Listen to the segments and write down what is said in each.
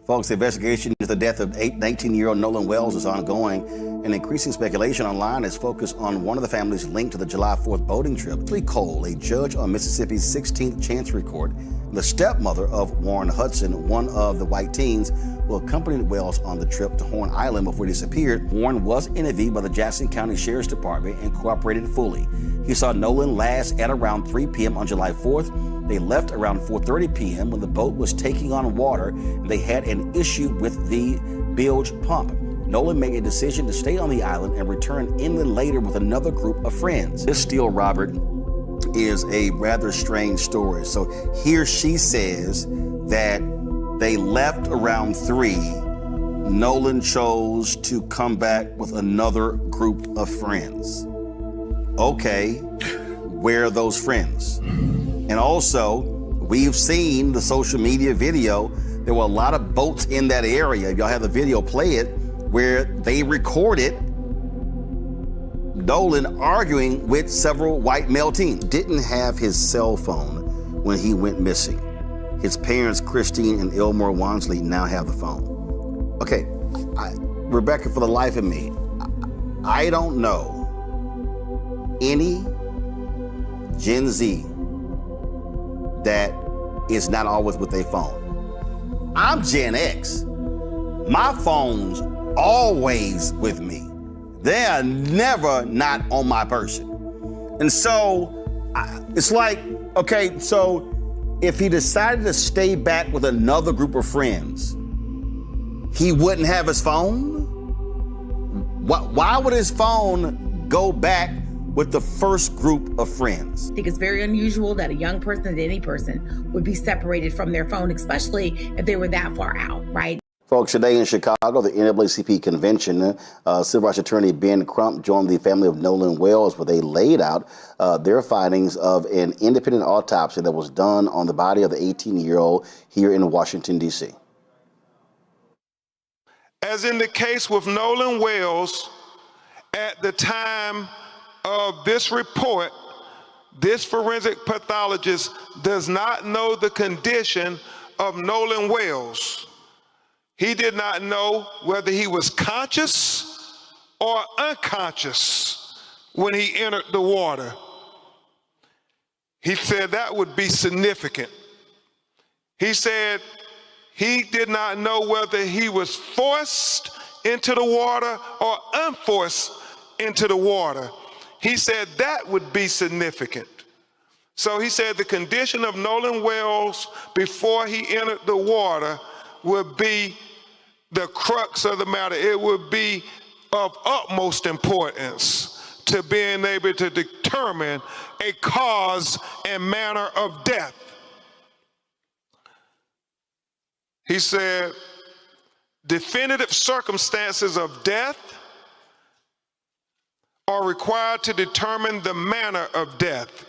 Folks, the investigation into the death of 19-year-old Nolan Wells is ongoing, and increasing speculation online is focused on one of the families linked to the July 4th boating trip. Lee Cole, a judge on Mississippi's 16th Chancery Court, the stepmother of Warren Hudson, one of the white teens who accompanied Wells on the trip to Horn Island before he disappeared. Warren was interviewed by the Jackson County Sheriff's Department and cooperated fully. He saw Nolan last at around 3 p.m. on July 4th. They left around 4:30 p.m. when the boat was taking on water and they had an issue with the bilge pump. Nolan made a decision to stay on the island and return inland later with another group of friends. This still, Robert, is a rather strange story. So here she says that they left around 3. Nolan chose to come back with another group of friends. Okay, where are those friends? And also, we've seen the social media video. There were a lot of boats in that area. If y'all have the video, play it, where they recorded Nolan arguing with several white male teens. Didn't have his cell phone when he went missing. His parents, Christine and Elmore Wansley, now have the phone. Okay, Rebecca, for the life of me, I don't know any Gen Z that is not always with their phone. I'm Gen X. My phone's always with me. They are never not on my person. And so it's like, okay, so if he decided to stay back with another group of friends, he wouldn't have his phone? Why would his phone go back with the first group of friends? I think it's very unusual that a young person, any person, would be separated from their phone, especially if they were that far out, right? Folks, today in Chicago, the NAACP convention, civil rights attorney Ben Crump joined the family of Nolan Wells, where they laid out their findings of an independent autopsy that was done on the body of the 18-year-old here in Washington, D.C. As in the case with Nolan Wells, at the time of this report, this forensic pathologist does not know the condition of Nolan Wells. He did not know whether he was conscious or unconscious when he entered the water. He said that would be significant. He said he did not know whether he was forced into the water or unforced into the water. He said that would be significant. So he said the condition of Nolan Wells before he entered the water would be the crux of the matter. It would be of utmost importance to being able to determine a cause and manner of death. He said, definitive circumstances of death are required to determine the manner of death.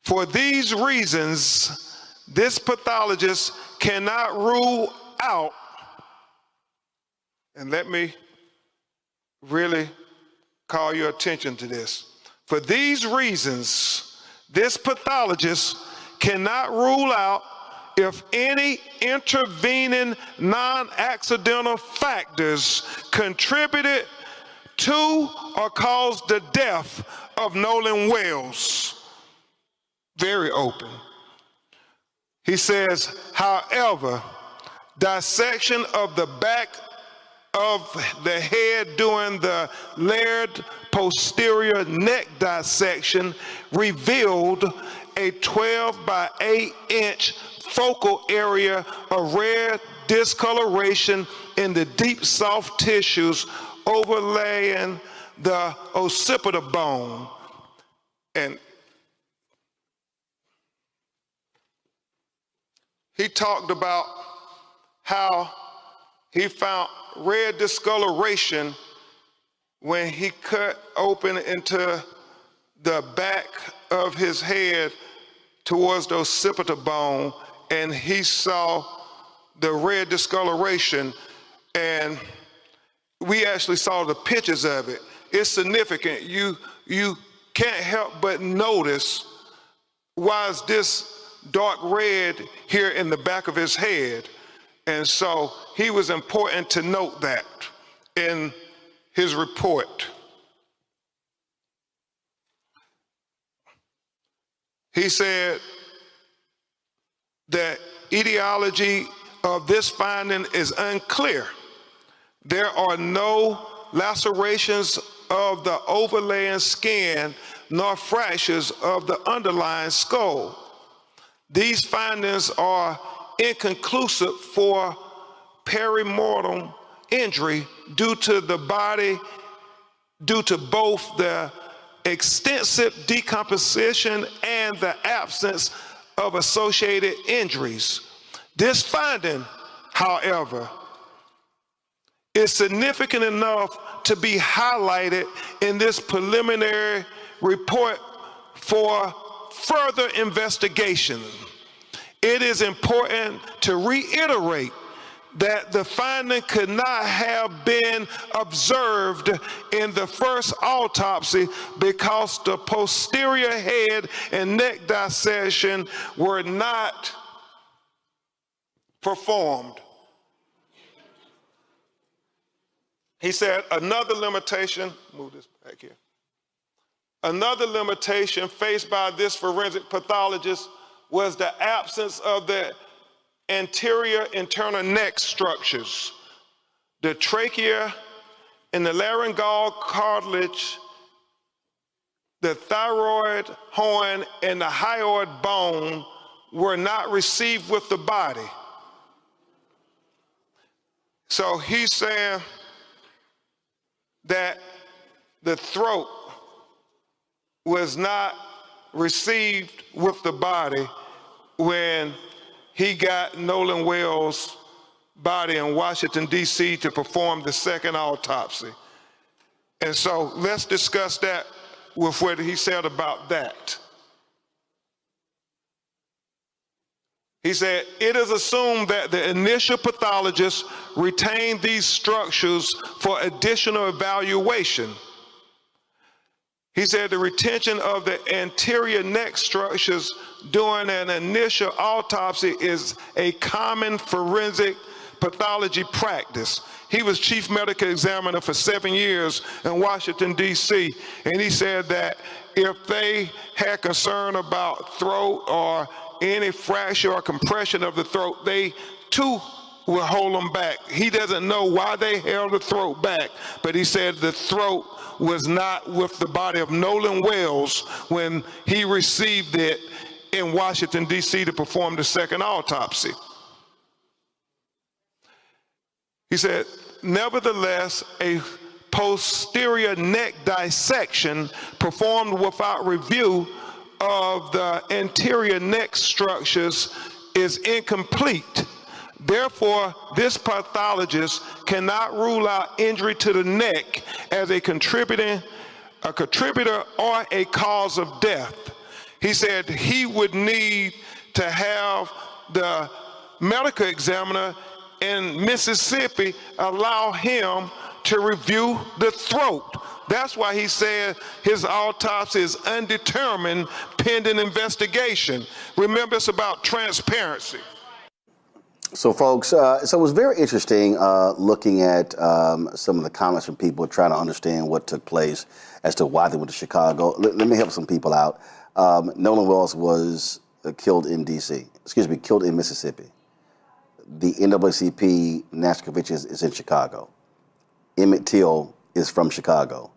For these reasons, this pathologist cannot rule out, and let me really call your attention to this. For these reasons, this pathologist cannot rule out if any intervening non-accidental factors contributed to or caused the death of Nolan Wells. Very open. He says, however, dissection of the back of the head during the layered posterior neck dissection revealed a 12 by 8 inch focal area of red discoloration in the deep soft tissues overlaying the occipital bone. And he talked about how he found red discoloration when he cut open into the back of his head towards the occipital bone, and he saw the red discoloration, and we actually saw the pictures of it. It's significant. You can't help but notice, why is this dark red here in the back of his head? And so he was important to note that in his report. He said that etiology of this finding is unclear. There are no lacerations of the overlaying skin nor fractures of the underlying skull. These findings are inconclusive for perimortem injury due to both the extensive decomposition and the absence of associated injuries. This finding, however, is significant enough to be highlighted in this preliminary report for further investigation. It is important to reiterate that the finding could not have been observed in the first autopsy because the posterior head and neck dissection were not performed. He said another limitation, move this back here. Another limitation faced by this forensic pathologist was the absence of the anterior internal neck structures. The trachea and the laryngeal cartilage, the thyroid horn, and the hyoid bone were not received with the body. So he's saying that the throat was not received with the body when he got Nolan Wells' body in Washington, D.C. to perform the second autopsy. And so let's discuss that with what he said about that. He said, it is assumed that the initial pathologist retained these structures for additional evaluation. He said the retention of the anterior neck structures during an initial autopsy is a common forensic pathology practice. He was chief medical examiner for 7 years in Washington, D.C., and he said that if they had concern about throat or any fracture or compression of the throat, they too will hold them back. He doesn't know why they held the throat back, but he said the throat was not with the body of Nolan Wells when he received it in Washington, D.C. to perform the second autopsy. He said, nevertheless, a posterior neck dissection performed without review of the anterior neck structures is incomplete. Therefore, this pathologist cannot rule out injury to the neck as a contributor or a cause of death. He said he would need to have the medical examiner in Mississippi allow him to review the throat. That's why he said his autopsy is undetermined pending investigation. Remember, it's about transparency. So folks, so it was very interesting looking at some of the comments from people trying to understand what took place as to why they went to Chicago. Let me help some people out. Nolan Wells was killed in killed in Mississippi. The NAACP National Convention is in Chicago. Emmett Till is from Chicago,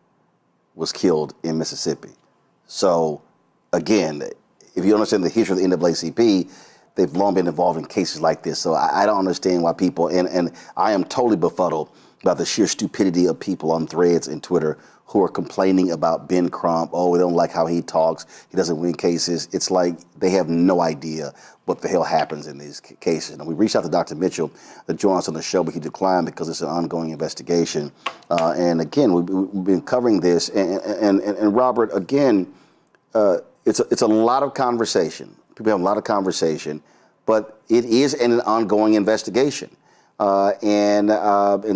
was killed in Mississippi. So again, if you understand the history of the NAACP, they've long been involved in cases like this. So I don't understand why people, and I am totally befuddled about the sheer stupidity of people on threads and Twitter who are complaining about Ben Crump. Oh, they don't like how he talks. He doesn't win cases. It's like they have no idea what the hell happens in these cases. And we reached out to Dr. Mitchell to join us on the show, but he declined because it's an ongoing investigation. And again, we've been covering this. And Robert, again, it's a lot of conversation. People have a lot of conversation, but it is an ongoing investigation. And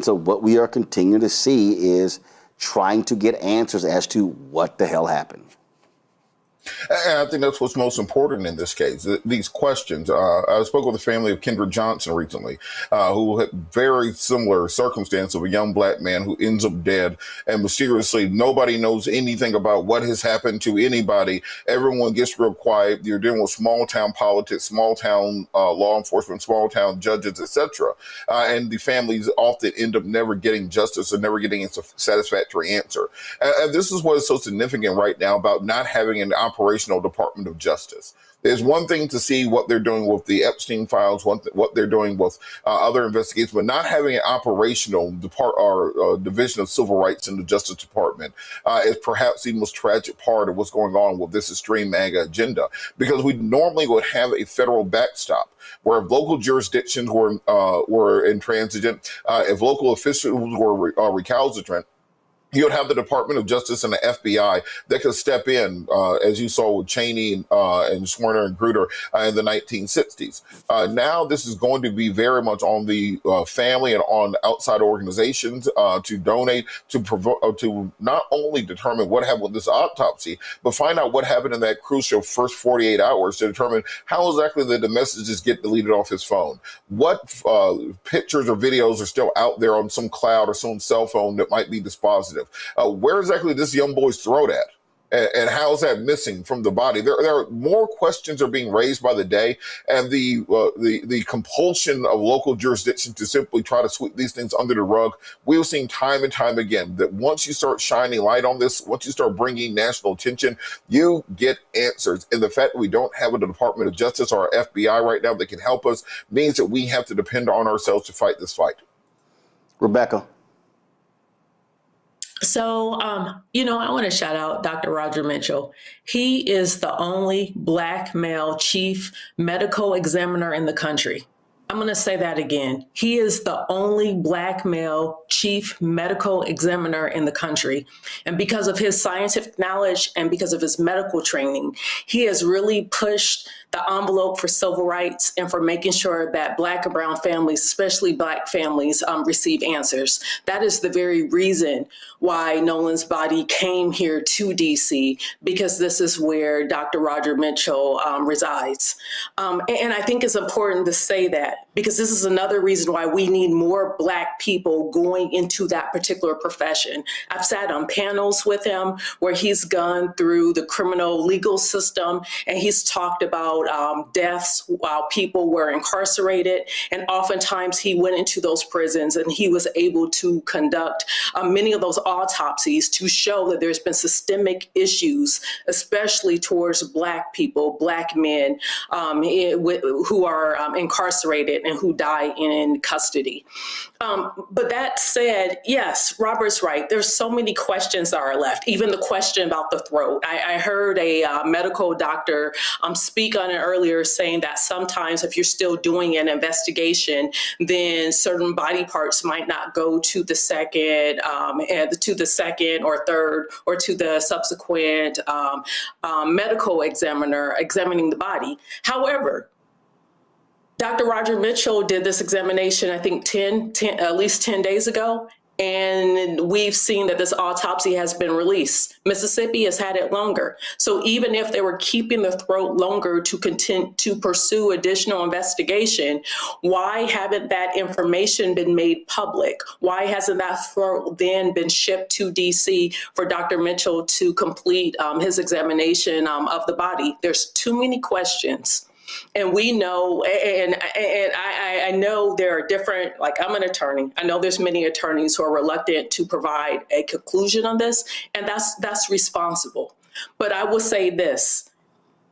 so what we are continuing to see is trying to get answers as to what the hell happened. And I think that's what's most important in this case. These questions. I spoke with the family of Kendra Johnson recently, who had very similar circumstance of a young black man who ends up dead, and mysteriously nobody knows anything about what has happened to anybody. Everyone gets real quiet. You're dealing with small town politics, small town law enforcement, small town judges, etc. And the families often end up never getting justice or never getting a satisfactory answer. And this is what is so significant right now about not having an operational Department of Justice. There's one thing to see what they're doing with the Epstein files, what they're doing with other investigations, but not having an operational division of civil rights in the Justice Department is perhaps the most tragic part of what's going on with this extreme MAGA agenda, because we normally would have a federal backstop where if local jurisdictions were intransigent, if local officials were recalcitrant, you would have the Department of Justice and the FBI that could step in, as you saw with Cheney and Swerner and Grutter in the 1960s. Now this is going to be very much on the family and on outside organizations to donate, to not only determine what happened with this autopsy, but find out what happened in that crucial first 48 hours to determine how exactly did the messages get deleted off his phone. What pictures or videos are still out there on some cloud or some cell phone that might be dispositive. Where exactly this young boy's throat at? And how is that missing from the body? There are more questions are being raised by the day, and the compulsion of local jurisdictions to simply try to sweep these things under the rug. We've seen time and time again that once you start shining light on this, once you start bringing national attention, you get answers. And the fact that we don't have a Department of Justice or our FBI right now that can help us means that we have to depend on ourselves to fight this fight. Rebecca. So, I want to shout out Dr. Roger Mitchell. He is the only Black male chief medical examiner in the country. I'm going to say that again. He is the only Black male chief medical examiner in the country. And because of his scientific knowledge and because of his medical training, he has really pushed the envelope for civil rights and for making sure that Black and brown families, especially Black families, receive answers. That is the very reason why Nolan's body came here to DC, because this is where Dr. Roger Mitchell resides. And I think it's important to say that, because this is another reason why we need more Black people going into that particular profession. I've sat on panels with him where he's gone through the criminal legal system, and he's talked about deaths while people were incarcerated. And oftentimes he went into those prisons and he was able to conduct many of those autopsies to show that there's been systemic issues, especially towards Black people, Black men who are incarcerated and who die in custody. But that said, yes, Robert's right. There's so many questions that are left, even the question about the throat. I heard a medical doctor speak on it earlier, saying that sometimes if you're still doing an investigation, then certain body parts might not go to the second or third or to the subsequent medical examiner examining the body. However, Dr. Roger Mitchell did this examination, I think at least 10 days ago, and we've seen that this autopsy has been released. Mississippi has had it longer. So even if they were keeping the throat longer to continue to pursue additional investigation, why haven't that information been made public? Why hasn't that throat then been shipped to DC for Dr. Mitchell to complete his examination of the body? There's too many questions. And we know, and I know there are different, like I'm an attorney. I know there's many attorneys who are reluctant to provide a conclusion on this, and that's responsible. But I will say this,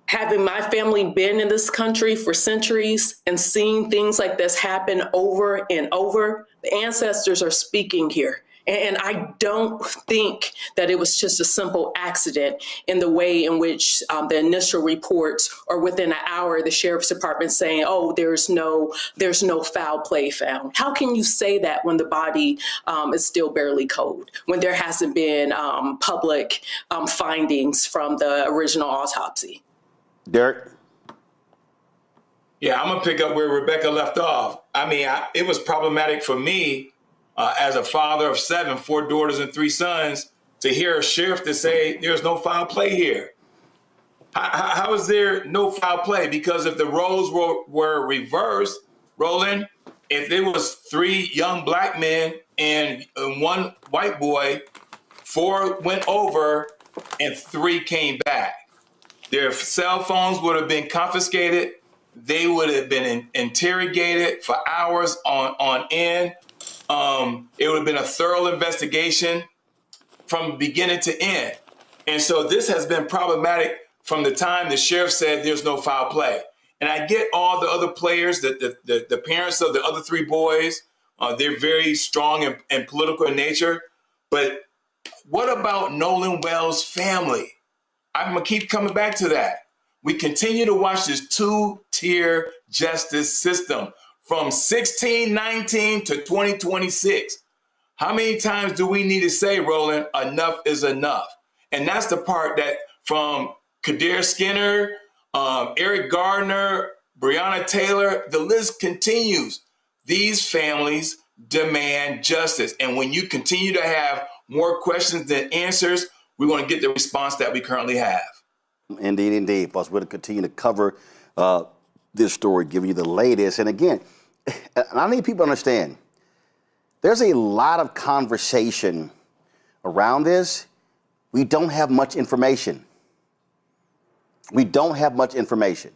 having my family been in this country for centuries and seeing things like this happen over and over, the ancestors are speaking here. And I don't think that it was just a simple accident in the way in which the initial reports, or within an hour, the sheriff's department saying, oh, there's no foul play found. How can you say that when the body is still barely cold, when there hasn't been public findings from the original autopsy? Derek? Yeah, I'm going to pick up where Rebecca left off. I mean, it was problematic for me as a father of 7, 4 daughters and 3 sons, to hear a sheriff to say there's no foul play here. How is there no foul play? Because if the roles were reversed, Roland, if there was 3 young black men and 1 white boy, 4 went over and 3 came back. Their cell phones would have been confiscated. They would have been interrogated for hours on end. It would have been a thorough investigation from beginning to end. And so this has been problematic from the time the sheriff said there's no foul play. And I get all the other players, the parents of the other 3 boys, they're very strong and political in nature. But what about Nolan Wells' family? I'm going to keep coming back to that. We continue to watch this 2-tier justice system from 1619 to 2026. How many times do we need to say, Roland, enough is enough? And that's the part that from Kadir Skinner, Eric Gardner, Breonna Taylor, the list continues. These families demand justice. And when you continue to have more questions than answers, we're going to get the response that we currently have. Indeed, indeed. Folks, we're going to continue to cover this story, giving you the latest. And again, I need people to understand, there's a lot of conversation around this. We don't have much information. We don't have much information.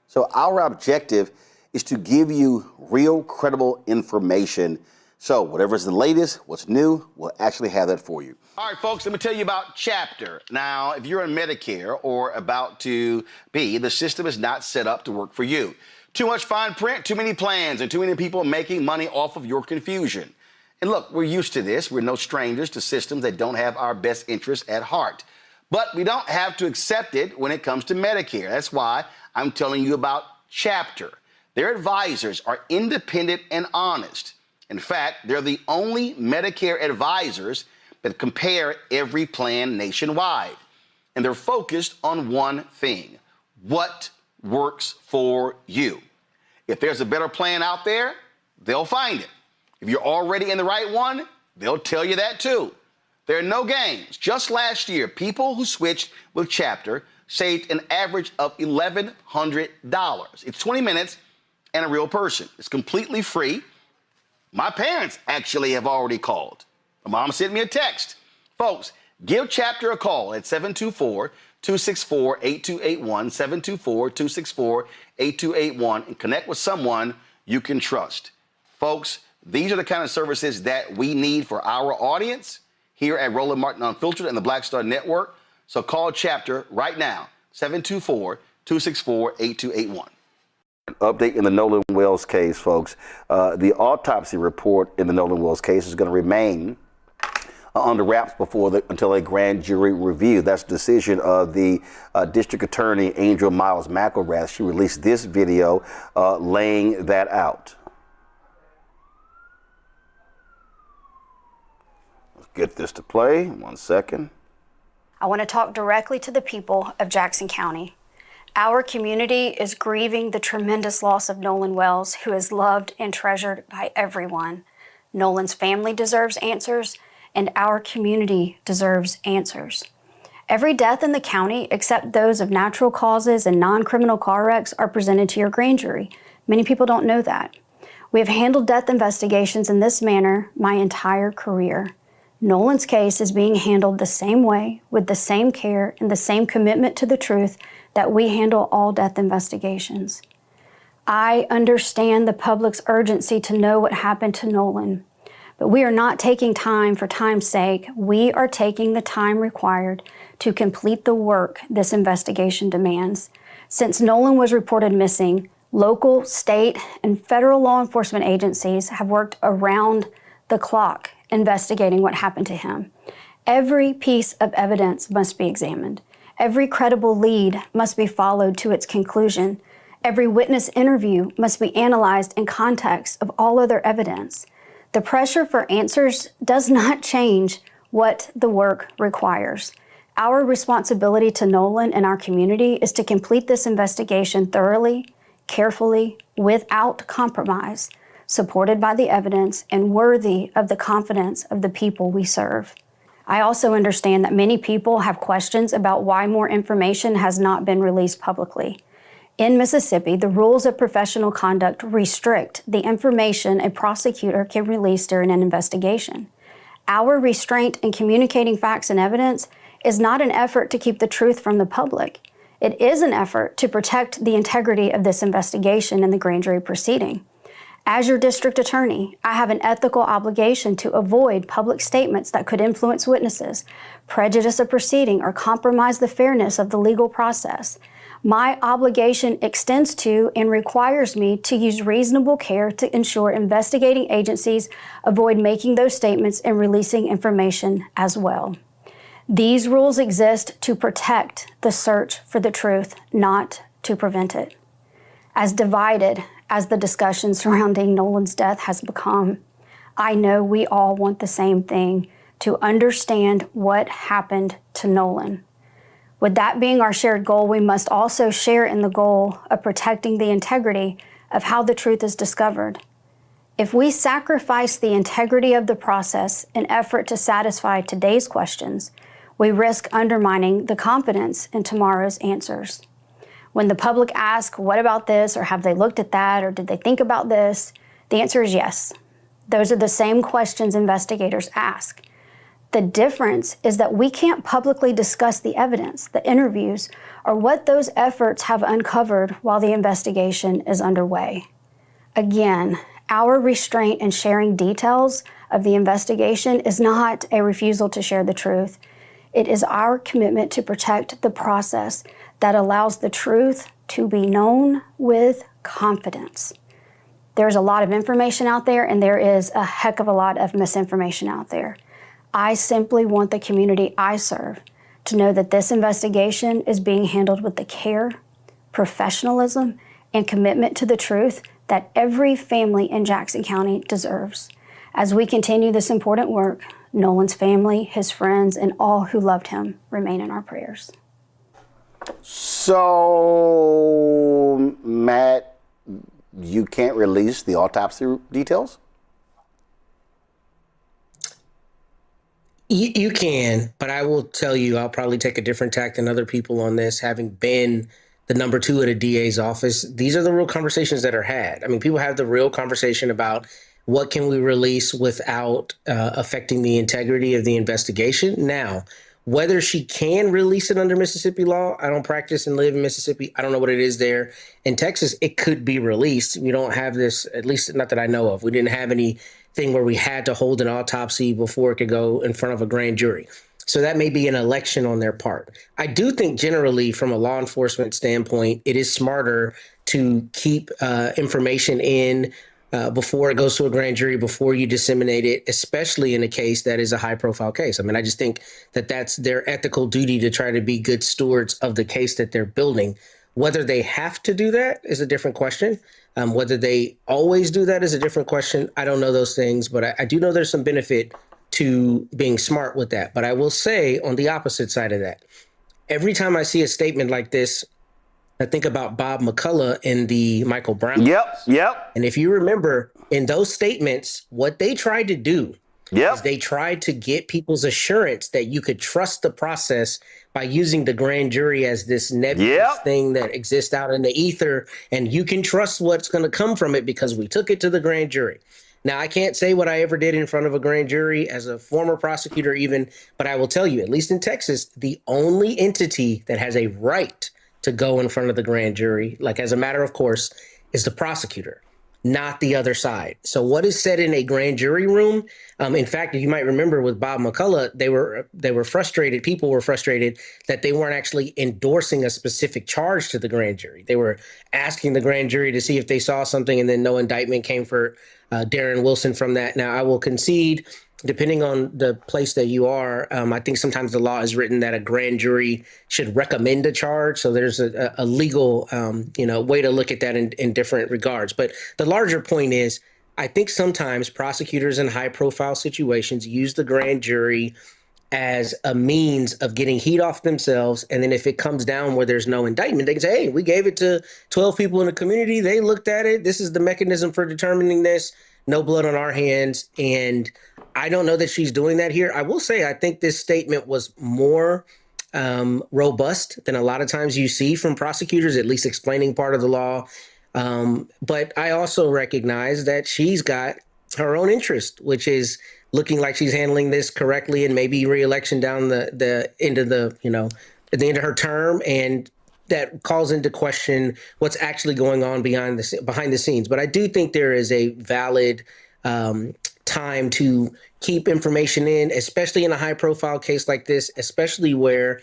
So our objective is to give you real, credible information. So whatever's the latest, what's new, we'll actually have that for you. All right, folks, let me tell you about Chapter. Now, if you're on Medicare or about to be, the system is not set up to work for you. Too much fine print, too many plans, and too many people making money off of your confusion. And look, we're used to this. We're no strangers to systems that don't have our best interests at heart. But we don't have to accept it when it comes to Medicare. That's why I'm telling you about Chapter. Their advisors are independent and honest. In fact, they're the only Medicare advisors that compare every plan nationwide. And they're focused on one thing: what works for you. If there's a better plan out there, they'll find it. If you're already in the right one, they'll tell you that too. There are no games. Just last year, people who switched with Chapter saved an average of $1,100. It's 20 minutes and a real person. It's completely free. My parents actually have already called. My mom sent me a text. Folks, give Chapter a call at 724-264-8281, 724-264-8281, and connect with someone you can trust. Folks, these are the kind of services that we need for our audience here at Roland Martin Unfiltered and the Black Star Network. So call Chapter right now, 724-264-8281. An update in the Nolan Wells case, folks. The autopsy report in the Nolan Wells case is going to remain under wraps until a grand jury review. That's the decision of the District Attorney Angel Miles McElrath. She released this video laying that out. Let's get this to play. 1 second. I want to talk directly to the people of Jackson County. Our community is grieving the tremendous loss of Nolan Wells, who is loved and treasured by everyone. Nolan's family deserves answers, and our community deserves answers. Every death in the county, except those of natural causes and non-criminal car wrecks, are presented to your grand jury. Many people don't know that. We have handled death investigations in this manner my entire career. Nolan's case is being handled the same way, with the same care and the same commitment to the truth that we handle all death investigations. I understand the public's urgency to know what happened to Nolan, but we are not taking time for time's sake. We are taking the time required to complete the work this investigation demands. Since Nolan was reported missing, local, state, and federal law enforcement agencies have worked around the clock investigating what happened to him. Every piece of evidence must be examined. Every credible lead must be followed to its conclusion. Every witness interview must be analyzed in context of all other evidence. The pressure for answers does not change what the work requires. Our responsibility to Nolan and our community is to complete this investigation thoroughly, carefully, without compromise, supported by the evidence and worthy of the confidence of the people we serve. I also understand that many people have questions about why more information has not been released publicly. In Mississippi, the rules of professional conduct restrict the information a prosecutor can release during an investigation. Our restraint in communicating facts and evidence is not an effort to keep the truth from the public. It is an effort to protect the integrity of this investigation and the grand jury proceeding. As your district attorney, I have an ethical obligation to avoid public statements that could influence witnesses, prejudice a proceeding, or compromise the fairness of the legal process. My obligation extends to and requires me to use reasonable care to ensure investigating agencies avoid making those statements and releasing information as well. These rules exist to protect the search for the truth, not to prevent it. As divided as the discussion surrounding Nolan's death has become, I know we all want the same thing, to understand what happened to Nolan. With that being our shared goal, we must also share in the goal of protecting the integrity of how the truth is discovered. If we sacrifice the integrity of the process in effort to satisfy today's questions, we risk undermining the confidence in tomorrow's answers. When the public asks, what about this, or have they looked at that, or did they think about this? The answer is yes. Those are the same questions investigators ask. The difference is that we can't publicly discuss the evidence, the interviews, or what those efforts have uncovered while the investigation is underway. Again, our restraint in sharing details of the investigation is not a refusal to share the truth. It is our commitment to protect the process that allows the truth to be known with confidence. There's a lot of information out there, and there is a heck of a lot of misinformation out there. I simply want the community I serve to know that this investigation is being handled with the care, professionalism, and commitment to the truth that every family in Jackson County deserves. As we continue this important work, Nolan's family, his friends, and all who loved him remain in our prayers. So, Matt, you can't release the autopsy details? You can, but I will tell you, I'll probably take a different tack than other people on this, having been the number 2 at a DA's office. These are the real conversations that are had. I mean, people have the real conversation about what can we release without affecting the integrity of the investigation. Now, whether she can release it under Mississippi law, I don't practice and live in Mississippi. I don't know what it is there. In Texas, it could be released. We don't have this, at least not that I know of. We didn't have anything where we had to hold an autopsy before it could go in front of a grand jury. So that may be an election on their part. I do think generally from a law enforcement standpoint, it is smarter to keep information in before it goes to a grand jury, before you disseminate it, especially in a case that is a high profile case. I mean, I just think that that's their ethical duty to try to be good stewards of the case that they're building. Whether they have to do that is a different question. Whether they always do that is a different question. I don't know those things, but I do know there's some benefit to being smart with that. But I will say on the opposite side of that, every time I see a statement like this, I think about Bob McCullough in the Michael Brown. Yep. And if you remember in those statements, what they tried to do is they tried to get people's assurance that you could trust the process by using the grand jury as this nebulous thing that exists out in the ether. And you can trust what's going to come from it because we took it to the grand jury. Now, I can't say what I ever did in front of a grand jury as a former prosecutor even, but I will tell you, at least in Texas, the only entity that has a right to go in front of the grand jury, like as a matter of course, is the prosecutor, not the other side. So what is said in a grand jury room? In fact, you might remember with Bob McCullough, they were frustrated. People were frustrated that they weren't actually endorsing a specific charge to the grand jury. They were asking the grand jury to see if they saw something, and then no indictment came for Darren Wilson from that. Now, I will concede, depending on the place that you are, I think sometimes the law is written that a grand jury should recommend a charge. So there's a legal, way to look at that in different regards. But the larger point is, I think sometimes prosecutors in high profile situations use the grand jury as a means of getting heat off themselves. And then if it comes down where there's no indictment, they can say, hey, we gave it to 12 people in the community. They looked at it. This is the mechanism for determining this. No blood on our hands. And I don't know that she's doing that here. I will say I think this statement was more robust than a lot of times you see from prosecutors, at least explaining part of the law. But I also recognize that she's got her own interest, which is looking like she's handling this correctly and maybe re-election down the end of the, at the end of her term. And that calls into question what's actually going on behind the scenes. But I do think there is a valid time to keep information in, especially in a high profile case like this, especially where,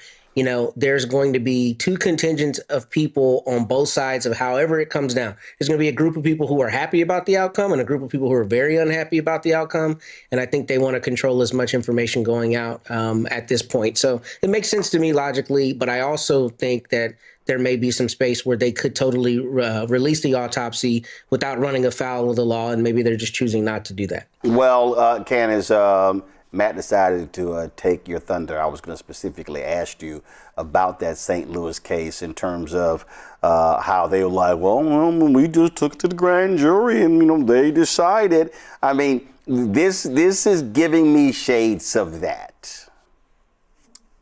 there's going to be two contingents of people on both sides of however it comes down. There's going to be a group of people who are happy about the outcome and a group of people who are very unhappy about the outcome. And I think they want to control as much information going out at this point. So it makes sense to me logically, but I also think that there may be some space where they could totally release the autopsy without running afoul of the law, and maybe they're just choosing not to do that. Well, Candace, Matt decided to take your thunder. I was going to specifically ask you about that St. Louis case in terms of how they were like, well, we just took it to the grand jury and, they decided. I mean, this is giving me shades of that.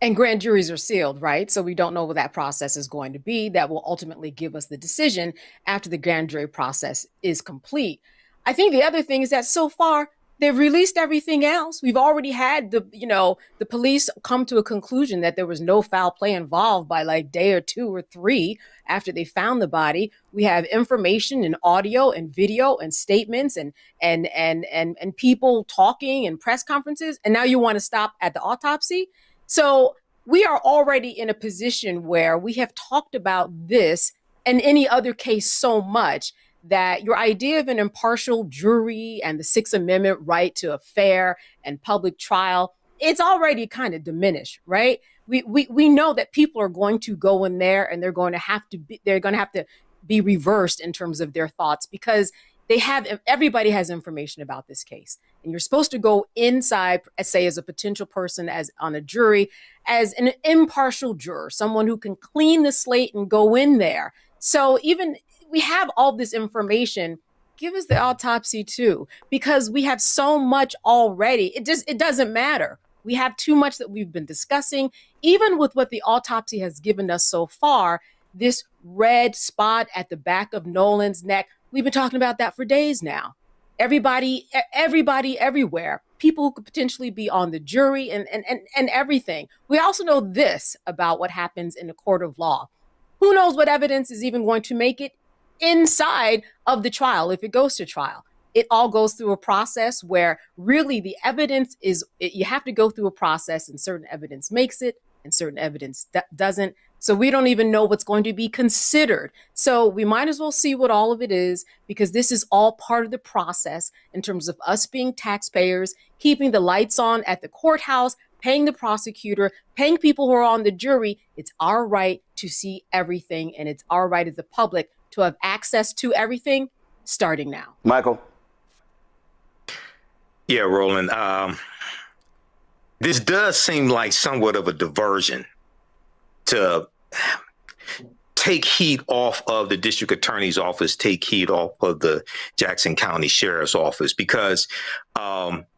And grand juries are sealed, right? So we don't know what that process is going to be. That will ultimately give us the decision after the grand jury process is complete. I think the other thing is that so far, they've released everything else. We've already had the police come to a conclusion that there was no foul play involved by like day or 2 or 3 after they found the body. We have information and audio and video and statements and people talking and press conferences. And now you want to stop at the autopsy? So we are already in a position where we have talked about this and any other case so much that your idea of an impartial jury and the Sixth Amendment right to a fair and public trial, it's already kind of diminished, right? We know that people are going to go in there and they're going to have to be reversed in terms of their thoughts because everybody has information about this case. And you're supposed to go inside, say, as a potential person, as on a jury, as an impartial juror, someone who can clean the slate and go in there. So even we have all this information, give us the autopsy too, because we have so much already. It doesn't matter. We have too much that we've been discussing, even with what the autopsy has given us so far, this red spot at the back of Nolan's neck. We've been talking about that for days now. Everybody everywhere, people who could potentially be on the jury and everything. We also know this about what happens in a court of law. Who knows what evidence is even going to make it inside of the trial if it goes to trial. It all goes through a process where really the evidence you have to go through a process and certain evidence makes it and certain evidence doesn't. So we don't even know what's going to be considered. So we might as well see what all of it is, because this is all part of the process in terms of us being taxpayers, keeping the lights on at the courthouse, paying the prosecutor, paying people who are on the jury. It's our right to see everything, and it's our right as the public to have access to everything starting now. Michael? Yeah, Roland. This does seem like somewhat of a diversion to take heat off of the district attorney's office, take heat off of the Jackson County Sheriff's Office, because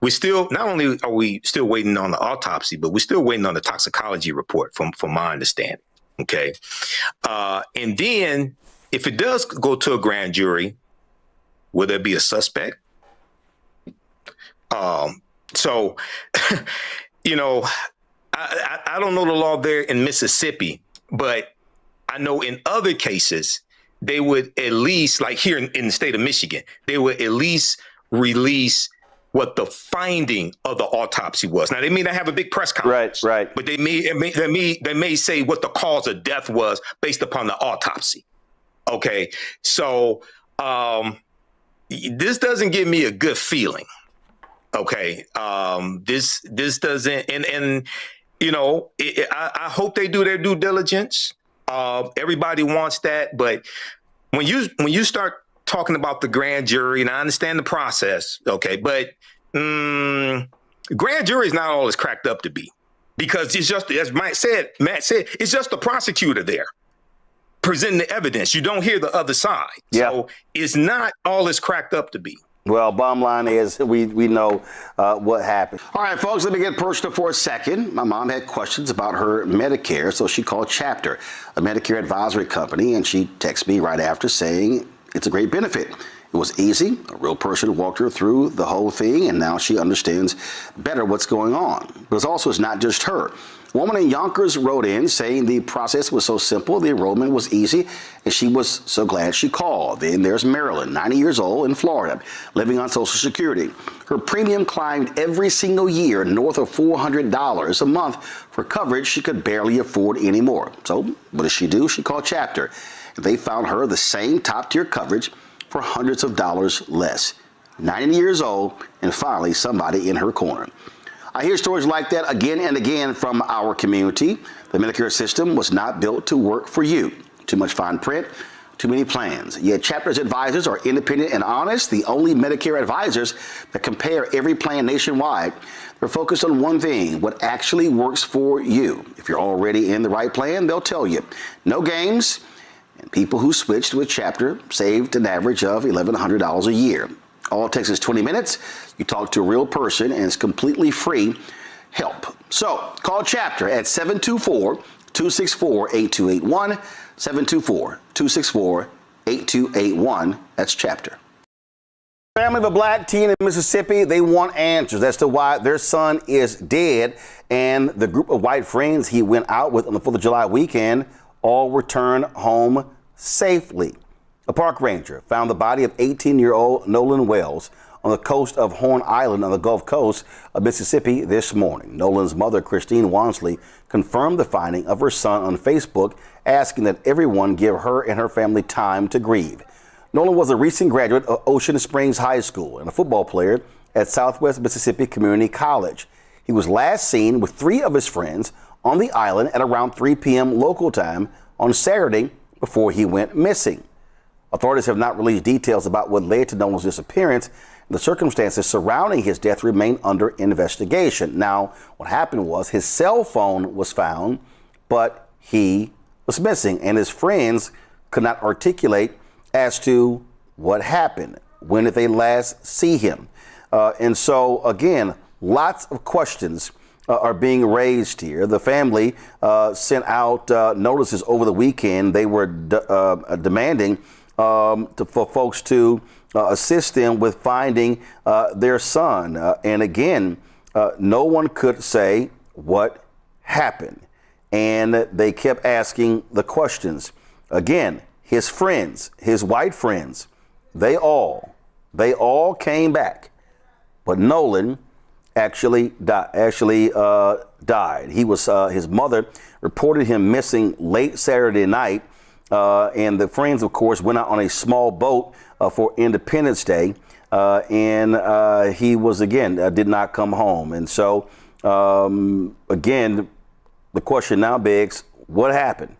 we still, not only are we still waiting on the autopsy, but we're still waiting on the toxicology report from my understanding. Okay. And then if it does go to a grand jury, will there be a suspect? So, I don't know the law there in Mississippi, but I know in other cases, they would at least, like here in the state of Michigan, they would at least release what the finding of the autopsy was. Now, they may not have a big press conference, right, but they may say what the cause of death was based upon the autopsy. Okay, so this doesn't give me a good feeling. Okay, this doesn't, and I hope they do their due diligence. Everybody wants that, but when you start talking about the grand jury, and I understand the process, okay, but grand jury is not all it's cracked up to be, because it's just, as Matt said, it's just the prosecutor there presenting the evidence. You don't hear the other side. Yeah. So it's not all it's cracked up to be. Well, bottom line is we know what happened. All right, folks, let me get personal for a second. My mom had questions about her Medicare, so she called Chapter, a Medicare advisory company, and she texted me right after saying it's a great benefit. It was easy. A real person walked her through the whole thing, and now she understands better what's going on. But it's not just her. A woman in Yonkers wrote in saying the process was so simple, the enrollment was easy, and she was so glad she called. Then there's Marilyn, 90 years old, in Florida, living on Social Security. Her premium climbed every single year north of $400 a month for coverage she could barely afford anymore. So what does she do? She called Chapter. They found her the same top-tier coverage for hundreds of dollars less. 90 years old, and finally somebody in her corner. I hear stories like that again and again from our community. The Medicare system was not built to work for you. Too much fine print, too many plans. Yet Chapter's advisors are independent and honest, the only Medicare advisors that compare every plan nationwide. They're focused on one thing, what actually works for you. If you're already in the right plan, they'll tell you. No games, and people who switched with Chapter saved an average of $1,100 a year. All it takes is 20 minutes. You talk to a real person, and it's completely free help. So call Chapter at 724-264-8281, 724-264-8281. That's Chapter. Family of a black teen in Mississippi, they want answers as to why their son is dead, and the group of white friends he went out with on the 4th of July weekend all return home safely. A park ranger found the body of 18-year-old Nolan Wells on the coast of Horn Island on the Gulf Coast of Mississippi this morning. Nolan's mother, Christine Wansley, confirmed the finding of her son on Facebook, asking that everyone give her and her family time to grieve. Nolan was a recent graduate of Ocean Springs High School and a football player at Southwest Mississippi Community College. He was last seen with 3 of his friends on the island at around 3 p.m. local time on Saturday before he went missing. Authorities have not released details about what led to Nolan's disappearance. The circumstances surrounding his death remain under investigation. Now, what happened was his cell phone was found, but he was missing, and his friends could not articulate as to what happened. When did they last see him? And so, again, lots of questions are being raised here. The family sent out notices over the weekend. They were demanding for folks to assist them with finding their son. And again, no one could say what happened. And they kept asking the questions. Again, his friends, his white friends, they all came back. But Nolan actually died. He was his mother reported him missing late Saturday night. And the friends, of course, went out on a small boat for Independence Day. And he was, again, did not come home. And so, again, the question now begs, what happened?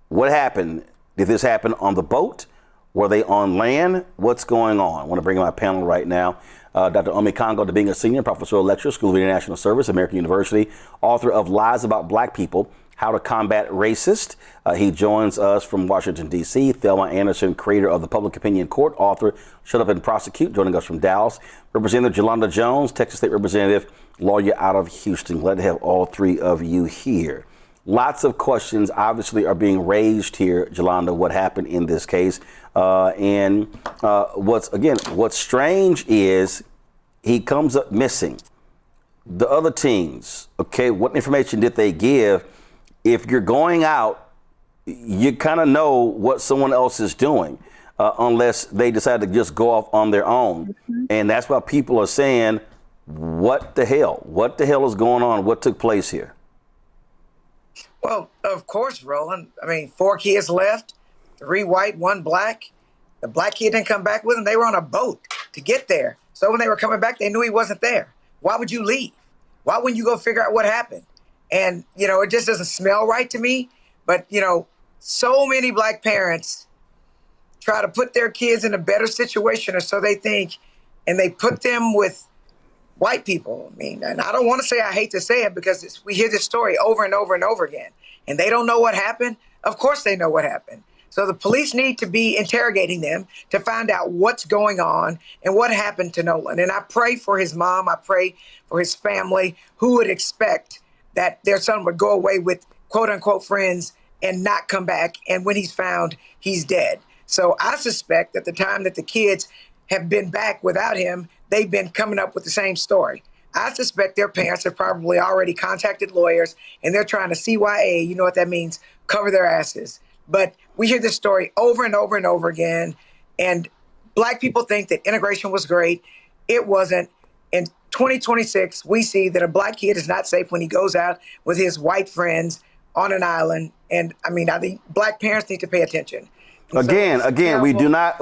What happened? Did this happen on the boat? Were they on land? What's going on? I want to bring in my panel right now. Dr. Omi Kongo, being a senior professorial lecturer, School of International Service, American University, author of Lies About Black People, How to Combat Racist. He joins us from Washington, D.C. Thelma Anderson, creator of the Public Opinion Court, author, Shut Up and Prosecute, joining us from Dallas. Representative Jolanda Jones, Texas State Representative, lawyer out of Houston. Glad to have all 3 of you here. Lots of questions obviously are being raised here, Jolanda, what happened in this case. And what's strange is he comes up missing. The other teams, okay, what information did they give? If you're going out, you kind of know what someone else is doing, unless they decide to just go off on their own. Mm-hmm. And that's why people are saying, what the hell? What the hell is going on? What took place here? Well, of course, Roland. I mean, 4 kids left, 3 white, 1 black. The black kid didn't come back with them. They were on a boat to get there. So when they were coming back, they knew he wasn't there. Why would you leave? Why wouldn't you go figure out what happened? And, it just doesn't smell right to me. But, so many black parents try to put their kids in a better situation, or so they think, and they put them with white people. I mean, and I don't want to say, I hate to say it, because we hear this story over and over and over again, and they don't know what happened. Of course they know what happened. So the police need to be interrogating them to find out what's going on and what happened to Nolan. And I pray for his mom. I pray for his family, who would expect that their son would go away with quote unquote friends and not come back. And when he's found, he's dead. So I suspect that the time that the kids have been back without him, they've been coming up with the same story. I suspect their parents have probably already contacted lawyers and they're trying to CYA, you know what that means, cover their asses. But we hear this story over and over and over again. And Black people think that integration was great. It wasn't. In 2026, we see that a Black kid is not safe when he goes out with his white friends on an island. And I mean, I think Black parents need to pay attention. Again, we do not.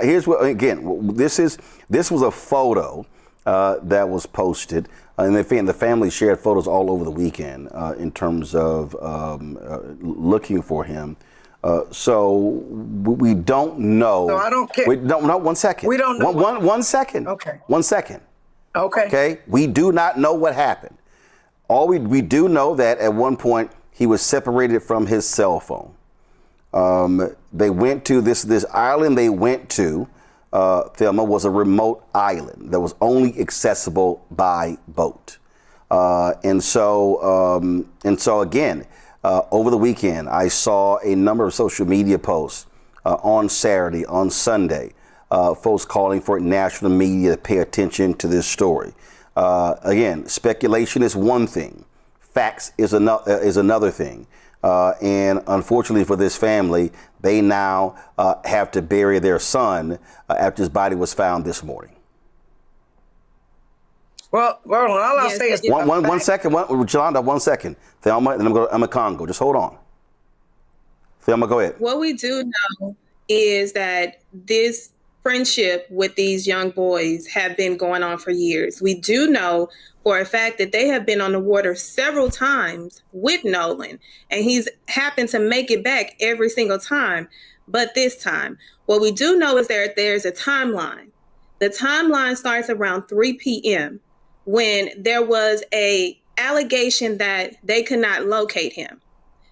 Here's what. Again, this was a photo that was posted, and the family shared photos all over the weekend in terms of looking for him. So we don't know. So I don't care. We don't know. 1 second. We don't know. One second. Okay. 1 second. Okay. Okay. We do not know what happened. All we do know that at one point he was separated from his cell phone. They went to this island. They went to, Thelma, was a remote island that was only accessible by boat. And so again, over the weekend, I saw a number of social media posts on Saturday, on Sunday, folks calling for national media to pay attention to this story. Again, speculation is one thing. Facts is another thing. And unfortunately for this family, they now have to bury their son after his body was found this morning. Well, all I'll say is one second, Jolanda, 1 second. Thelma, and I'm a Congo. Just hold on. Thelma, go ahead. What we do know is that this friendship with these young boys have been going on for years. We do know for a fact that they have been on the water several times with Nolan, and he's happened to make it back every single time. But this time, what we do know is there's a timeline. The timeline starts around 3 p.m. when there was a allegation that they could not locate him.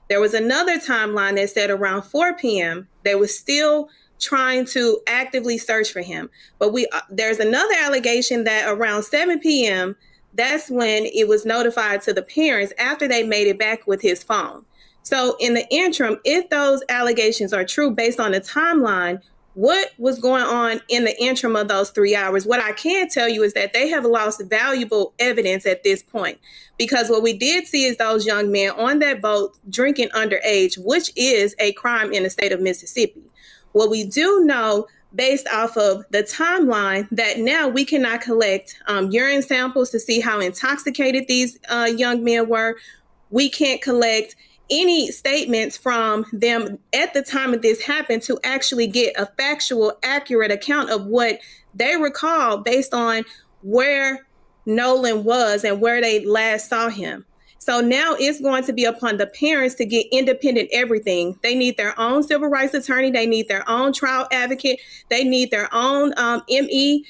There was another timeline that said around 4 p.m. they were still trying to actively search for him. But there's another allegation that around 7 p.m., that's when it was notified to the parents after they made it back with his phone. So in the interim, if those allegations are true based on the timeline, what was going on in the interim of those 3 hours? What I can tell you is that they have lost valuable evidence at this point, because what we did see is those young men on that boat drinking underage, which is a crime in the state of Mississippi. What we do know based off of the timeline that now we cannot collect urine samples to see how intoxicated these young men were. We can't collect any statements from them at the time of this happened to actually get a factual, accurate account of what they recall based on where Nolan was and where they last saw him. So now it's going to be upon the parents to get independent everything. They need their own civil rights attorney. They need their own trial advocate. They need their own ME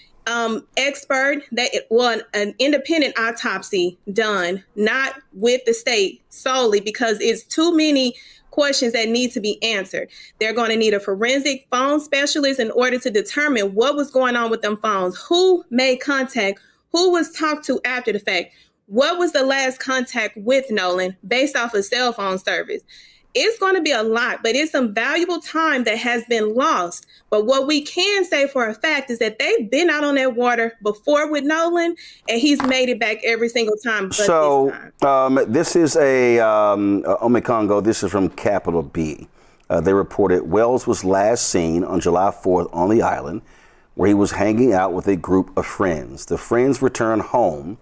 expert, an independent autopsy done, not with the state solely, because it's too many questions that need to be answered. They're going to need a forensic phone specialist in order to determine what was going on with them phones, who made contact, who was talked to after the fact, what was the last contact with Nolan based off of cell phone service. It's going to be a lot, but it's some valuable time that has been lost. But what we can say for a fact is that they've been out on that water before with Nolan, and he's made it back every single time. But So this time. this is Ome Congo. This is from Capital B. They reported Wells was last seen on July 4th on the island, where he was hanging out with a group of friends. The friends returned home,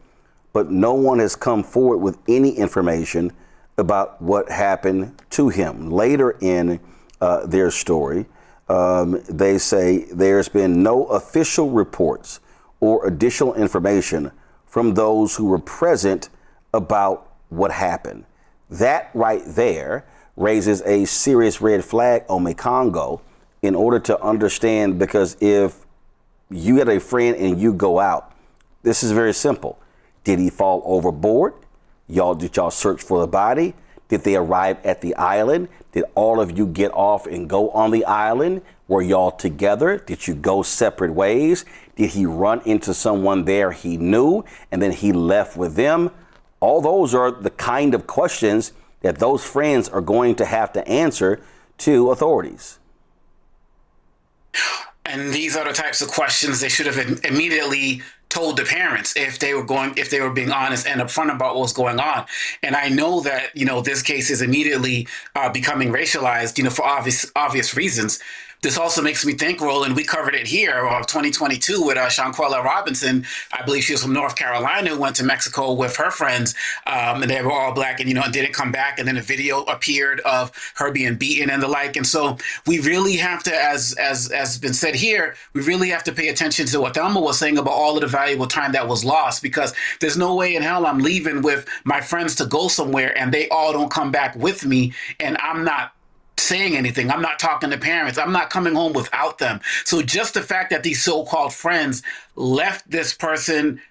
but no one has come forward with any information about what happened to him. Later in their story, they say there's been no official reports or additional information from those who were present about what happened. That right there raises a serious red flag on Mekongo in order to understand, because if you had a friend and you go out, this is very simple. Did he fall overboard? Did y'all search for the body? Did they arrive at the island? Did all of you get off and go on the island? Were y'all together? Did you go separate ways? Did he run into someone there he knew and then he left with them? All those are the kind of questions that those friends are going to have to answer to authorities. And these are the types of questions they should have immediately told the parents if they were being honest and upfront about what was going on. And I know that, this case is immediately becoming racialized, for obvious reasons. This also makes me think, Roland, we covered it here, 2022 with Shanquella Robinson. I believe she was from North Carolina, who went to Mexico with her friends, and they were all black and, and didn't come back. And then a video appeared of her being beaten and the like. And so we really have to, as been said here, we really have to pay attention to what Thelma was saying about all of the valuable time that was lost, because there's no way in hell I'm leaving with my friends to go somewhere and they all don't come back with me and I'm not saying anything. I'm not talking to parents. I'm not coming home without them. So just the fact that these so-called friends left this person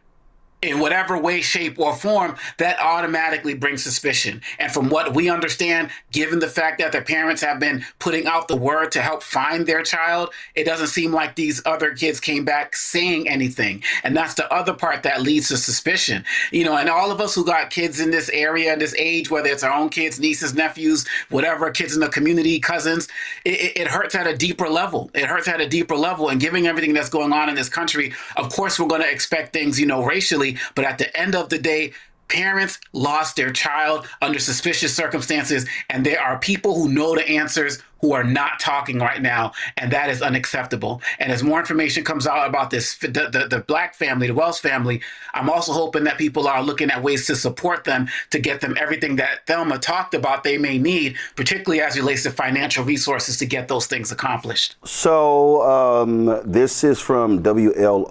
in whatever way, shape, or form, that automatically brings suspicion. And from what we understand, given the fact that the parents have been putting out the word to help find their child, it doesn't seem like these other kids came back saying anything. And that's the other part that leads to suspicion. And all of us who got kids in this area, in this age, whether it's our own kids, nieces, nephews, whatever, kids in the community, cousins, it hurts at a deeper level. It hurts at a deeper level. And given everything that's going on in this country, of course, we're going to expect things, racially. But at the end of the day, parents lost their child under suspicious circumstances, and there are people who know the answers who are not talking right now, and that is unacceptable. And as more information comes out about this, the Black family, the Wells family, I'm also hoping that people are looking at ways to support them, to get them everything that Thelma talked about they may need, particularly as it relates to financial resources to get those things accomplished. So this is from WLOX.com.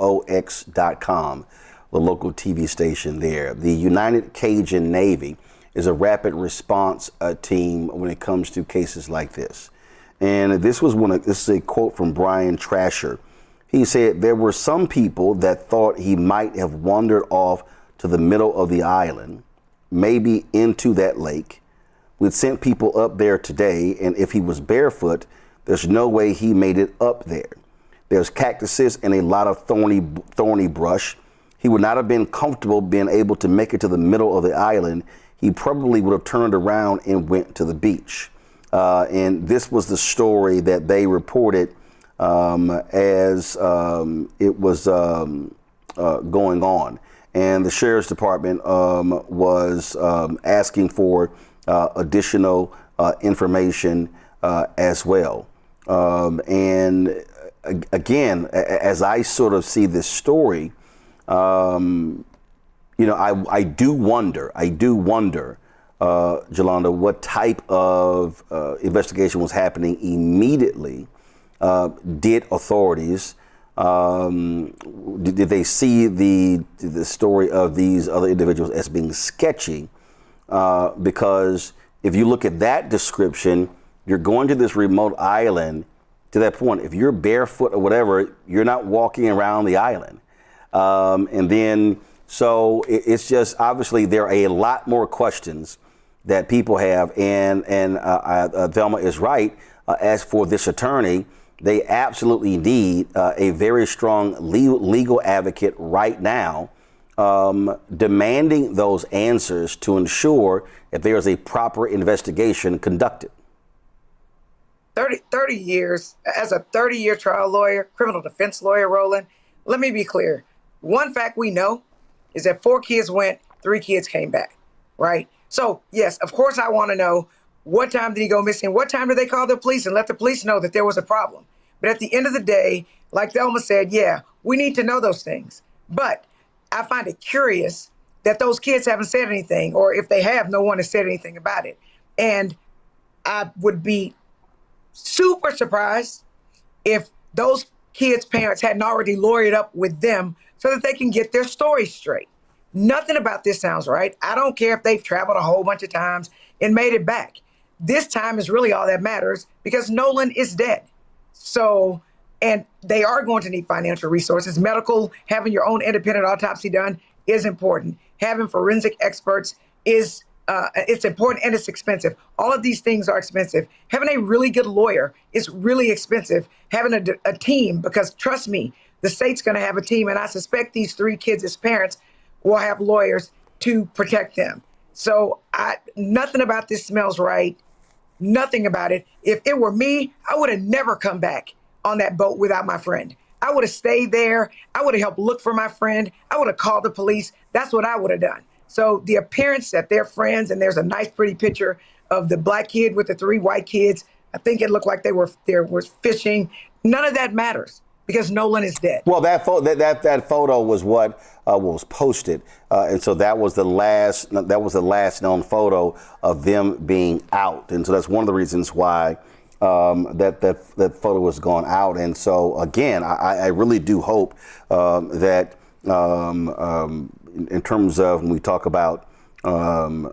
The local TV station there. The United Cajun Navy is a rapid response team when it comes to cases like this. And this is a quote from Brian Trasher. He said, there were some people that thought he might have wandered off to the middle of the island, maybe into that lake. We'd sent people up there today, and if he was barefoot, there's no way he made it up there. There's cactuses and a lot of thorny brush. He would not have been comfortable being able to make it to the middle of the island. He probably would have turned around and went to the beach. And this was the story that they reported as it was going on. And the sheriff's department was asking for additional information as well. And again, as I sort of see this story, I do wonder, Jolanda, what type of investigation was happening immediately. Did authorities, did they see the story of these other individuals as being sketchy? Because if you look at that description, you're going to this remote island. To that point, if you're barefoot or whatever, you're not walking around the island. And then, so it's just, obviously there are a lot more questions that people have. And Thelma is right. As for this attorney, they absolutely need a very strong legal advocate right now, demanding those answers to ensure that there is a proper investigation conducted. 30 years, as a 30-year trial lawyer, criminal defense lawyer, Roland, let me be clear. One fact we know is that 4 kids went, 3 kids came back, right? So, yes, of course I want to know, what time did he go missing? What time did they call the police and let the police know that there was a problem? But at the end of the day, like Thelma said, yeah, we need to know those things. But I find it curious that those kids haven't said anything, or if they have, no one has said anything about it. And I would be super surprised if those kids' parents hadn't already lawyered up with them so that they can get their story straight. Nothing about this sounds right. I don't care if they've traveled a whole bunch of times and made it back. This time is really all that matters because Nolan is dead. So, and they are going to need financial resources. Medical, having your own independent autopsy done is important. Having forensic experts is It's important and it's expensive. All of these things are expensive. Having a really good lawyer is really expensive. Having a team, because trust me, the state's going to have a team, and I suspect these 3 kids as parents will have lawyers to protect them. So nothing about this smells right. Nothing about it. If it were me, I would have never come back on that boat without my friend. I would have stayed there. I would have helped look for my friend. I would have called the police. That's what I would have done. So the appearance that they're friends, and there's a nice, pretty picture of the black kid with the 3 white kids. I think it looked like they were fishing. None of that matters because Nolan is dead. Well, that photo was what was posted, and so that was the last known photo of them being out, and so that's one of the reasons why that photo was gone out. And so again, I really do hope that in terms of when we talk about the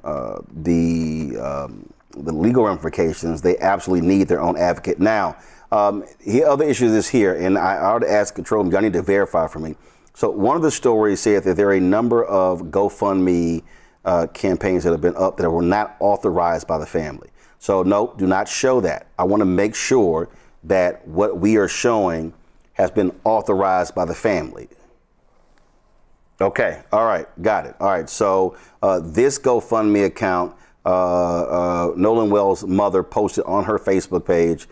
legal ramifications, they absolutely need their own advocate. Now, the other issue is here, and I already asked Control, y'all need to verify for me. So one of the stories said that there are a number of GoFundMe campaigns that have been up that were not authorized by the family. So no, do not show that. I want to make sure that what we are showing has been authorized by the family. Okay, all right, got it. All right, so this GoFundMe account, Nolan Wells' mother posted on her Facebook page.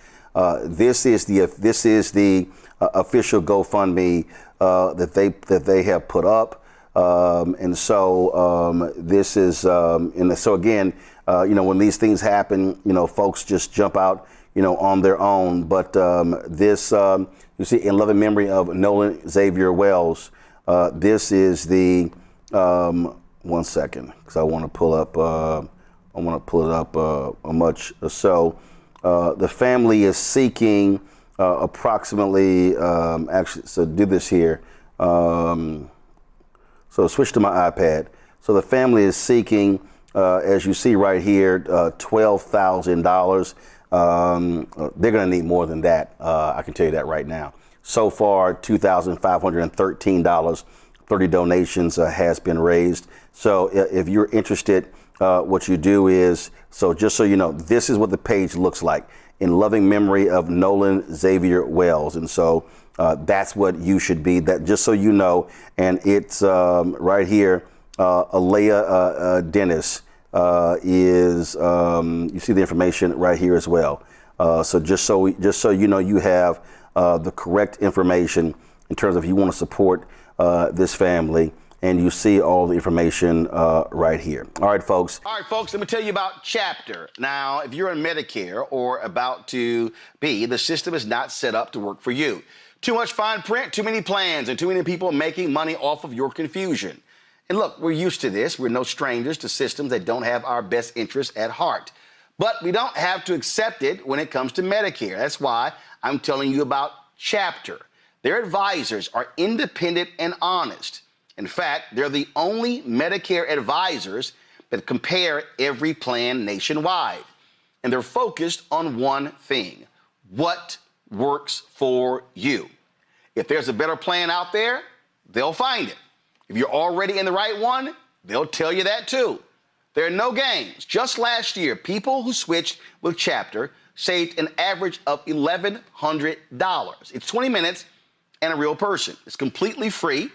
This is the official GoFundMe that they have put up, and so this is so again, when these things happen, folks just jump out, on their own. But this you see, in loving memory of Nolan Xavier Wells. This is the 1 second, because I want to pull up. So the family is seeking approximately. So do this here. So switch to my iPad. So the family is seeking, as you see right here, $12,000. They're going to need more than that. I can tell you that right now. So far, $2,513, 30 donations has been raised. So if you're interested, what you do is, so just so you know, this is what the page looks like, in loving memory of Nolan Xavier Wells. And so that's what you should be, that just so you know. And it's right here, Alea Dennis is, you see the information right here as well. So just so you know, you have the correct information in terms of if you want to support this family, and you see all the information right here. All right, folks, let me tell you about Chapter. Now, if you're on Medicare or about to be, the system is not set up to work for you. Too much fine print, too many plans, and too many people making money off of your confusion. And look, we're used to this. We're no strangers to systems that don't have our best interests at heart. But we don't have to accept it when it comes to Medicare. That's why I'm telling you about Chapter. Their advisors are independent and honest. In fact, they're the only Medicare advisors that compare every plan nationwide. And they're focused on one thing: what works for you. If there's a better plan out there, they'll find it. If you're already in the right one, they'll tell you that too. There are no games. Just last year, people who switched with Chapter saved an average of $1,100. It's 20 minutes and a real person. It's completely free.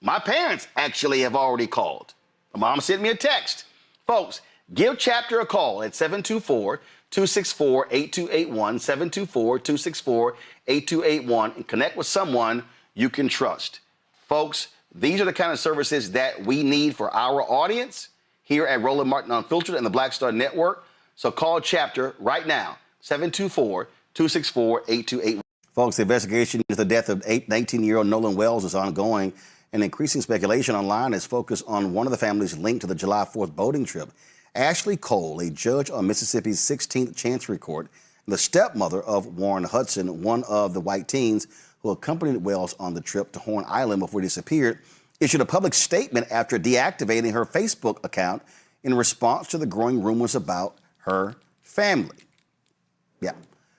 My parents actually have already called. My mom sent me a text. Folks, give Chapter a call at 724-264-8281, 724-264-8281, and connect with someone you can trust. Folks, these are the kind of services that we need for our audience here at Roland Martin Unfiltered and the Black Star Network. So call Chapter right now, 724-264-8281. Folks, the investigation into the death of 19-year-old Nolan Wells is ongoing, and increasing speculation online is focused on one of the families linked to the July 4th boating trip. Ashley Cole, a judge on Mississippi's 16th Chancery Court, and the stepmother of Warren Hudson, one of the white teens who accompanied Wells on the trip to Horn Island before he disappeared, issued a public statement after deactivating her Facebook account in response to the growing rumors about her family. Yeah.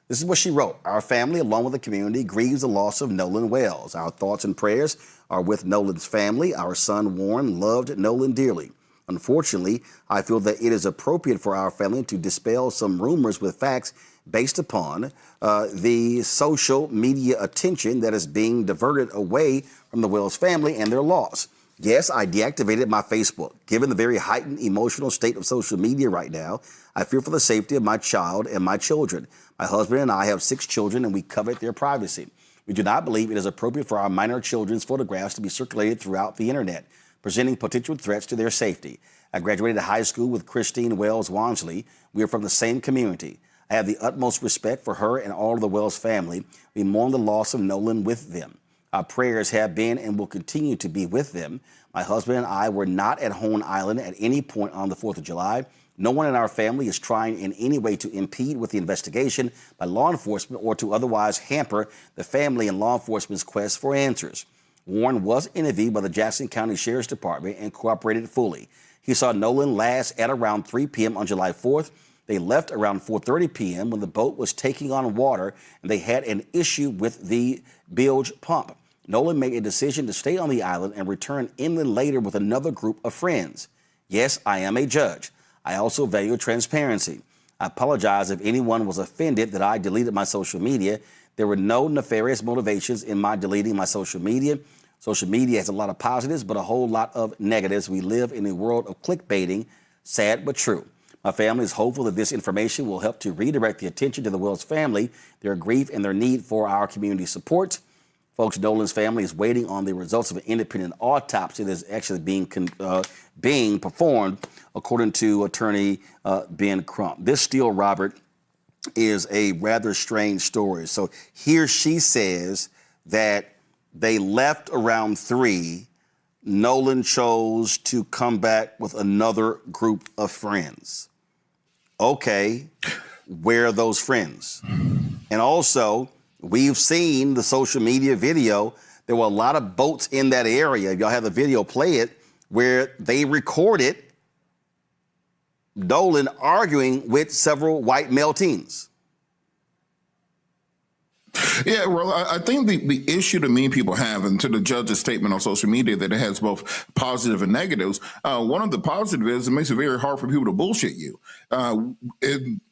This is what she wrote. Our family, along with the community, grieves the loss of Nolan Wells. Our thoughts and prayers are with Nolan's family. Our son, Warren, loved Nolan dearly. Unfortunately, I feel that it is appropriate for our family to dispel some rumors with facts based upon the social media attention that is being diverted away from the Wells family and their loss. Yes, I deactivated my Facebook. Given the very heightened emotional state of social media right now, I fear for the safety of my child and my children. My husband and I have 6 children, and we covet their privacy. We do not believe it is appropriate for our minor children's photographs to be circulated throughout the internet, presenting potential threats to their safety. I graduated high school with Christine Wells Wansley. We are from the same community. I have the utmost respect for her and all of the Wells family. We mourn the loss of Nolan with them. Our prayers have been and will continue to be with them. My husband and I were not at Hone Island at any point on the 4th of July. No one in our family is trying in any way to impede with the investigation by law enforcement or to otherwise hamper the family and law enforcement's quest for answers. Warren was interviewed by the Jackson County Sheriff's Department and cooperated fully. He saw Nolan last at around 3 p.m. on July 4th. They left around 4:30 p.m. when the boat was taking on water and they had an issue with the bilge pump. Nolan made a decision to stay on the island and return inland later with another group of friends. Yes, I am a judge. I also value transparency. I apologize if anyone was offended that I deleted my social media. There were no nefarious motivations in my deleting my social media. Social media has a lot of positives, but a whole lot of negatives. We live in a world of clickbaiting, sad but true. My family is hopeful that this information will help to redirect the attention to the Wells family, their grief, and their need for our community support. Folks, Nolan's family is waiting on the results of an independent autopsy that is actually being performed, according to attorney Ben Crump. This still, Robert, is a rather strange story. So here she says that they left around 3. Nolan chose to come back with another group of friends. Okay, where are those friends? And also, we've seen the social media video. There were a lot of boats in that area. If y'all have the video, play it, where they recorded Nolan arguing with several white male teens. Yeah, well, I think the issue that many people have, and to the judge's statement on social media that it has both positive and negatives, one of the positive is it makes it very hard for people to bullshit you.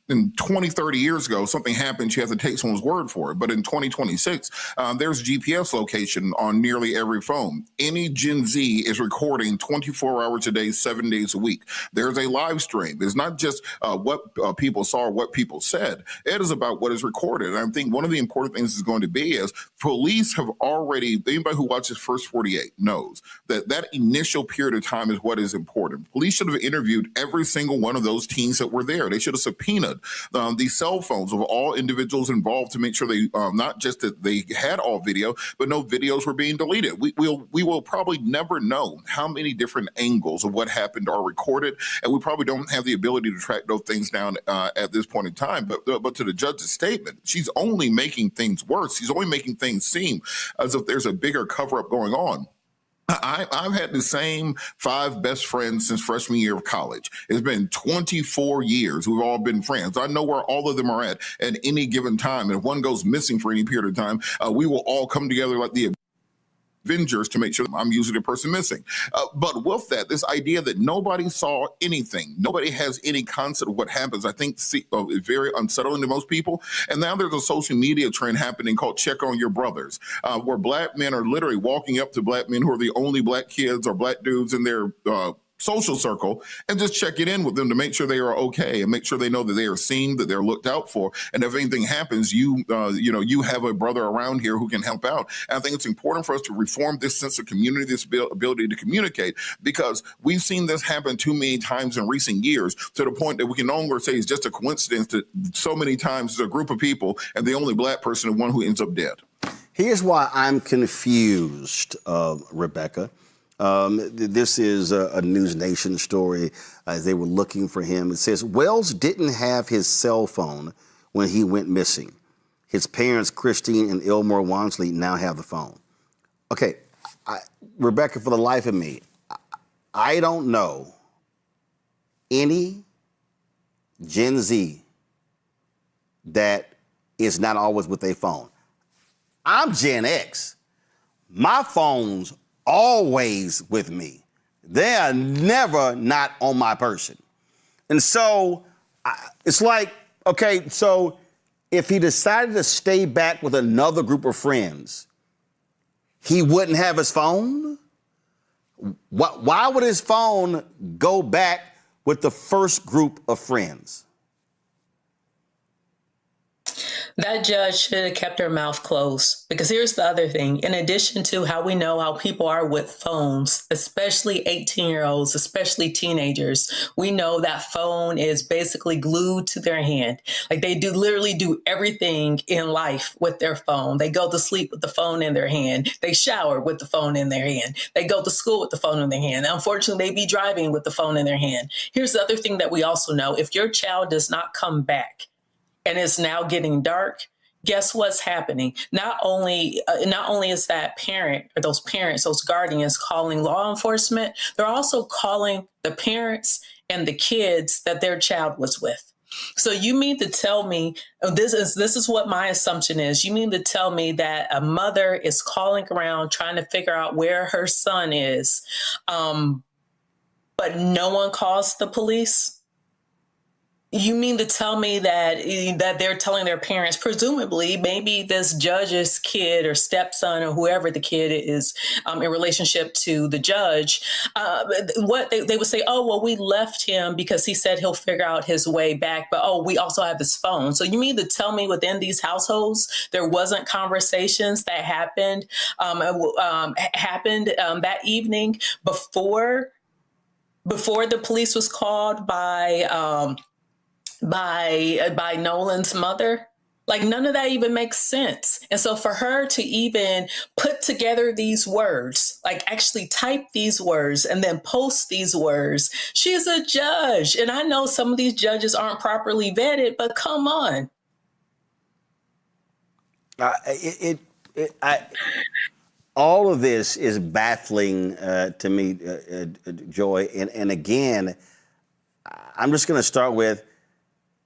In 20, 30 years ago, something happens, you have to take someone's word for it. But in 2026, there's GPS location on nearly every phone. Any Gen Z is recording 24 hours a day, 7 days a week. There's a live stream. It's not just what people saw or what people said. It is about what is recorded. And I think one of the important things is going to be is police have already, anybody who watches First 48 knows that that initial period of time is what is important. Police should have interviewed every single one of those teens that were there. They should have subpoenaed the cell phones of all individuals involved to make sure they not just that they had all video, but no videos were being deleted. We will probably never know how many different angles of what happened are recorded, and we probably don't have the ability to track those things down at this point in time. But to the judge's statement, she's only making things worse. She's only making things seem as if there's a bigger cover-up going on. I've had the same 5 best friends since freshman year of college. It's been 24 years. We've all been friends. I know where all of them are at any given time. And if one goes missing for any period of time, we will all come together like the Avengers to make sure I'm usually the person missing. But with that, this idea that nobody saw anything, nobody has any concept of what happens, I think is very unsettling to most people. And now there's a social media trend happening called Check on Your Brothers, where black men are literally walking up to black men who are the only black kids or black dudes in their social circle and just checking in with them to make sure they are okay and make sure they know that they are seen, that they're looked out for. And if anything happens, you have a brother around here who can help out. And I think it's important for us to reform this sense of community, this ability to communicate, because we've seen this happen too many times in recent years to the point that we can no longer say it's just a coincidence that so many times there's a group of people and the only black person is one who ends up dead. Here's why I'm confused, Rebecca. This is a News Nation story as they were looking for him. It says, Wells didn't have his cell phone when he went missing. His parents, Christine and Elmore Wansley, now have the phone. Okay, Rebecca, for the life of me, I don't know any Gen Z that is not always with their phone. I'm Gen X. My phone's always with me. They are never not on my person. And so it's like, okay, so if he decided to stay back with another group of friends, he wouldn't have his phone? Why would his phone go back with the first group of friends? That judge should have kept her mouth closed, because here's the other thing. In addition to how we know how people are with phones, especially 18-year-olds, especially teenagers, we know that phone is basically glued to their hand. Like they literally do everything in life with their phone. They go to sleep with the phone in their hand. They shower with the phone in their hand. They go to school with the phone in their hand. Unfortunately, they be driving with the phone in their hand. Here's the other thing that we also know. If your child does not come back, and it's now getting dark, guess what's happening? Not only is that parent or those parents, those guardians calling law enforcement, they're also calling the parents and the kids that their child was with. So you mean to tell me, this is what my assumption is, you mean to tell me that a mother is calling around trying to figure out where her son is, but no one calls the police? You mean to tell me that they're telling their parents, presumably maybe this judge's kid or stepson or whoever the kid is in relationship to the judge, what they would say, oh, well, we left him because he said he'll figure out his way back. But, oh, we also have his phone. So you mean to tell me within these households, there wasn't conversations that happened that evening before the police was called by Nolan's mother? Like, none of that even makes sense. And so for her to even put together these words, like actually type these words and then post these words, she's a judge. And I know some of these judges aren't properly vetted, but come on. All of this is baffling to me, Joy. And again, I'm just going to start with,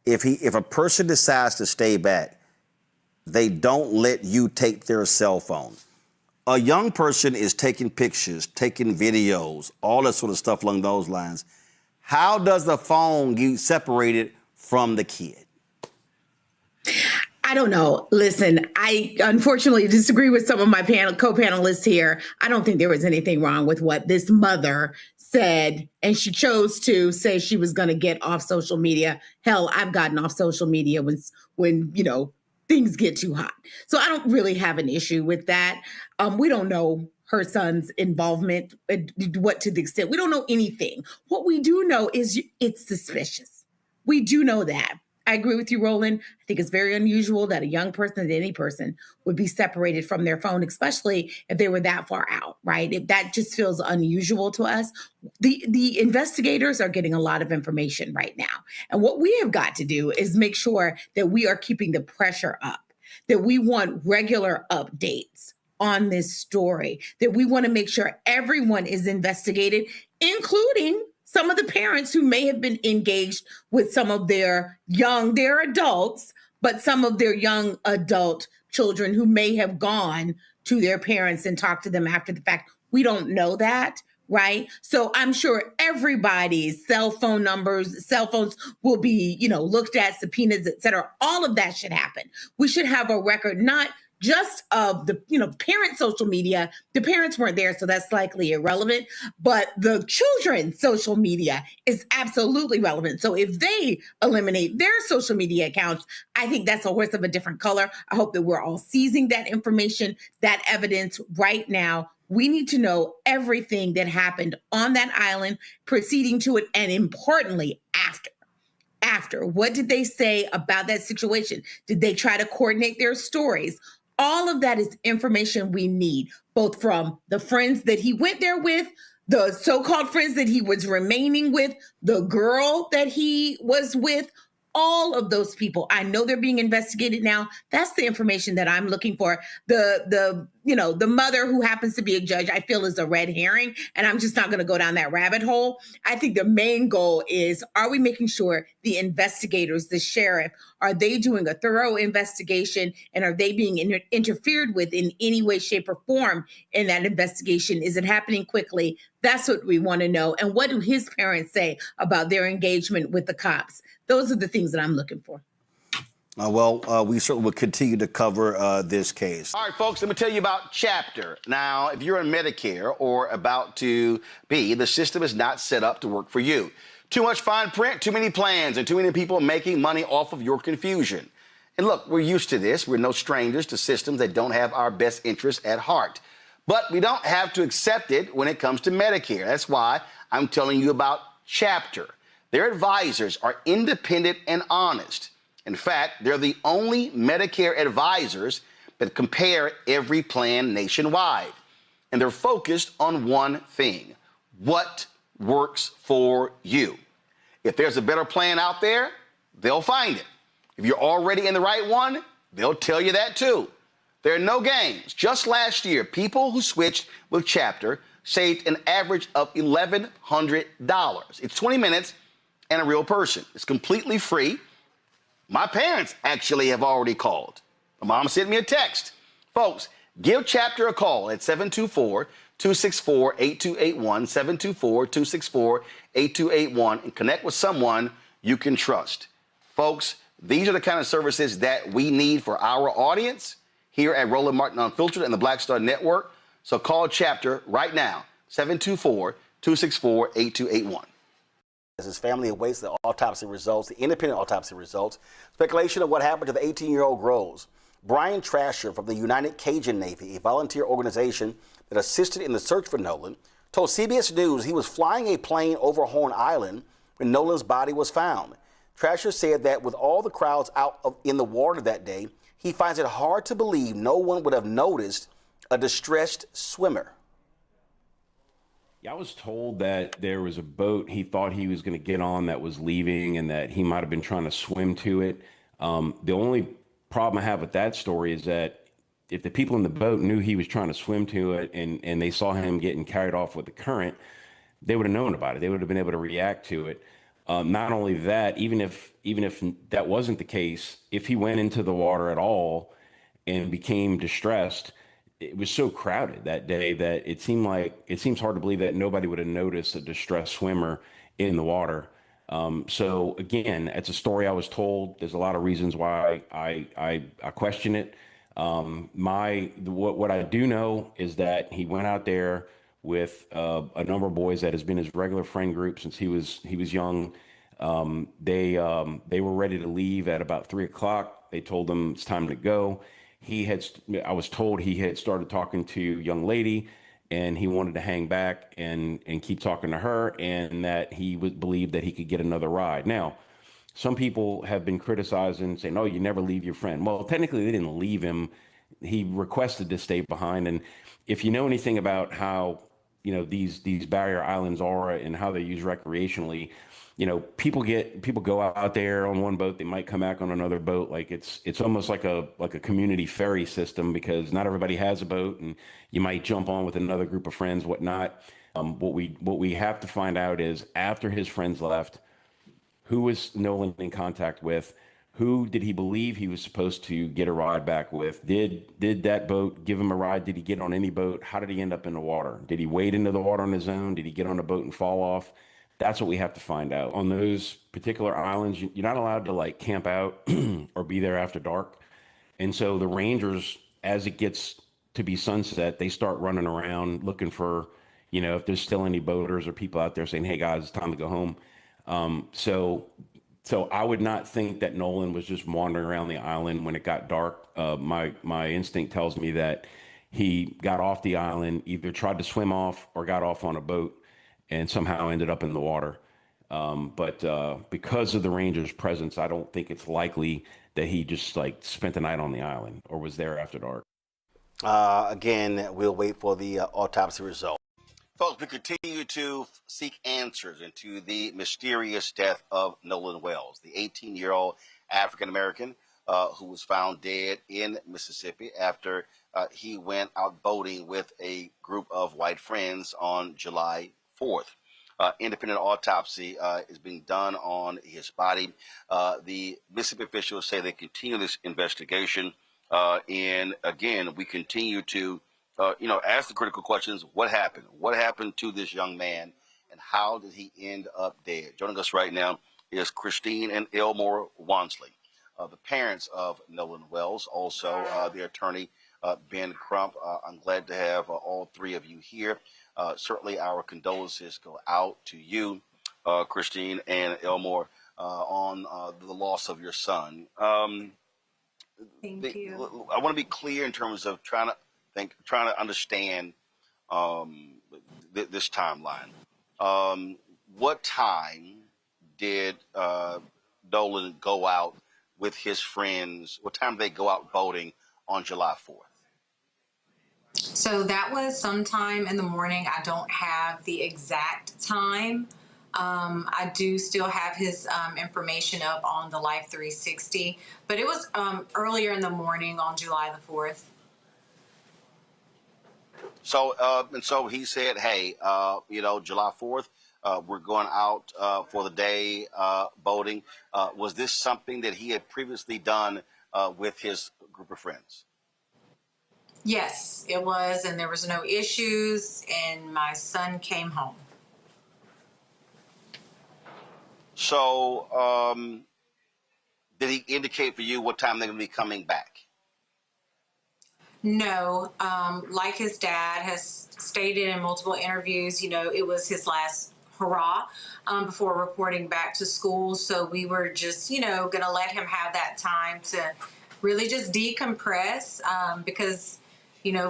if a person decides to stay back, they don't let you take their cell phone. A young person is taking pictures, taking videos, all that sort of stuff along those lines. How does the phone get separated from the kid? I don't know. Listen, I unfortunately disagree with some of my co-panelists here. I don't think there was anything wrong with what this mother said, and she chose to say she was going to get off social media. Hell, I've gotten off social media when things get too hot. So I don't really have an issue with that. We don't know her son's involvement, what to the extent. We don't know anything. What we do know is it's suspicious. We do know that. I agree with you, Roland. I think it's very unusual that a young person, that any person, would be separated from their phone, especially if they were that far out, right? That just feels unusual to us. The investigators are getting a lot of information right now. And what we have got to do is make sure that we are keeping the pressure up, that we want regular updates on this story, that we want to make sure everyone is investigated, including some of the parents who may have been engaged with some of they're adults, but some of their young adult children who may have gone to their parents and talked to them after the fact. We don't know that, right? So I'm sure everybody's cell phones will be, looked at, subpoenas, et cetera. All of that should happen. We should have a record, not just of the, parent social media. The parents weren't there, so that's likely irrelevant. But the children's social media is absolutely relevant. So if they eliminate their social media accounts, I think that's a horse of a different color. I hope that we're all seizing that information, that evidence right now. We need to know everything that happened on that island, proceeding to it, and importantly, after. What did they say about that situation? Did they try to coordinate their stories? All of that is information we need, both from the friends that he went there with, the so-called friends that he was remaining with, the girl that he was with, all of those people. I know they're being investigated now. That's the information that I'm looking for. The the mother who happens to be a judge, I feel is a red herring, and I'm just not going to go down that rabbit hole. I think the main goal is, are we making sure the investigators, the sheriff, are they doing a thorough investigation, and are they being interfered with in any way, shape, or form in that investigation? Is it happening quickly? That's what we want to know. And what do his parents say about their engagement with the cops? Those are the things that I'm looking for. We certainly will continue to cover this case. All right, folks, let me tell you about Chapter. Now, if you're on Medicare or about to be, the system is not set up to work for you. Too much fine print, too many plans, and too many people making money off of your confusion. And look, we're used to this. We're no strangers to systems that don't have our best interests at heart. But we don't have to accept it when it comes to Medicare. That's why I'm telling you about Chapter. Their advisors are independent and honest. In fact, they're the only Medicare advisors that compare every plan nationwide. And they're focused on one thing: what works for you. If there's a better plan out there, they'll find it. If you're already in the right one, they'll tell you that too. There are no games. Just last year, people who switched with Chapter saved an average of $1,100. It's 20 minutes and a real person. It's completely free. My parents actually have already called. My mom sent me a text. Folks, give Chapter a call at 724-264-8281, 724-264-8281, and connect with someone you can trust. Folks, these are the kind of services that we need for our audience here at Roland Martin Unfiltered and the Black Star Network. So call Chapter right now, 724-264-8281. As his family awaits the autopsy results, the independent autopsy results, speculation of what happened to the 18-year-old grows. Brian Trasher from the United Cajun Navy, a volunteer organization that assisted in the search for Nolan, told CBS News he was flying a plane over Horn Island when Nolan's body was found. Trasher said that with all the crowds in the water that day, he finds it hard to believe no one would have noticed a distressed swimmer. Yeah, I was told that there was a boat he thought he was going to get on that was leaving and that he might have been trying to swim to it. The only problem I have with that story is that if the people in the boat knew he was trying to swim to it and they saw him getting carried off with the current, they would have known about it. They would have been able to react to it. Not only that, even if that wasn't the case, if he went into the water at all and became distressed, it was so crowded that day that it seems hard to believe that nobody would have noticed a distressed swimmer in the water. So again, it's a story I was told. There's a lot of reasons why I question it. What I do know is that he went out there with a number of boys that has been his regular friend group since he was young. They were ready to leave at about 3 o'clock. They told him it's time to go. I was told he had started talking to a young lady and he wanted to hang back and keep talking to her, and that he would believe that he could get another ride. Now, some people have been criticizing, saying, "Oh, you never leave your friend." Well, technically they didn't leave him. He requested to stay behind. And if you know anything about how, these barrier islands are and how they're used recreationally, people go out there on one boat, they might come back on another boat. Like it's almost like a community ferry system, because not everybody has a boat, and you might jump on with another group of friends, whatnot. What we have to find out is, after his friends left, who was Nolan in contact with? Who did he believe he was supposed to get a ride back with? Did that boat give him a ride? Did he get on any boat? How did he end up in the water? Did he wade into the water on his own? Did he get on a boat and fall off? That's what we have to find out. On those particular islands, you're not allowed to camp out or be there after dark. And so the rangers, as it gets to be sunset, they start running around looking for, if there's still any boaters or people out there saying, "Hey guys, it's time to go home." So I would not think that Nolan was just wandering around the island when it got dark. My instinct tells me that he got off the island, either tried to swim off or got off on a boat and somehow ended up in the water. But because of the Rangers' presence, I don't think it's likely that he just spent the night on the island or was there after dark. Again, we'll wait for the autopsy result. Folks, we continue to seek answers into the mysterious death of Nolan Wells, the 18-year-old African-American who was found dead in Mississippi after he went out boating with a group of white friends on July 4th. Independent autopsy is being done on his body. The Mississippi officials say they continue this investigation. And again, we continue to, ask the critical questions. What happened? What happened to this young man? And how did he end up dead? Joining us right now is Christine and Elmore Wansley, the parents of Nolan Wells, also the attorney, Ben Crump. I'm glad to have all three of you here. Certainly our condolences go out to you, Christine and Elmore, on the loss of your son. Thank you. I want to be clear in terms of trying to understand this timeline. What time did Nolan go out with his friends? What time did they go out boating on July 4th? So that was sometime in the morning. I don't have the exact time. I do still have his information up on the Life 360, but it was earlier in the morning on July the 4th. So, so he said, hey, July 4th, we're going out for the day boating. Was this something that he had previously done with his group of friends? Yes, it was, and there was no issues, and my son came home. So, did he indicate for you what time they're going to be coming back? No, like his dad has stated in multiple interviews, it was his last hurrah before reporting back to school. So we were just, going to let him have that time to really just decompress because,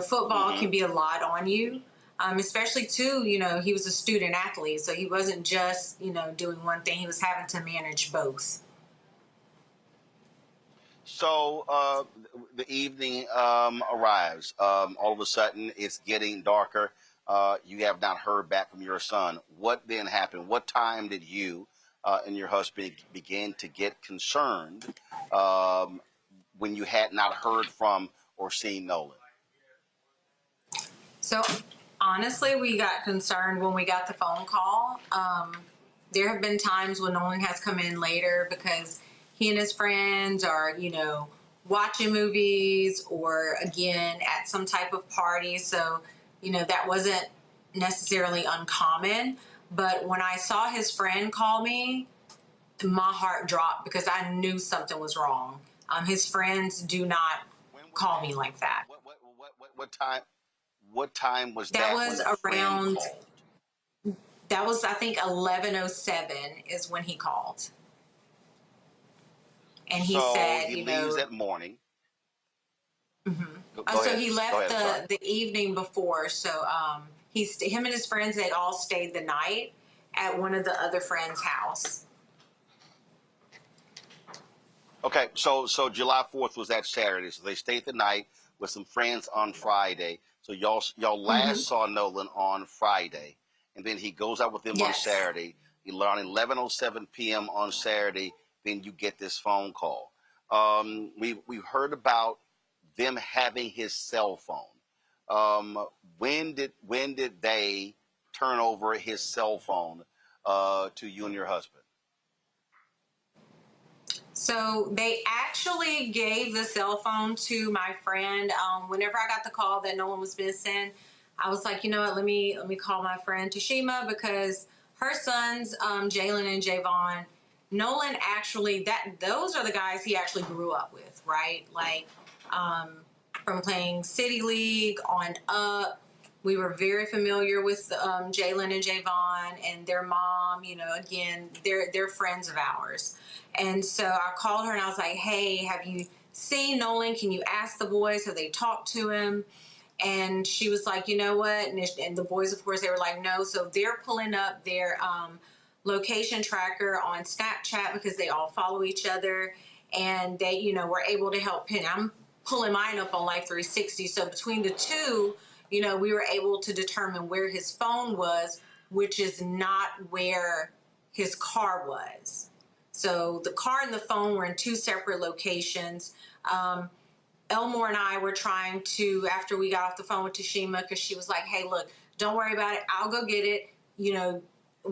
football can be a lot on you, especially too, he was a student athlete. So he wasn't just, doing one thing. He was having to manage both. So the evening arrives. All of a sudden, it's getting darker. You have not heard back from your son. What then happened? What time did you and your husband begin to get concerned when you had not heard from or seen Nolan? So honestly, we got concerned when we got the phone call. There have been times when Nolan has come in later because he and his friends are, watching movies or, again, at some type of party. So, that wasn't necessarily uncommon. But when I saw his friend call me, my heart dropped because I knew something was wrong. His friends do not call me like that. What time? What time was that? That was around. That was, I think, 11:07 is when he called. And he said, he leaves that morning. Mm-hmm. So he left the evening before. So him and his friends, they'd all stayed the night at one of the other friends' house. Okay, so July 4th was that Saturday. So they stayed the night with some friends on Friday. So y'all last saw Nolan on Friday, and then he goes out with them on Saturday. Around 11:07 p.m. on Saturday, then you get this phone call. We've heard about them having his cell phone. When did they turn over his cell phone to you and your husband? So they actually gave the cell phone to my friend. Whenever I got the call that Nolan was missing, I was like, you know what, let me call my friend Tashima because her sons, Jalen and Javon, Nolan actually, those are the guys he actually grew up with, right? Like from playing City League on up. We were very familiar with Jalen and Javon and their mom. Again, they're friends of ours. And so I called her and I was like, hey, have you seen Nolan? Can you ask the boys? Have they talked to him? And she was like, you know what? And the boys, of course, they were like, no. So they're pulling up their location tracker on Snapchat because they all follow each other. And they, were able to help pin. I'm pulling mine up on Life 360. So between the two, we were able to determine where his phone was, which is not where his car was. So the car and the phone were in two separate locations. Elmore and I were trying to, after we got off the phone with Tashima, because she was like, hey, look, don't worry about it. I'll go get it. You know,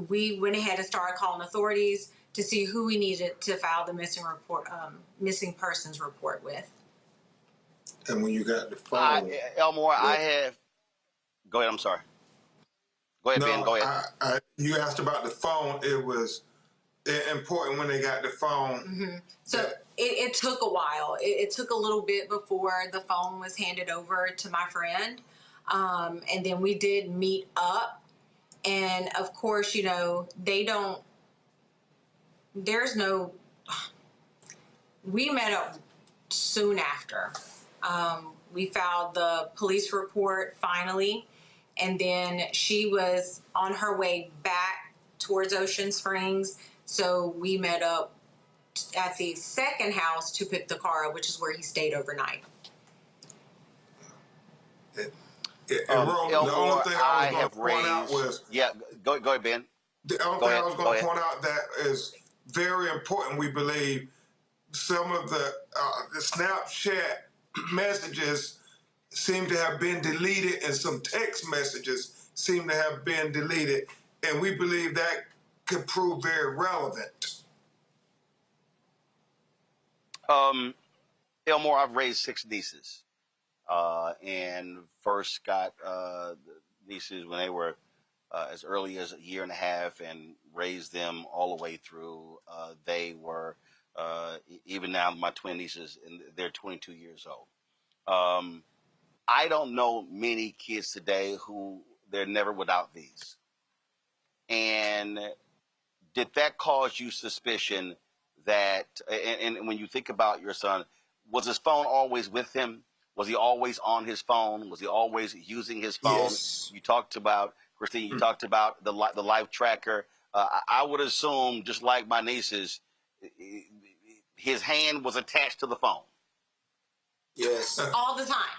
we went ahead and started calling authorities to see who we needed to file the missing persons report with. And when you got the phone, Elmore, I have. Go ahead. I'm sorry. Go ahead, Ben. Go ahead. You asked about the phone. It was important when they got the phone. Mm-hmm. So it took a while. It took a little bit before the phone was handed over to my friend. And then we did meet up. And of course, you know, we met up soon after. We filed the police report finally. And then she was on her way back towards Ocean Springs. So we met up at the second house to pick the car up, which is where he stayed overnight. Elmore, the only thing I was going to point out was... Yeah, go ahead, Ben. The only thing I was going to point out that is very important, we believe, some of the Snapchat messages seem to have been deleted and some text messages seem to have been deleted. And we believe that could prove very relevant. Elmore, I've raised 6 nieces. And first got nieces when they were as early as a year and a half and raised them all the way through. They were, even now, my twin nieces, and they're 22 years old. I don't know many kids today who they're never without these. And did that cause you suspicion that, and when you think about your son, was his phone always with him? Was he always on his phone? Was he always using his phone? Yes. You talked about, Christine, you talked about the life tracker. I would assume, just like my nieces, his hand was attached to the phone. Yes. All the time.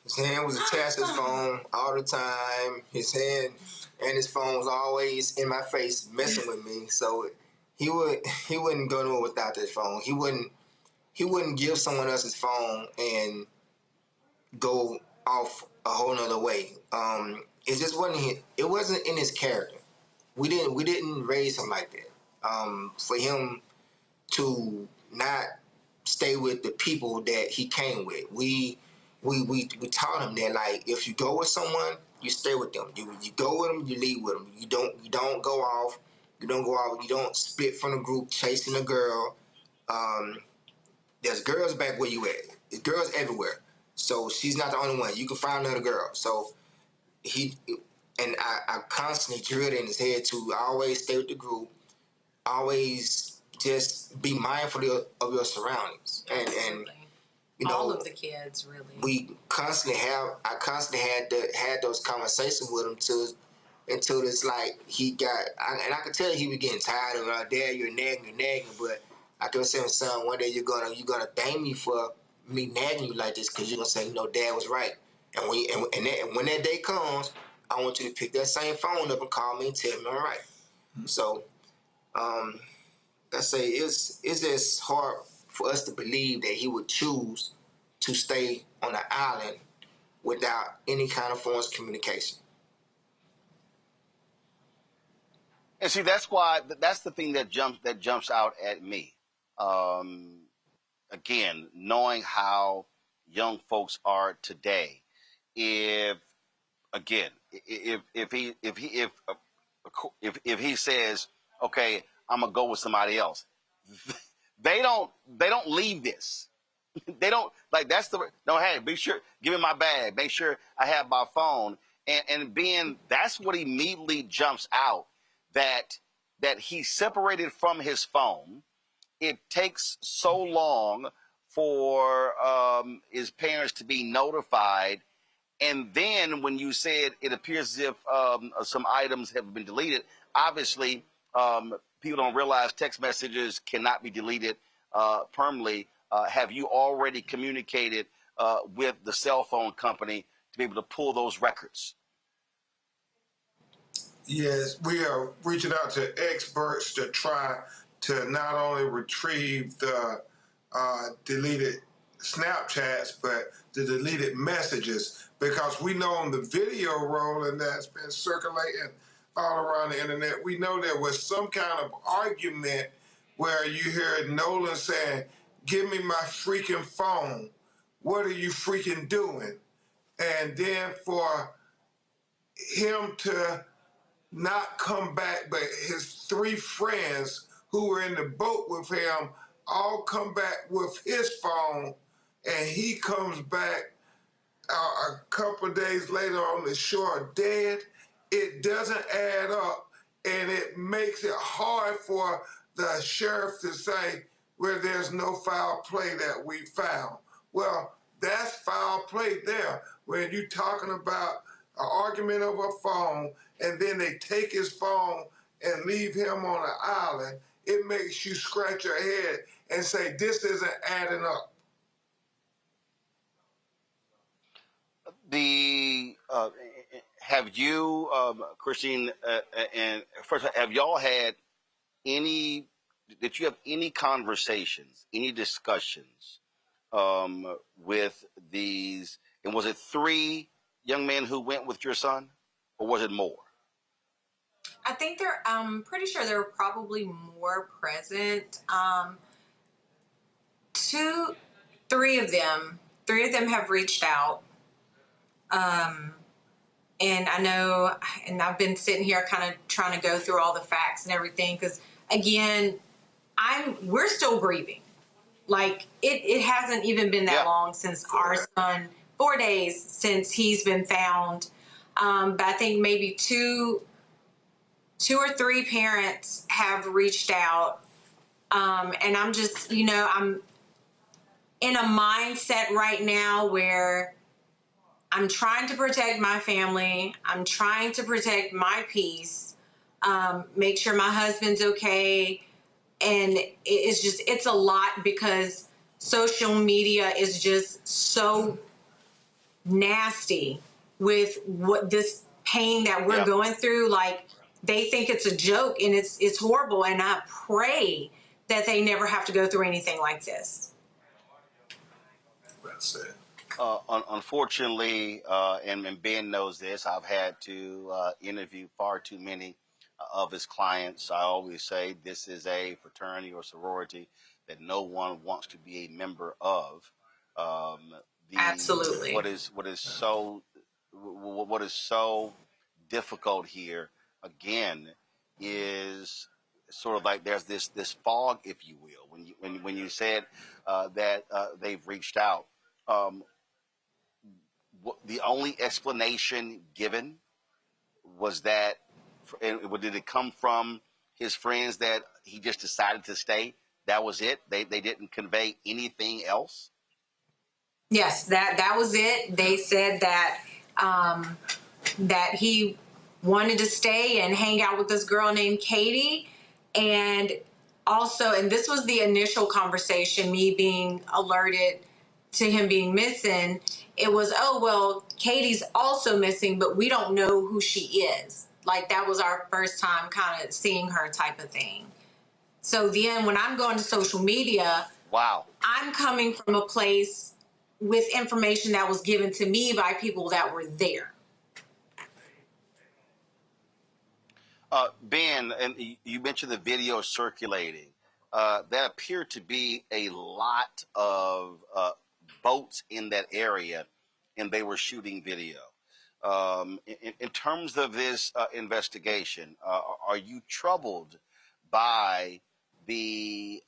His hand was attached to his phone all the time. His hand and his phone was always in my face messing with me. So he wouldn't go nowhere without that phone. He wouldn't give someone else his phone and go off a whole nother way. It just wasn't in his character. We didn't raise him like that. For him to not stay with the people that he came with, we taught him that, like, if you go with someone, you stay with them. You go with them, you leave with them. You don't go off. You don't split from the group chasing a girl. There's girls back where you at. There's girls everywhere. So she's not the only one. You can find another girl. So I constantly drilled in his head to always stay with the group. Always just be mindful of your surroundings. And you know, all of the kids, really. I constantly had those conversations with him until it's like I could tell he was getting tired of, Dad, you're nagging, but I kept saying, son, one day you're gonna thank me for me nagging you like this, because you're gonna say, Dad was right. And when that day comes, I want you to pick that same phone up and call me and tell me I'm right. So I say it's just hard for us to believe that he would choose to stay on an island without any kind of form of communication. And see, that's the thing that jumps out at me. Again, knowing how young folks are today, if he says, okay, I'm gonna go with somebody else, they don't leave this. They don't, like, hey, be sure, give me my bag, make sure I have my phone, and being, that's what immediately jumps out, that he's separated from his phone. It takes so long for his parents to be notified. And then when you said it appears as if some items have been deleted, obviously people don't realize text messages cannot be deleted permanently. Have you already communicated with the cell phone company to be able to pull those records? Yes, we are reaching out to experts to try to not only retrieve the deleted Snapchats, but the deleted messages, because we know on the video rolling that's been circulating all around the internet, we know there was some kind of argument where you heard Nolan saying, "Give me my freaking phone. What are you freaking doing?" And then for him to not come back, but his three friends who were in the boat with him all come back with his phone, and he comes back a couple of days later on the shore dead. It doesn't add up, and it makes it hard for the sheriff to say, well, there's no foul play that we found. Well, that's foul play there. When you're talking about an argument over a phone, and then they take his phone and leave him on an island, it makes you scratch your head and say, this isn't adding up. Have you, Christine, and first, have y'all had any? Did you have any conversations, any discussions with these? And was it 3 young men who went with your son, or was it more? I think I'm pretty sure there were probably more present. 3 of them have reached out. And I know, and I've been sitting here kind of trying to go through all the facts and everything, because again, we're still grieving. Like it hasn't even been that long since our son, 4 days since he's been found. But I think maybe two or 3 parents have reached out. And I'm just, I'm in a mindset right now where I'm trying to protect my family. I'm trying to protect my peace, make sure my husband's okay. And it's a lot, because social media is just so nasty with what this pain that we're going through. Like, they think it's a joke, and it's horrible. And I pray that they never have to go through anything like this. That's it. Unfortunately, and Ben knows this, I've had to interview far too many of his clients. I always say this is a fraternity or sorority that no one wants to be a member of. Absolutely. What is so difficult here, again, is sort of like there's this fog, if you will, when you said that they've reached out. The only explanation given was that, and did it come from his friends that he just decided to stay? That was it? They didn't convey anything else? Yes, that was it. They said that that he wanted to stay and hang out with this girl named Katie. And also, and this was the initial conversation, me being alerted to him being missing. It was, oh, well, Katie's also missing, but we don't know who she is. Like, that was our first time kind of seeing her, type of thing. So then when I'm going to social media, wow, I'm coming from a place with information that was given to me by people that were there. Ben, and you mentioned the video circulating. That appeared to be a lot of boats in that area, and they were shooting video. In terms of this investigation, are you troubled by the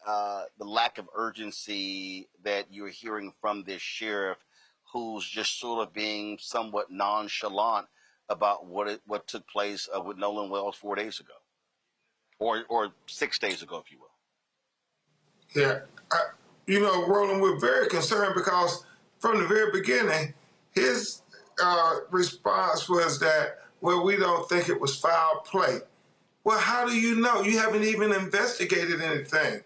lack of urgency that you're hearing from this sheriff, who's just sort of being somewhat nonchalant about what took place with Nolan Wells 4 days ago, or 6 days ago, if you will? Yeah, Roland, we're very concerned because from the very beginning, his response was that, well, we don't think it was foul play. Well, how do you know? You haven't even investigated anything.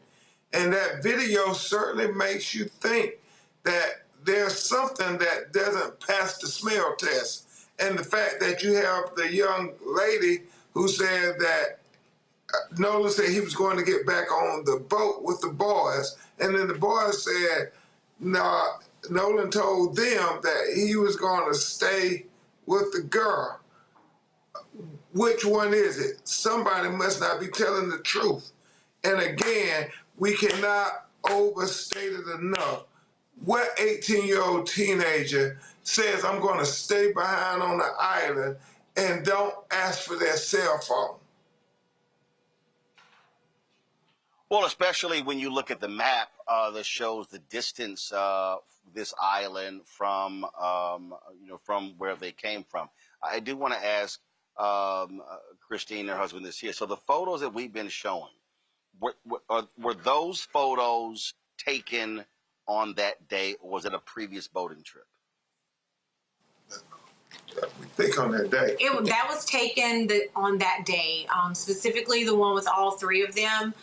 And that video certainly makes you think that there's something that doesn't pass the smell test. And the fact that you have the young lady who said that Nolan said he was going to get back on the boat with the boys, and then the boys said Nolan told them that he was going to stay with the girl. Which one is it? Somebody must not be telling the truth. And again, we cannot overstate it enough. What 18-year-old teenager says, I'm going to stay behind on the island and don't ask for their cell phone? Well, especially when you look at the map that shows the distance this island from, from where they came from. I do want to ask Christine, her husband, is here. So the photos that we've been showing, were those photos taken on that day, or was it a previous boating trip? We think on that day. That was taken on that day, specifically the one with all three of them.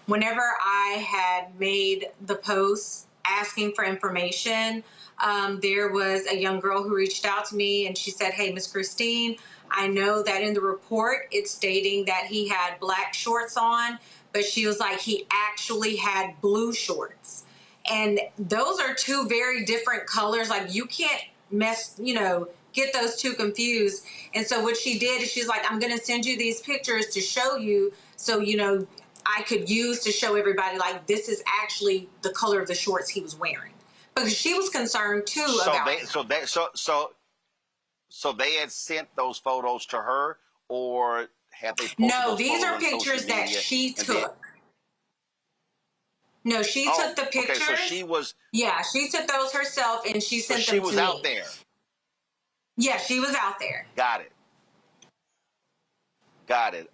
Whenever I had made the post asking for information, there was a young girl who reached out to me and she said, hey, Miss Christine, I know that in the report it's stating that he had black shorts on, but she was like, he actually had blue shorts. And those are two very different colors. Like, you can't get those two confused. And so what she did is she's like, I'm going to send you these pictures to show you, so, I could use to show everybody, like, this is actually the color of the shorts he was wearing. Because she was concerned too So they had sent those photos to her, or had they posted No, those these photos are on pictures social that media she took. No, she took the pictures. Okay, so she was. Yeah, she took those herself and she sent them to me. So she was out there. Yeah, she was out there. Got it.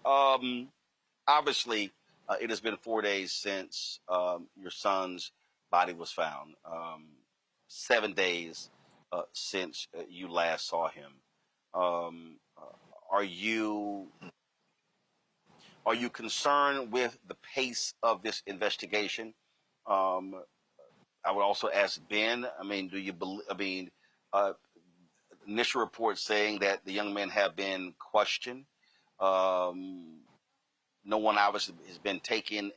Obviously, it has been 4 days since your son's body was found. 7 days since you last saw him. Are you concerned with the pace of this investigation? I would also ask Ben. I mean, do you believe? Initial reports saying that the young men have been questioned. No one obviously has been taken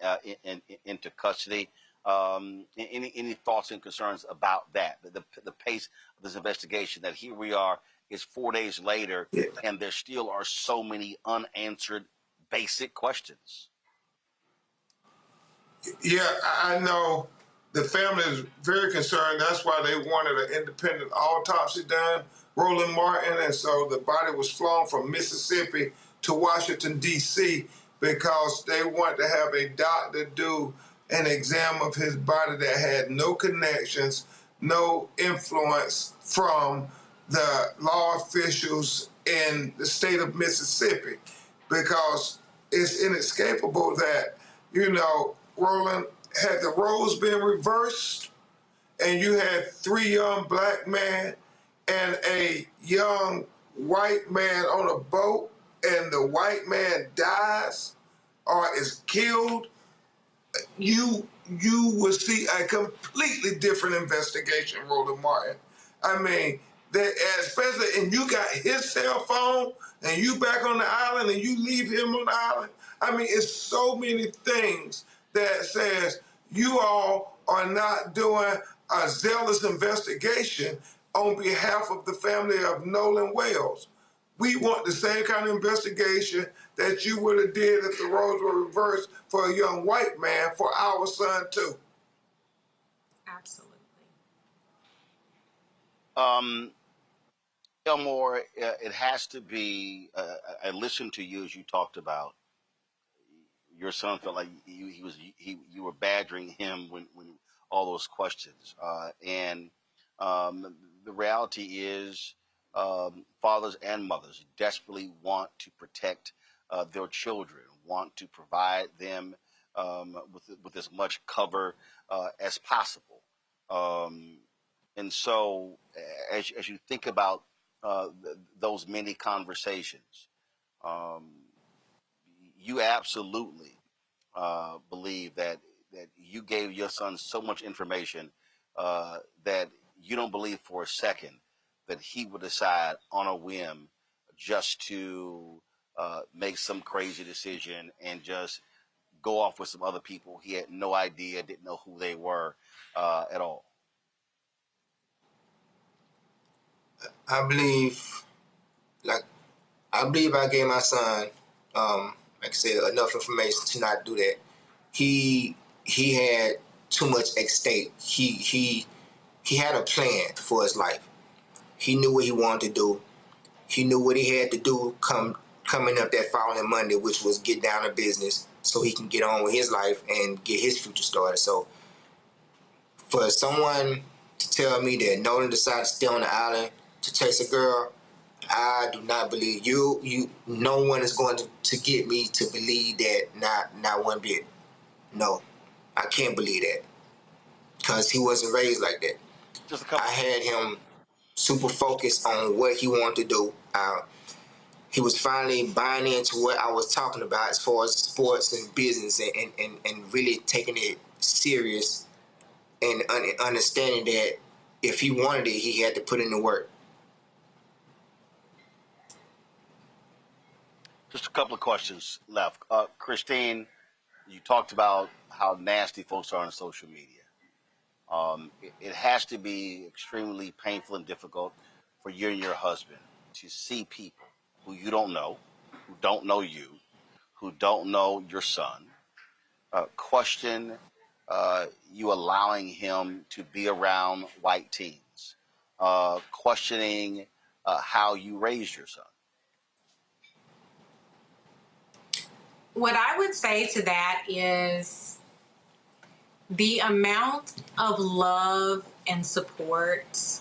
into custody. Any thoughts and concerns about that? The pace of this investigation, that here we are, is 4 days later, and there still are so many unanswered basic questions. Yeah, I know the family is very concerned. That's why they wanted an independent autopsy done, Roland Martin. And so the body was flown from Mississippi to Washington, D.C., because they want to have a doctor do an exam of his body that had no connections, no influence from the law officials in the state of Mississippi, because it's inescapable that, Roland, had the roles been reversed and you had 3 young black men and a young white man on a boat, and the white man dies or is killed, you will see a completely different investigation, Roland Martin. I mean, especially, and you got his cell phone, and you back on the island, and you leave him on the island. I mean, it's so many things that says you all are not doing a zealous investigation on behalf of the family of Nolan Wells. We want the same kind of investigation that you would have did if the roles were reversed for a young white man for our son too. Absolutely. Elmore, it has to be. I listened to you as you talked about your son felt like you were badgering him when all those questions, and the reality is, fathers and mothers desperately want to protect their children, want to provide them with as much cover as possible, and so as you think about those many conversations, you absolutely believe that you gave your son so much information that you don't believe for a second that he would decide on a whim just to make some crazy decision and just go off with some other people. He had no idea, didn't know who they were at all. I believe I gave my son, like I said, enough information to not do that. He had too much at stake. He had a plan for his life. He knew what he wanted to do. He knew what he had to do coming up that following Monday, which was get down to business so he can get on with his life and get his future started. So for someone to tell me that Nolan decided to stay on the island to chase a girl, I do not believe you. No one is going to get me to believe that. Not one bit. No, I can't believe that because he wasn't raised like that. I had him super focused on what he wanted to do. He was finally buying into what I was talking about as far as sports and business and really taking it serious and understanding that if he wanted it, he had to put in the work. Just a couple of questions left. Christine, you talked about how nasty folks are on social media. It has to be extremely painful and difficult for you and your husband to see people who you don't know, who don't know you, who don't know your son, question you allowing him to be around white teens, questioning how you raised your son. What I would say to that is the amount of love and support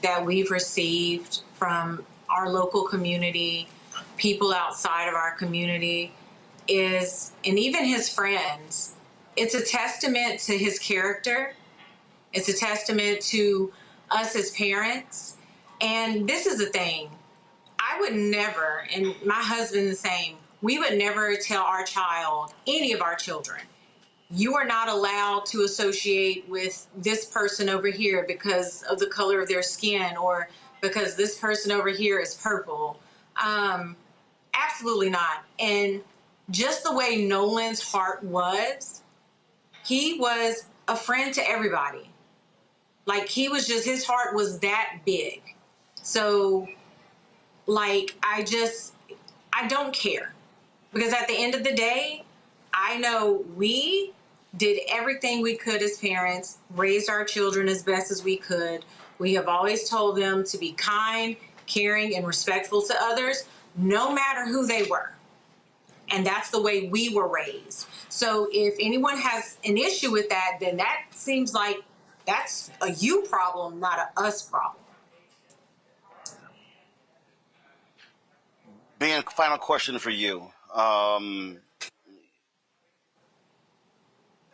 that we've received from our local community, people outside of our community, and even his friends, it's a testament to his character. It's a testament to us as parents. And this is the thing. I would never, and my husband the same, we would never tell our child, any of our children, you are not allowed to associate with this person over here because of the color of their skin or because this person over here is purple. Absolutely not. And just the way Nolan's heart was, he was a friend to everybody. Like his heart was that big. So like, I don't care. Because at the end of the day, I know we did everything we could as parents, raised our children as best as we could. We have always told them to be kind, caring, and respectful to others, no matter who they were. And that's the way we were raised. So if anyone has an issue with that, then that seems like that's a you problem, not a us problem. Ben, final question for you.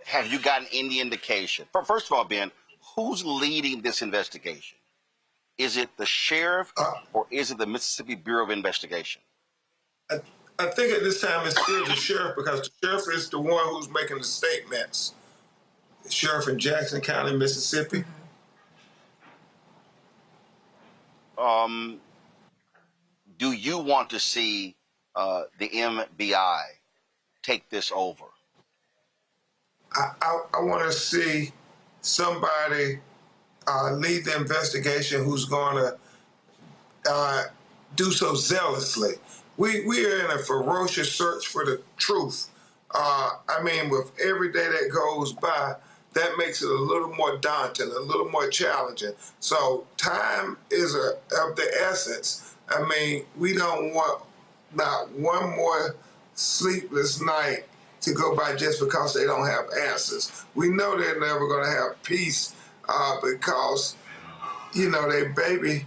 Have you gotten any indication? First of all, Ben, who's leading this investigation? Is it the sheriff or is it the Mississippi Bureau of Investigation? I think at this time it's still the sheriff because the sheriff is the one who's making the statements. The sheriff in Jackson County, Mississippi. Do you want to see the MBI take this over? I want to see somebody lead the investigation who's going to do so zealously. We are in a ferocious search for the truth. I mean, with every day that goes by, that makes it a little more daunting, a little more challenging. So time is of the essence. I mean, we don't want not one more sleepless night to go by just because they don't have answers. We know they're never going to have peace because, you know, their baby,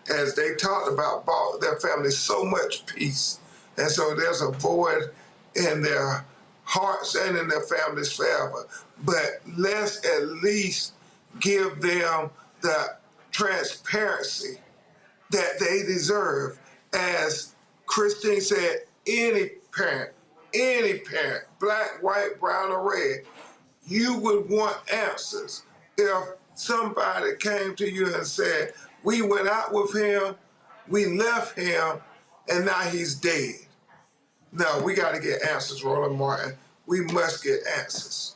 as they talked about, bought their family so much peace. And so there's a void in their hearts and in their families forever. But let's at least give them the transparency that they deserve. As Christine said, any parent, black, white, brown, or red, you would want answers. If somebody came to you and said, we went out with him, we left him, and now he's dead. No, we got to get answers, Roland Martin. We must get answers.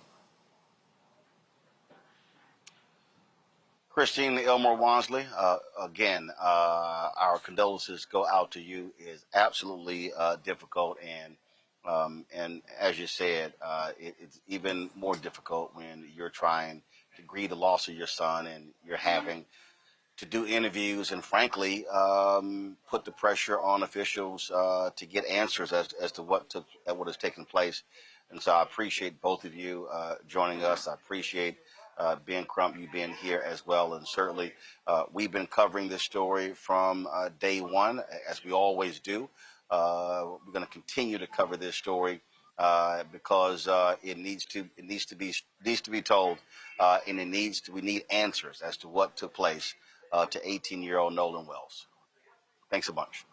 Christine Elmore Wansley, again, our condolences go out to you. Is absolutely difficult, and as you said, it's even more difficult when you're trying to grieve the loss of your son, and you're having to do interviews and, frankly, put the pressure on officials to get answers as to what has taken place. And so I appreciate both of you joining us. I appreciate Ben Crump, you being here as well. And certainly we've been covering this story from day one, as we always do. We're going to continue to cover this story because it needs to be told, and we need answers as to what took place to 18-year-old Nolan Wells. Thanks a bunch.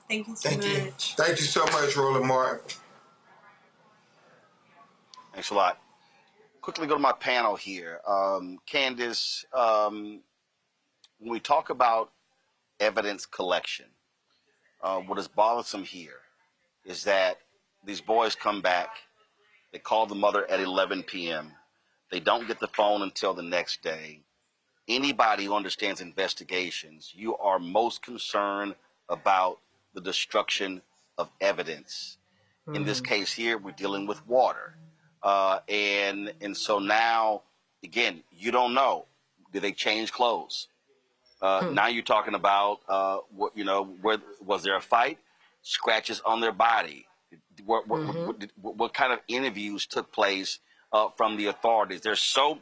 Thank you so much. Thank you so much, Roland Martin. Thanks a lot. Quickly go to my panel here. Candace, when we talk about evidence collection, what is bothersome here is that these boys come back, they call the mother at 11 p.m., they don't get the phone until the next day. Anybody who understands investigations, you are most concerned about the destruction of evidence. Mm-hmm. In this case here, we're dealing with water. And so now, again, you don't know. Did they change clothes? Now you're talking about, where was there a fight? Scratches on their body. What kind of interviews took place from the authorities? There's so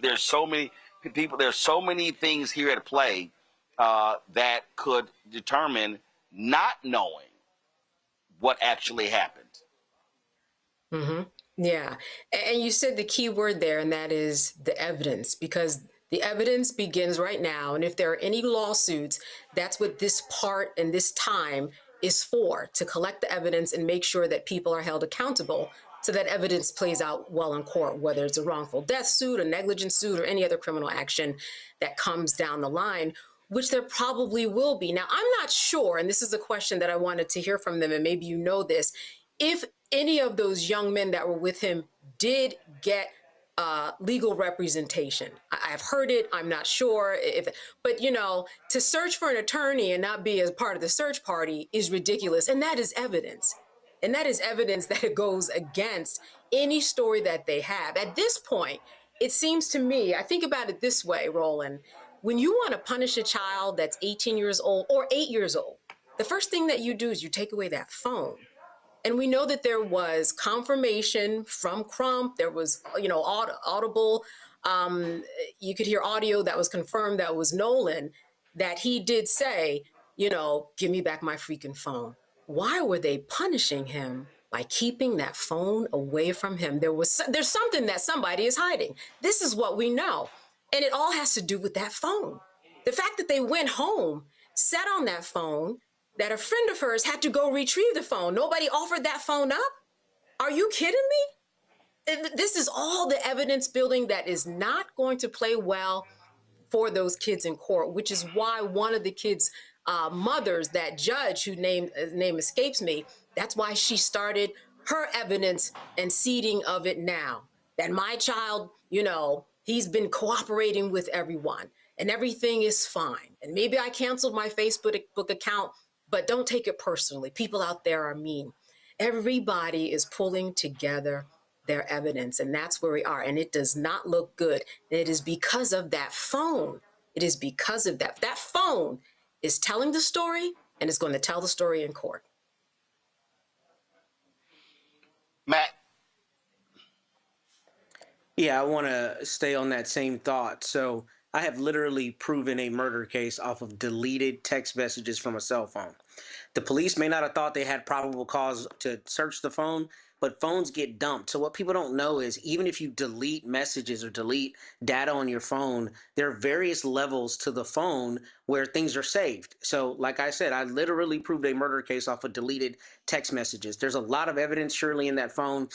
many people. There's so many things here at play that could determine not knowing what actually happened. Mm-hmm. Yeah. And you said the key word there, and that is the evidence, because the evidence begins right now. And if there are any lawsuits, that's what this part and this time is for, to collect the evidence and make sure that people are held accountable so that evidence plays out well in court, whether it's a wrongful death suit, a negligence suit, or any other criminal action that comes down the line, which there probably will be. Now, I'm not sure, and this is a question that I wanted to hear from them, and maybe you know this, if any of those young men that were with him did get legal representation. I have heard it. I'm not sure but to search for an attorney and not be as part of the search party is ridiculous. And that is evidence. And that is evidence that it goes against any story that they have. At this point, it seems to me, I think about it this way, Roland, when you want to punish a child that's 18 years old or 8 years old, the first thing that you do is you take away that phone. And we know that there was confirmation from Crump. There was, audible. You could hear audio that was confirmed that was Nolan, that he did say, give me back my freaking phone. Why were they punishing him by keeping that phone away from him? There's something that somebody is hiding. This is what we know. And it all has to do with that phone. The fact that they went home, sat on that phone, that a friend of hers had to go retrieve the phone. Nobody offered that phone up? Are you kidding me? This is all the evidence building that is not going to play well for those kids in court, which is why one of the kids' mothers, that judge whose name escapes me, that's why she started her evidence and seeding of it now. That my child, he's been cooperating with everyone and everything is fine. And maybe I canceled my Facebook account, but don't take it personally. People out there are mean. Everybody is pulling together their evidence, and that's where we are. And it does not look good. And it is because of that phone. It is because of that. That phone is telling the story, and it's going to tell the story in court. Matt. Yeah, I want to stay on that same thought. So I have literally proven a murder case off of deleted text messages from a cell phone. The police may not have thought they had probable cause to search the phone, but phones get dumped. So what people don't know is even if you delete messages or delete data on your phone, there are various levels to the phone where things are saved. So like I said, I literally proved a murder case off of deleted text messages. There's a lot of evidence surely in that phone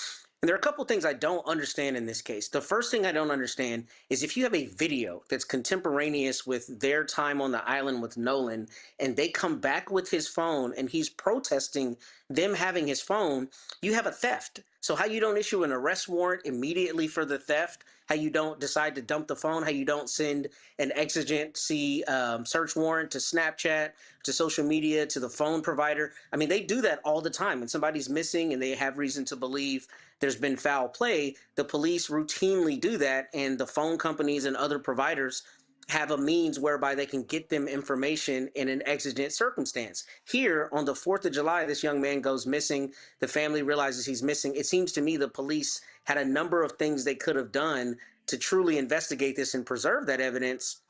And there are a couple things I don't understand in this case. The first thing I don't understand is if you have a video that's contemporaneous with their time on the island with Nolan, and they come back with his phone and he's protesting them having his phone, you have a theft. So how you don't issue an arrest warrant immediately for the theft, how you don't decide to dump the phone, how you don't send an exigency search warrant to Snapchat, to social media, to the phone provider. I mean, they do that all the time. When somebody's missing and they have reason to believe there's been foul play, the police routinely do that, and the phone companies and other providers have a means whereby they can get them information in an exigent circumstance. Here, on the 4th of July, this young man goes missing. The family realizes he's missing. It seems to me the police had a number of things they could have done to truly investigate this and preserve that evidence.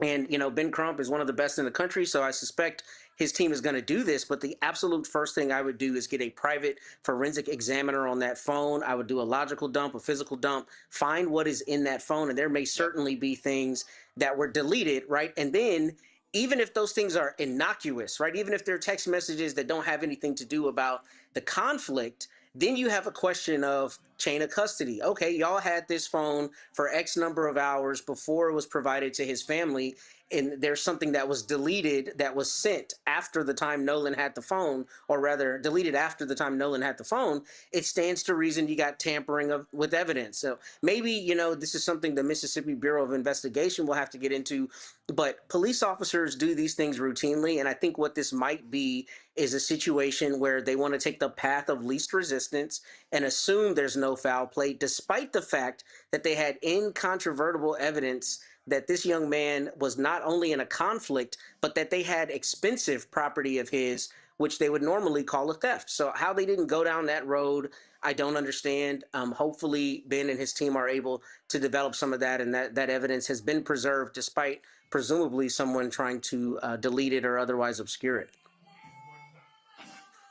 And, you know, Ben Crump is one of the best in the country, so I suspect his team is going to do this. But the absolute first thing I would do is get a private forensic examiner on that phone. I would do a logical dump, a physical dump, find what is in that phone. And there may certainly be things that were deleted, right? And then even if those things are innocuous, right? Even if they're text messages that don't have anything to do about the conflict, then you have a question of chain of custody. Okay, y'all had this phone for X number of hours before it was provided to his family, and there's something that was deleted that was sent after the time Nolan had the phone, or rather deleted after the time Nolan had the phone. It stands to reason you got tampering with evidence. So maybe, you know, this is something the Mississippi Bureau of Investigation will have to get into, but police officers do these things routinely, and I think what this might be is a situation where they want to take the path of least resistance and assume there's no foul play, despite the fact that they had incontrovertible evidence that this young man was not only in a conflict, but that they had expensive property of his, which they would normally call a theft. So how they didn't go down that road, I don't understand. Hopefully Ben and his team are able to develop some of that, and that evidence has been preserved despite presumably someone trying to delete it or otherwise obscure it.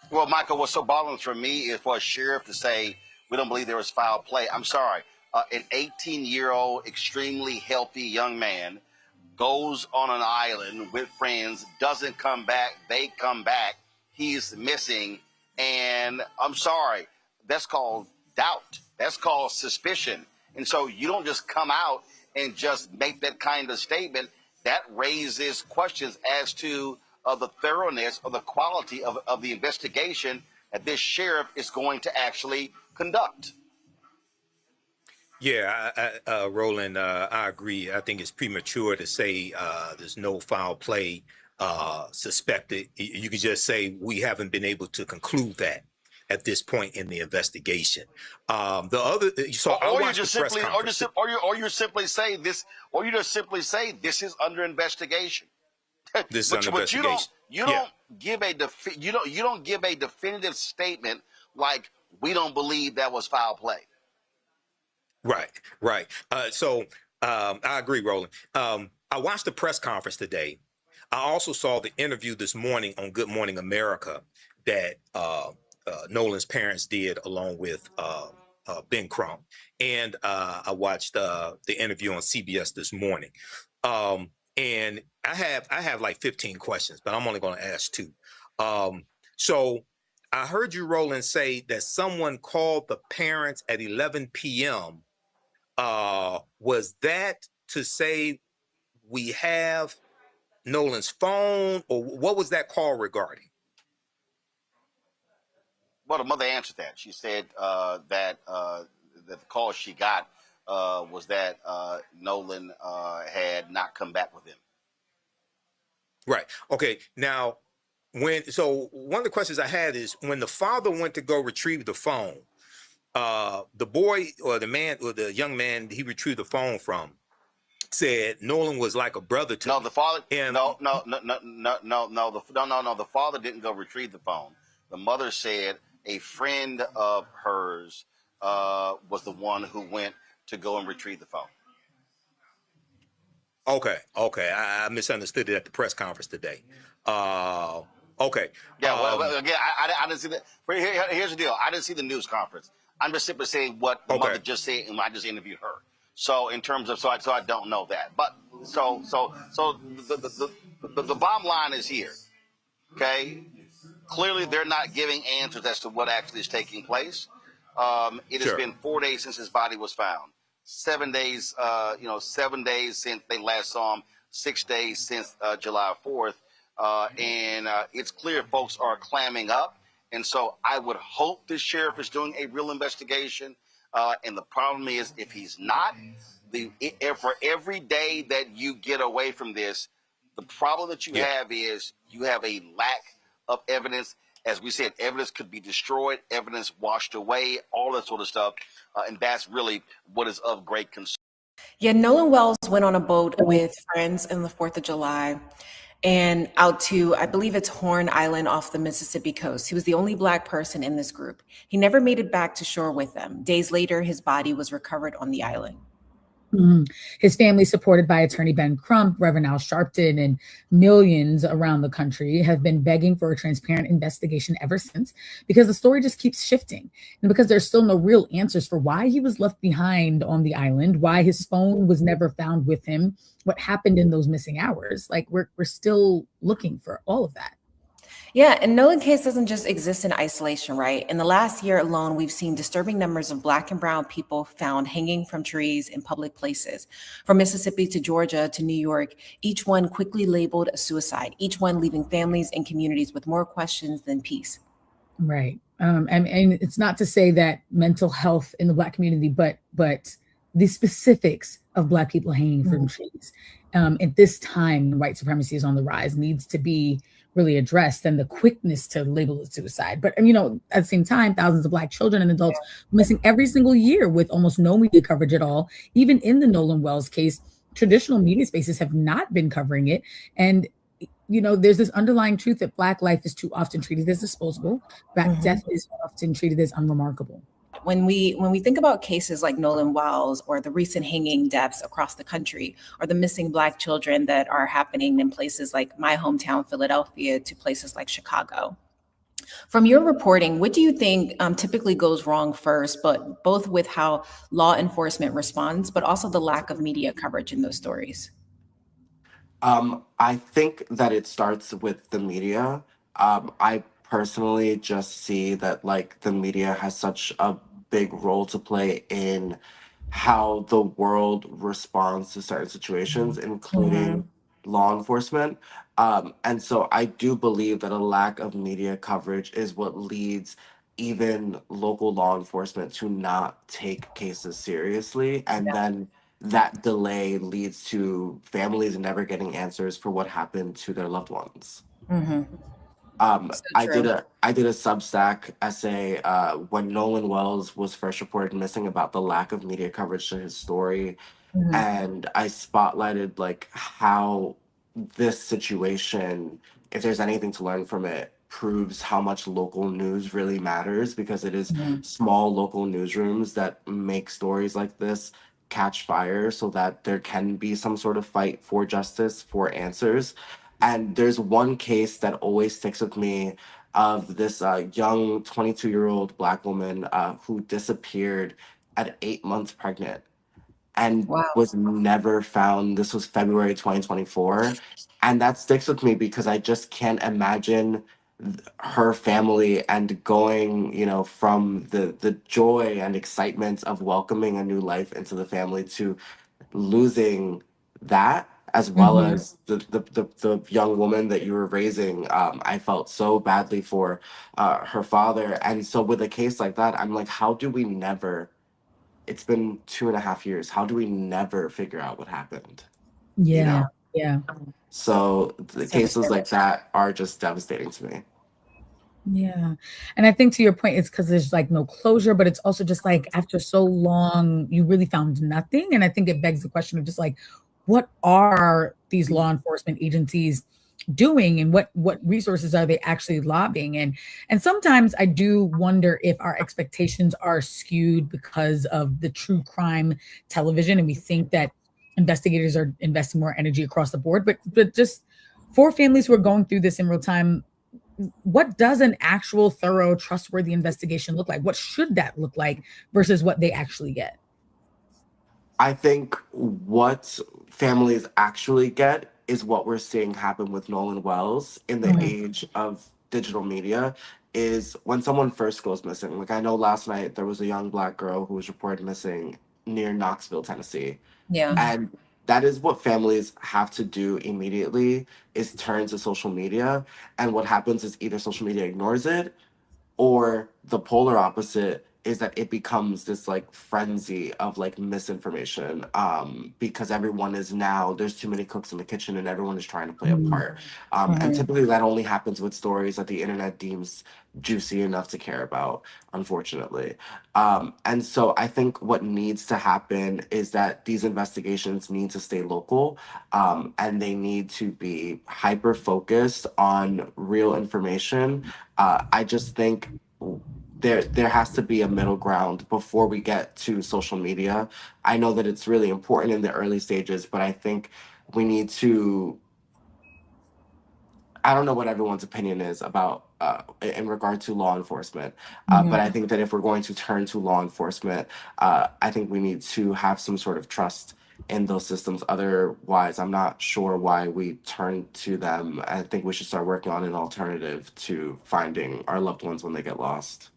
Well, Michael, what's so bothering for me is for a sheriff to say, we don't believe there was foul play. I'm sorry. An 18-year-old, extremely healthy young man goes on an island with friends, doesn't come back, they come back, he's missing, and I'm sorry, that's called doubt. That's called suspicion. And so you don't just come out and just make that kind of statement. That raises questions as to the thoroughness or the quality of the investigation that this sheriff is going to actually conduct. Yeah, Roland, I agree. I think it's premature to say there's no foul play suspected. You could just say we haven't been able to conclude that at this point in the investigation. The other, so or you just simply, or you simply say this, or you just simply say this is under investigation. This is under investigation. You don't give a you don't give a definitive statement like we don't believe that was foul play. Right. So I agree, Roland. I watched the press conference today. I also saw the interview this morning on Good Morning America that Nolan's parents did along with Ben Crump. And I watched the interview on CBS this morning. And I have like 15 questions, but I'm only going to ask 2. So I heard you, Roland, say that someone called the parents at 11 p.m. Was that to say we have Nolan's phone, or what was that call regarding? Well, the mother answered that. She said that the call she got was that Nolan had not come back with him. Right. Okay. Now, one of the questions I had is when the father went to go retrieve the phone, the boy or the man or the young man he retrieved the phone from said Nolan was like a brother to me. No, the father. No. The father didn't go retrieve the phone. The mother said a friend of hers was the one who went to go and retrieve the phone. Okay. I misunderstood it at the press conference today. Okay. Yeah. Well, again, I didn't see that. Here's the deal. I didn't see the news conference. I'm just simply saying what the mother just said, and I just interviewed her. So in terms of, so I don't know that. But so the bottom line is here. Okay. Clearly, they're not giving answers as to what actually is taking place. It has been 4 days since his body was found. 7 days, 7 days since they last saw him. 6 days since July 4th. And it's clear folks are clamming up. And so I would hope the sheriff is doing a real investigation. And the problem is, if he's not, for every day that you get away from this, the problem that you have is you have a lack of evidence. As we said, evidence could be destroyed, evidence washed away, all that sort of stuff. And that's really what is of great concern. Yeah, Nolan Wells went on a boat with friends on the 4th of July and out to, I believe it's Horn Island off the Mississippi coast. He was the only Black person in this group. He never made it back to shore with them. Days later, his body was recovered on the island. His family, supported by attorney Ben Crump, Reverend Al Sharpton, and millions around the country, have been begging for a transparent investigation ever since, because the story just keeps shifting, and because there's still no real answers for why he was left behind on the island, why his phone was never found with him, what happened in those missing hours. Like, we're still looking for all of that. Yeah, and Nolan case doesn't just exist in isolation, right? In the last year alone, we've seen disturbing numbers of Black and brown people found hanging from trees in public places. From Mississippi to Georgia to New York, each one quickly labeled a suicide, each one leaving families and communities with more questions than peace. Right. And it's not to say that mental health in the Black community, but the specifics of Black people hanging from trees at this time when white supremacy is on the rise needs to be really addressed, and the quickness to label it suicide. But, at the same time, thousands of Black children and adults missing every single year with almost no media coverage at all. Even in the Nolan Wells case, traditional media spaces have not been covering it. And, there's this underlying truth that Black life is too often treated as disposable. Black death is often treated as unremarkable. When we think about cases like Nolan Wells or the recent hanging deaths across the country, or the missing Black children that are happening in places like my hometown, Philadelphia, to places like Chicago. From your reporting, what do you think typically goes wrong first, but both with how law enforcement responds, but also the lack of media coverage in those stories? I think that it starts with the media. I personally just see that the media has such a big role to play in how the world responds to certain situations, including law enforcement. And so I do believe that a lack of media coverage is what leads even local law enforcement to not take cases seriously. And then that delay leads to families never getting answers for what happened to their loved ones. I did a Substack essay when Nolan Wells was first reported missing about the lack of media coverage to his story, and I spotlighted how this situation, if there's anything to learn from it, proves how much local news really matters, because it is small local newsrooms that make stories like this catch fire so that there can be some sort of fight for justice, for answers. And there's one case that always sticks with me of this young 22-year-old Black woman who disappeared at 8 months pregnant and was never found. This was February 2024. And that sticks with me because I just can't imagine her family and going, from the joy and excitement of welcoming a new life into the family to losing that, as well as the young woman that you were raising. I felt so badly for her father. And so with a case like that, I'm like, how do we never, it's been 2.5 years, how do we never figure out what happened? Yeah. So the cases like that are just devastating to me. Yeah. And I think to your point, it's because there's no closure, but it's also just after so long, you really found nothing. And I think it begs the question of just what are these law enforcement agencies doing, and what resources are they actually lobbying? And sometimes I do wonder if our expectations are skewed because of the true crime television, and we think that investigators are investing more energy across the board. But just for families who are going through this in real time, what does an actual thorough, trustworthy investigation look like? What should that look like versus what they actually get? I think what families actually get is what we're seeing happen with Nolan Wells in the age of digital media. is when someone first goes missing. Like I know last night there was a young Black girl who was reported missing near Knoxville, Tennessee. Yeah. And that is what families have to do immediately is turn to social media. And what happens is either social media ignores it, or the polar opposite is that it becomes this like frenzy of like misinformation, because everyone is now, there's too many cooks in the kitchen and everyone is trying to play a part, and typically that only happens with stories that the internet deems juicy enough to care about, unfortunately. And so I think what needs to happen is that these investigations need to stay local, and they need to be hyper focused on real information. I just think there has to be a middle ground before we get to social media. I know that it's really important in the early stages, but I think we need to. I don't know what everyone's opinion is about in regard to law enforcement, but I think that if we're going to turn to law enforcement, I think we need to have some sort of trust in those systems. Otherwise, I'm not sure why we turn to them. I think we should start working on an alternative to finding our loved ones when they get lost.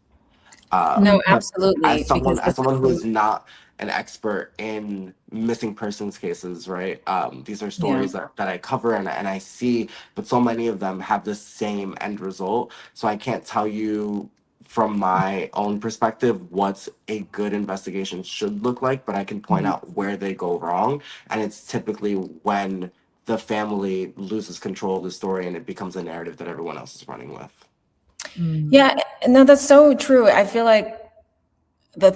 No, But absolutely. Because as someone who is not an expert in missing persons cases, right? These are yeah. stories that I cover and I see, but so many of them have the same end result. So I can't tell you from my own perspective what a good investigation should look like, but I can point out where they go wrong. And it's typically when the family loses control of the story and it becomes a narrative that everyone else is running with. Yeah, no, that's so true. I feel like the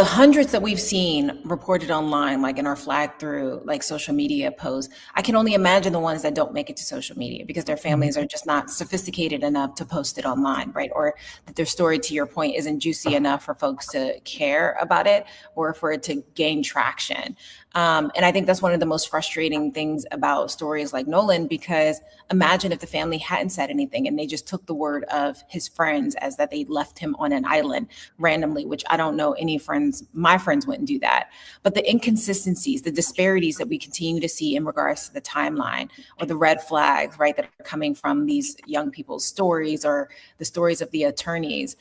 hundreds that we've seen reported online, like in our flag through like social media posts, I can only imagine the ones that don't make it to social media because their families are just not sophisticated enough to post it online, right? Or that their story, to your point, isn't juicy enough for folks to care about it or for it to gain traction. And I think that's one of the most frustrating things about stories like Nolan, because imagine if the family hadn't said anything and they just took the word of his friends as that they left him on an island randomly, which I don't know any friends, my friends wouldn't do that. But the inconsistencies, the disparities that we continue to see in regards to the timeline or the red flags, right, that are coming from these young people's stories or the stories of the attorneys.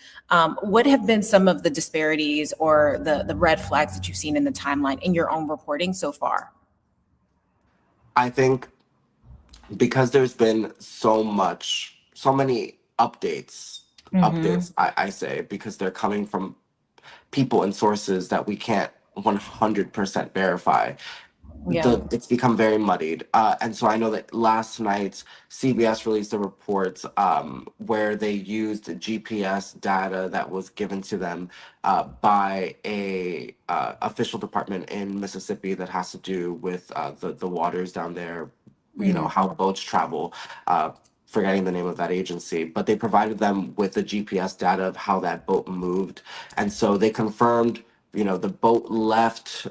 What have been some of the disparities or the red flags that you've seen in the timeline in your own reporting so far? I think because there's been so many updates, I say, because they're coming from people and sources that we can't 100% verify. Yeah. It's become very muddied. And so I know that last night CBS released a report where they used GPS data that was given to them by a official department in Mississippi that has to do with the waters down there, you know, how boats travel. Forgetting the name of that agency, but they provided them with the GPS data of how that boat moved. And so they confirmed, you know, the boat left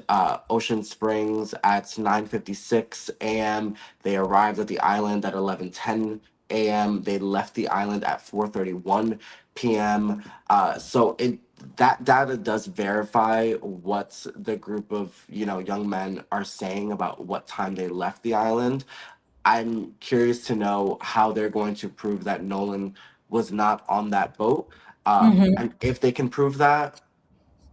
Ocean Springs at 9:56 a.m. They arrived at the island at 11:10 a.m. They left the island at 4:31 p.m. That data does verify what the group of, you know, young men are saying about what time they left the island. I'm curious to know how they're going to prove that Nolan was not on that boat. And if they can prove that,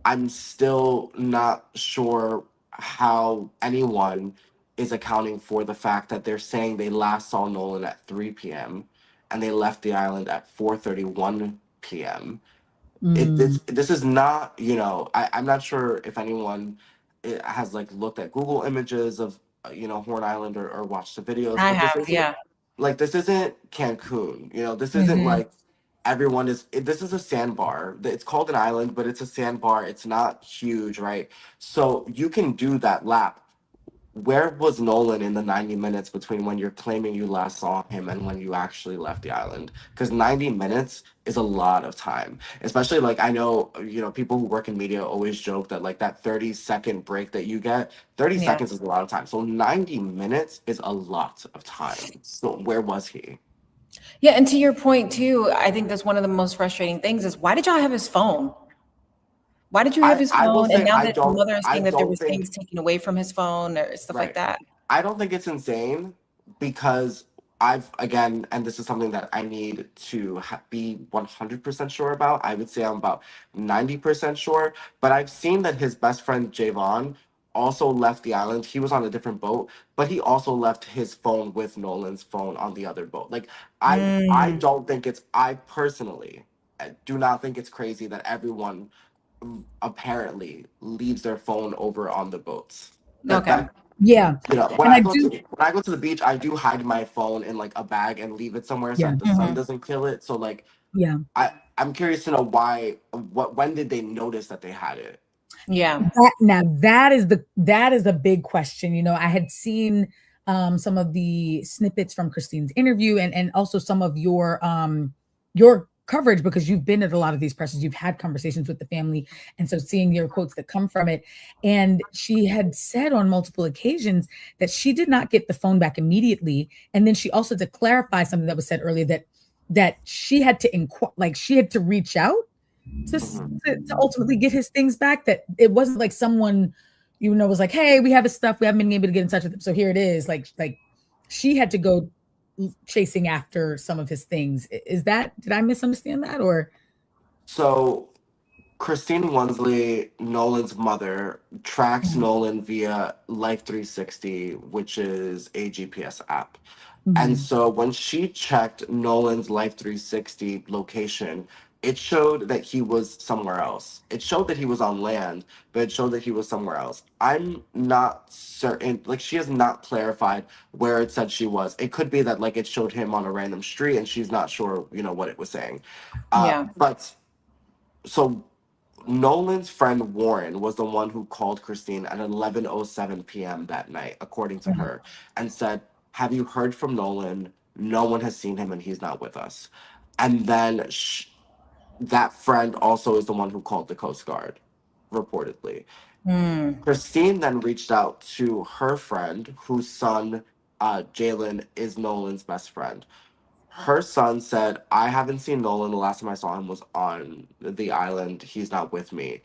I'm still not sure how anyone is accounting for the fact that they're saying they last saw Nolan at 3 p.m. and they left the island at 4:31 p.m. This is not, you know, I'm not sure if anyone has like looked at Google images of you know, Horn Island or watched the videos, I but have, yeah. this isn't Cancun, you know, this isn't like this is a sandbar. It's called an island, but it's a sandbar. It's not huge, right? So you can do that lap. Where was Nolan in the 90 minutes between when you're claiming you last saw him and when you actually left the island? Because 90 minutes is a lot of time. Especially like I know, you know, people who work in media always joke that like that 30-second break that you get, 30 Yeah. seconds is a lot of time. So 90 minutes is a lot of time. So where was he? Yeah, and to your point too, I think that's one of the most frustrating things is why did y'all have his phone? Why did you have his I will phone? And say now that the mother is I saying that there don't was think things taken away from his phone or stuff like right. that. I don't think it's insane because I've again, and this is something that I need to be 100% sure about. I would say I'm about 90% sure, but I've seen that his best friend Javon also left the island. He was on a different boat, but he also left his phone with Nolan's phone on the other boat. Like I don't think it's I personally do not think it's crazy that everyone apparently leaves their phone over on the boats. That Yeah. you know, when And I I go to do, when I go to the beach, I do hide my phone in like a bag and leave it somewhere so yeah. that the sun doesn't kill it. So like Yeah. I'm curious to know when did they notice that they had it? That is the big question. You know, I had seen some of the snippets from Christine's interview and also some of your coverage because you've been at a lot of these presses, you've had conversations with the family, and so seeing your quotes that come from it. And she had said on multiple occasions that she did not get the phone back immediately, and then she also to clarify something that was said earlier that she had to she had to reach out to ultimately get his things back. That it wasn't like someone, you know, was like, hey, we have his stuff, we haven't been able to get in touch with him, so here it is. Like she had to go chasing after some of his things. Is that, did I misunderstand that, or? So Christine Wonsley, Nolan's mother, tracks Nolan via Life 360, which is a GPS app. And so when she checked Nolan's Life 360 location, it showed that he was somewhere else. It showed that he was on land, but it showed that he was somewhere else. I'm not certain, like she has not clarified where it said she was. It could be that like it showed him on a random street and she's not sure, you know, what it was saying. But so Nolan's friend Warren was the one who called Christine at 11:07 p.m. that night, according to her, and said, "Have you heard from Nolan? No one has seen him, and he's not with us." And then that friend also is the one who called the Coast Guard, reportedly. Christine then reached out to her friend, whose son, Jalen, is Nolan's best friend. Her son said, I haven't seen Nolan. The last time I saw him was on the island. He's not with me.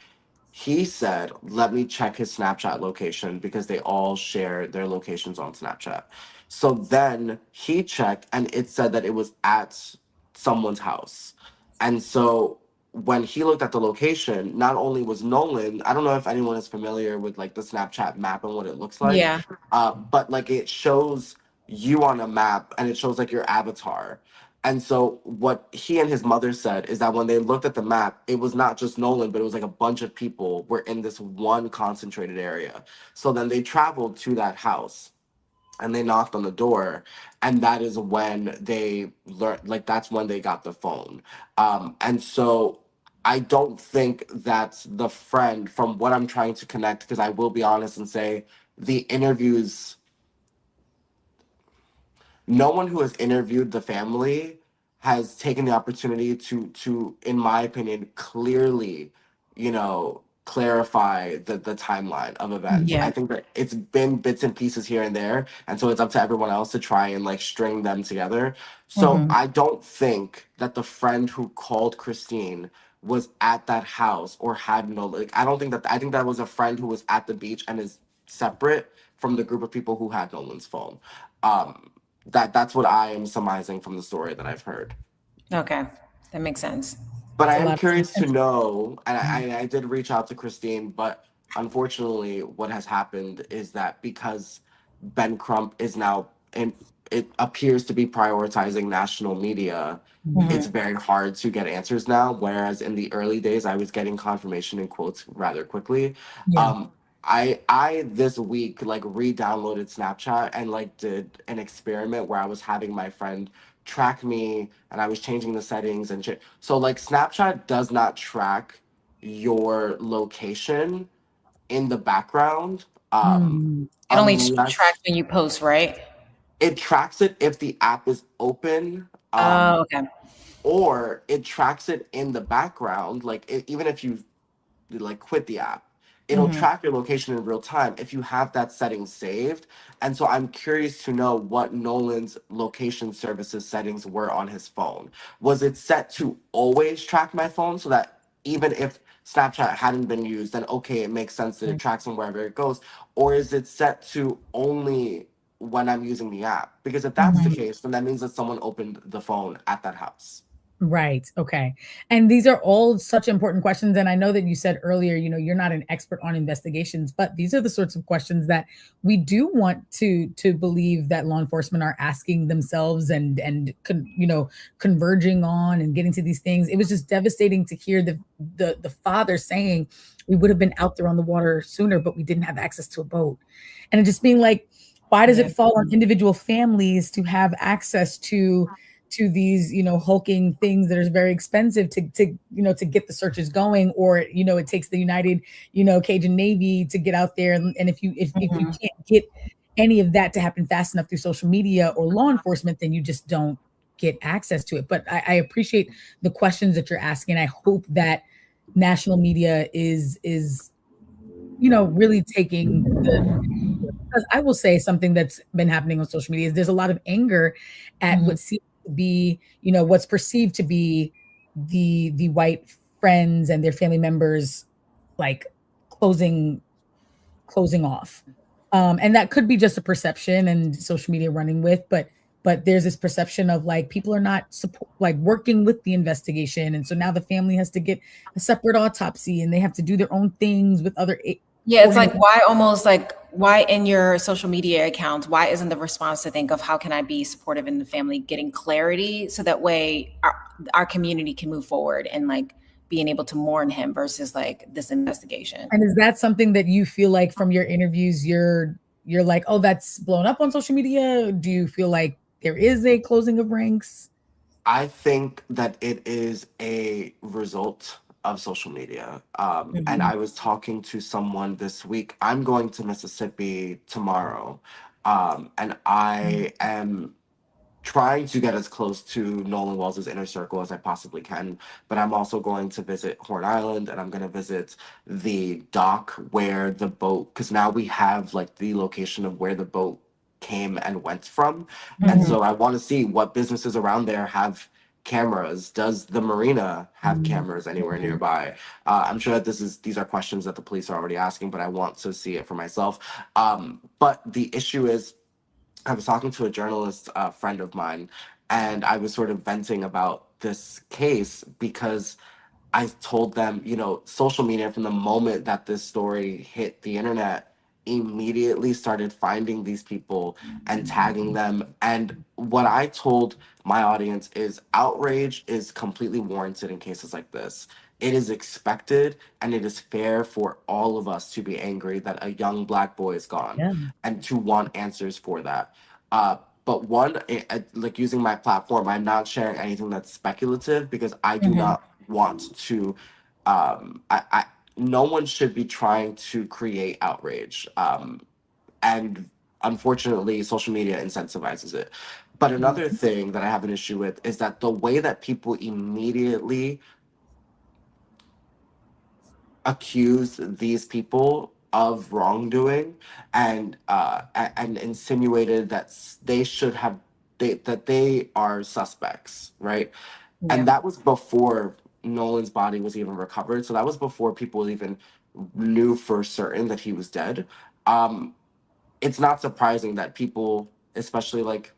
He said, let me check his Snapchat location because they all share their locations on Snapchat. So then he checked and it said that it was at someone's house. And so when he looked at the location, not only was Nolan, I don't know if anyone is familiar with like the Snapchat map and what it looks like, but like it shows you on a map and it shows like your avatar. And so what he and his mother said is that when they looked at the map, it was not just Nolan, but it was like a bunch of people were in this one concentrated area. So then they traveled to that house and they knocked on the door, and that is when they learned, like that's when they got the phone. And so I don't think that the friend, from what I'm trying to connect, because I will be honest and say the interviews, no one who has interviewed the family has taken the opportunity to in my opinion clearly, you know, clarify the timeline of events. I think that it's been bits and pieces here and there, and so it's up to everyone else to try and like string them together. So I don't think that the friend who called Christine was at that house or had no, like I don't think that, I think that was a friend who was at the beach and is separate from the group of people who had Nolan's phone. um that's what I am surmising from the story that I've heard. Okay, that makes sense. But I It's a am lot. curious to know, and I did reach out to Christine, but unfortunately, what has happened is that because Ben Crump is now, and it appears to be prioritizing national media, it's very hard to get answers now. Whereas in the early days, I was getting confirmation and quotes rather quickly. Yeah. Um, I this week like re-downloaded Snapchat and like did an experiment where I was having my friend track me and I was changing the settings and shit. So like Snapchat does not track your location in the background, It only unless tracks when you post, right? it tracks it if the app is open, Oh, okay. or it tracks it in the background. Like even if you like quit the app, it'll track your location in real time if you have that setting saved. And so I'm curious to know what Nolan's location services settings were on his phone. Was it set to always track my phone so that even if Snapchat hadn't been used, then okay, it makes sense that it tracks him wherever it goes? Or is it set to only when I'm using the app. Because if that's the case, then that means that someone opened the phone at that house. Right. Okay. And these are all such important questions. And I know that you said earlier, you're not an expert on investigations, but these are the sorts of questions that we do want to believe that law enforcement are asking themselves and converging on and getting to these things. It was just devastating to hear the father saying we would have been out there on the water sooner, but we didn't have access to a boat. And it just being like, why does it fall on individual families to have access to these, hulking things that are very expensive to get the searches going, or, it takes the United, Cajun Navy to get out there. And if you can't get any of that to happen fast enough through social media or law enforcement, then you just don't get access to it. But I appreciate the questions that you're asking. I hope that national media is really taking because I will say something that's been happening on social media is there's a lot of anger at what seems to be, what's perceived to be the white friends and their family members like closing off. And that could be just a perception and social media running with, but there's this perception of like people are not working with the investigation, and so now the family has to get a separate autopsy and they have to do their own things with other. Yeah, it's like why in your social media accounts, why isn't the response to think of how can I be supportive in the family, getting clarity so that way our community can move forward and like being able to mourn him versus like this investigation. And is that something that you feel like from your interviews, you're like, oh, that's blown up on social media? Do you feel like there is a closing of ranks? I think that it is a result of social media. And I was talking to someone this week. I'm going to Mississippi tomorrow. And I am trying to get as close to Nolan Wells' inner circle as I possibly can. But I'm also going to visit Horn Island, and I'm going to visit the dock where the boat, because now we have like the location of where the boat came and went from. And so I want to see what businesses around there have cameras. Does the marina have cameras anywhere nearby? I'm sure that these are questions that the police are already asking, but I want to see it for myself. But the issue is, I was talking to a journalist friend of mine, and I was sort of venting about this case because I told them, social media from the moment that this story hit the internet immediately started finding these people and tagging them. And what I told my audience is outrage is completely warranted in cases like this. It is expected and it is fair for all of us to be angry that a young Black boy is gone and to want answers for that. But like using my platform, I'm not sharing anything that's speculative because I do not want to. No one should be trying to create outrage, and unfortunately, social media incentivizes it. But another thing that I have an issue with is that the way that people immediately accuse these people of wrongdoing and insinuated that they should have that they are suspects, right? And that was before Nolan's body was even recovered. So that was before people even knew for certain that he was dead. It's not surprising that people, especially like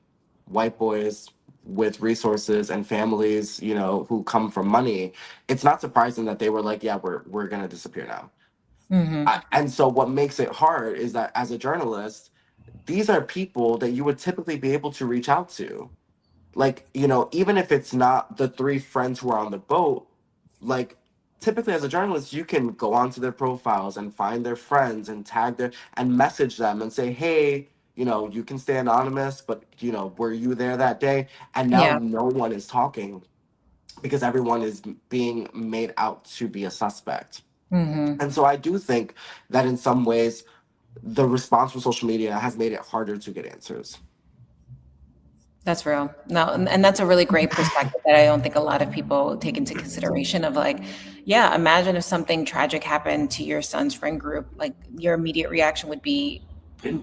white boys with resources and families, who come from money, it's not surprising that they were like, yeah, we're gonna disappear now. And so what makes it hard is that as a journalist, these are people that you would typically be able to reach out to. Like, even if it's not the 3 friends who are on the boat, like typically as a journalist, you can go onto their profiles and find their friends and and message them and say, hey, you can stay anonymous, but were you there that day? And now no one is talking because everyone is being made out to be a suspect. And so I do think that in some ways, the response from social media has made it harder to get answers. That's real. No, and that's a really great perspective that I don't think a lot of people take into consideration of like, yeah, imagine if something tragic happened to your son's friend group, like your immediate reaction would be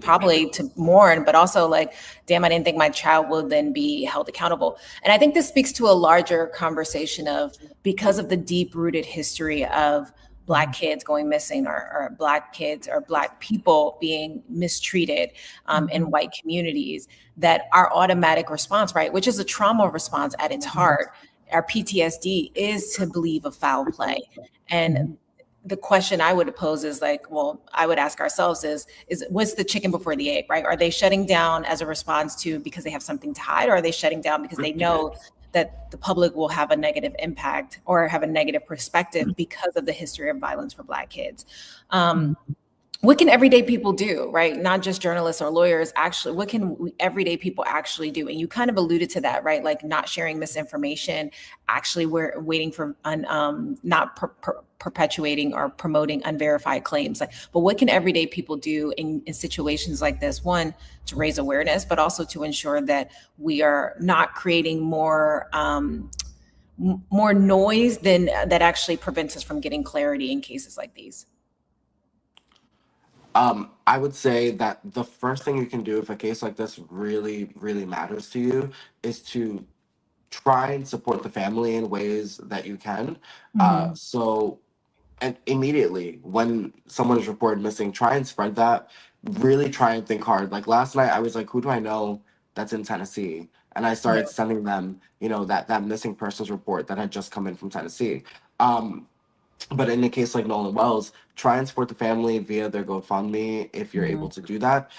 probably to mourn, but also like, damn, I didn't think my child would then be held accountable. And I think this speaks to a larger conversation of, because of the deep rooted history of Black kids going missing, or Black kids or Black people being mistreated in white communities, that our automatic response, right, which is a trauma response at its heart, our PTSD, is to believe of foul play. And the question I would pose is like, well, I would ask ourselves is what's the chicken before the egg, right? Are they shutting down as a response to because they have something to hide, or are they shutting down because they know that the public will have a negative impact or have a negative perspective because of the history of violence for Black kids? What can everyday people do, right? Not just journalists or lawyers. Actually, what can everyday people actually do? And you kind of alluded to that, right? Like not sharing misinformation. Actually, we're waiting for not perpetuating or promoting unverified claims. Like, but what can everyday people do in situations like this? One, to raise awareness, but also to ensure that we are not creating more noise than that actually prevents us from getting clarity in cases like these. I would say that the first thing you can do if a case like this really, really matters to you is to try and support the family in ways that you can. So, and immediately when someone is reported missing, try and spread that. Really try and think hard. Like last night, I was like, who do I know that's in Tennessee? And I started sending them, that missing persons report that had just come in from Tennessee. But in a case like Nolan Wells, try and support the family via their GoFundMe if you're able to do that,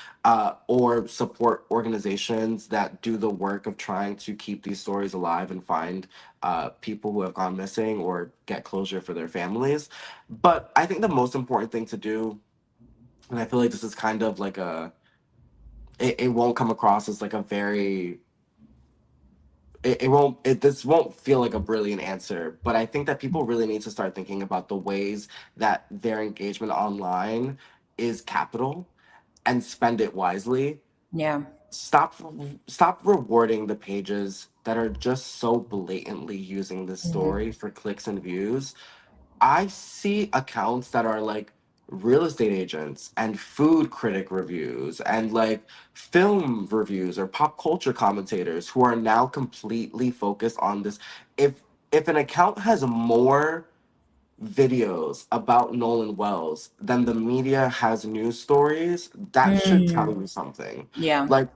or support organizations that do the work of trying to keep these stories alive and find people who have gone missing or get closure for their families. But I think the most important thing to do, and I feel like this is kind of like it won't come across as like a very this won't feel like a brilliant answer, but I think that people really need to start thinking about the ways that their engagement online is capital and spend it wisely. Yeah. Stop rewarding the pages that are just so blatantly using this story for clicks and views. I see accounts that are like real estate agents and food critic reviews and like film reviews or pop culture commentators who are now completely focused on this. If an account has more videos about Nolan Wells than the media has news stories, that should tell you something. Yeah. Like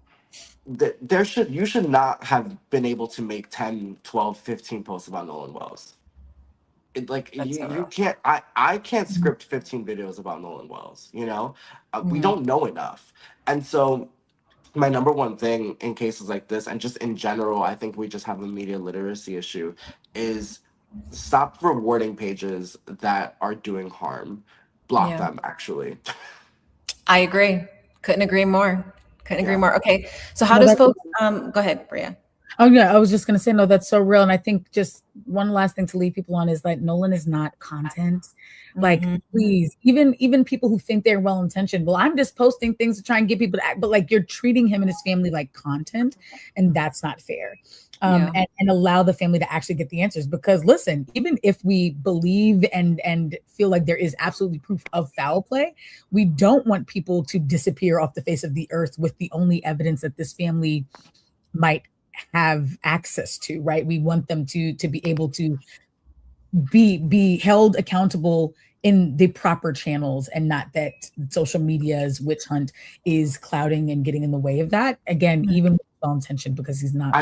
you should not have been able to make 10, 12, 15 posts about Nolan Wells. You can't, I can't script 15 videos about Nolan Wells, we don't know enough. And so my number one thing in cases like this, and just in general, I think we just have a media literacy issue, is stop rewarding pages that are doing harm. Block them, actually. I agree. Couldn't agree more. Okay. So how does folks, go ahead, Bria. Oh yeah, I was just gonna say, no, that's so real. And I think just one last thing to leave people on is that Nolan is not content. Like, please, even people who think they're well intentioned, well, I'm just posting things to try and get people to act, but like you're treating him and his family like content, and that's not fair. And allow the family to actually get the answers. Because listen, even if we believe and feel like there is absolutely proof of foul play, we don't want people to disappear off the face of the earth with the only evidence that this family might have access to, right? We want them to be able to be held accountable in the proper channels, and not that social media's witch hunt is clouding and getting in the way of that. Again, even with well intentioned, because he's not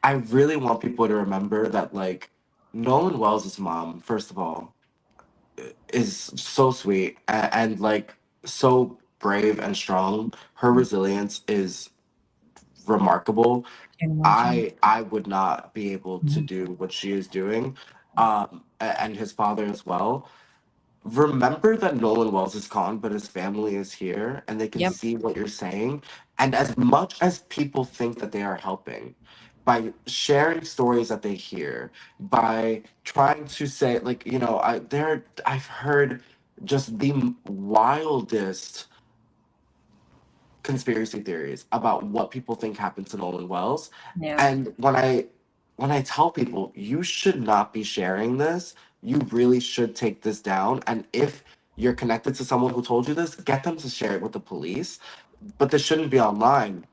I really want people to remember that, like, Nolan Wells' mom, first of all, is so sweet and like so brave and strong. Her resilience is remarkable. I would not be able to do what she is doing, and his father as well. Remember that Nolan Wells is gone, but his family is here, and they can see what you're saying. And as much as people think that they are helping, by sharing stories that they hear, by trying to say, like, I've heard just the wildest conspiracy theories about what people think happened to Nolan Wells. And when I tell people you should not be sharing this, you really should take this down. And if you're connected to someone who told you this, get them to share it with the police. But this shouldn't be online.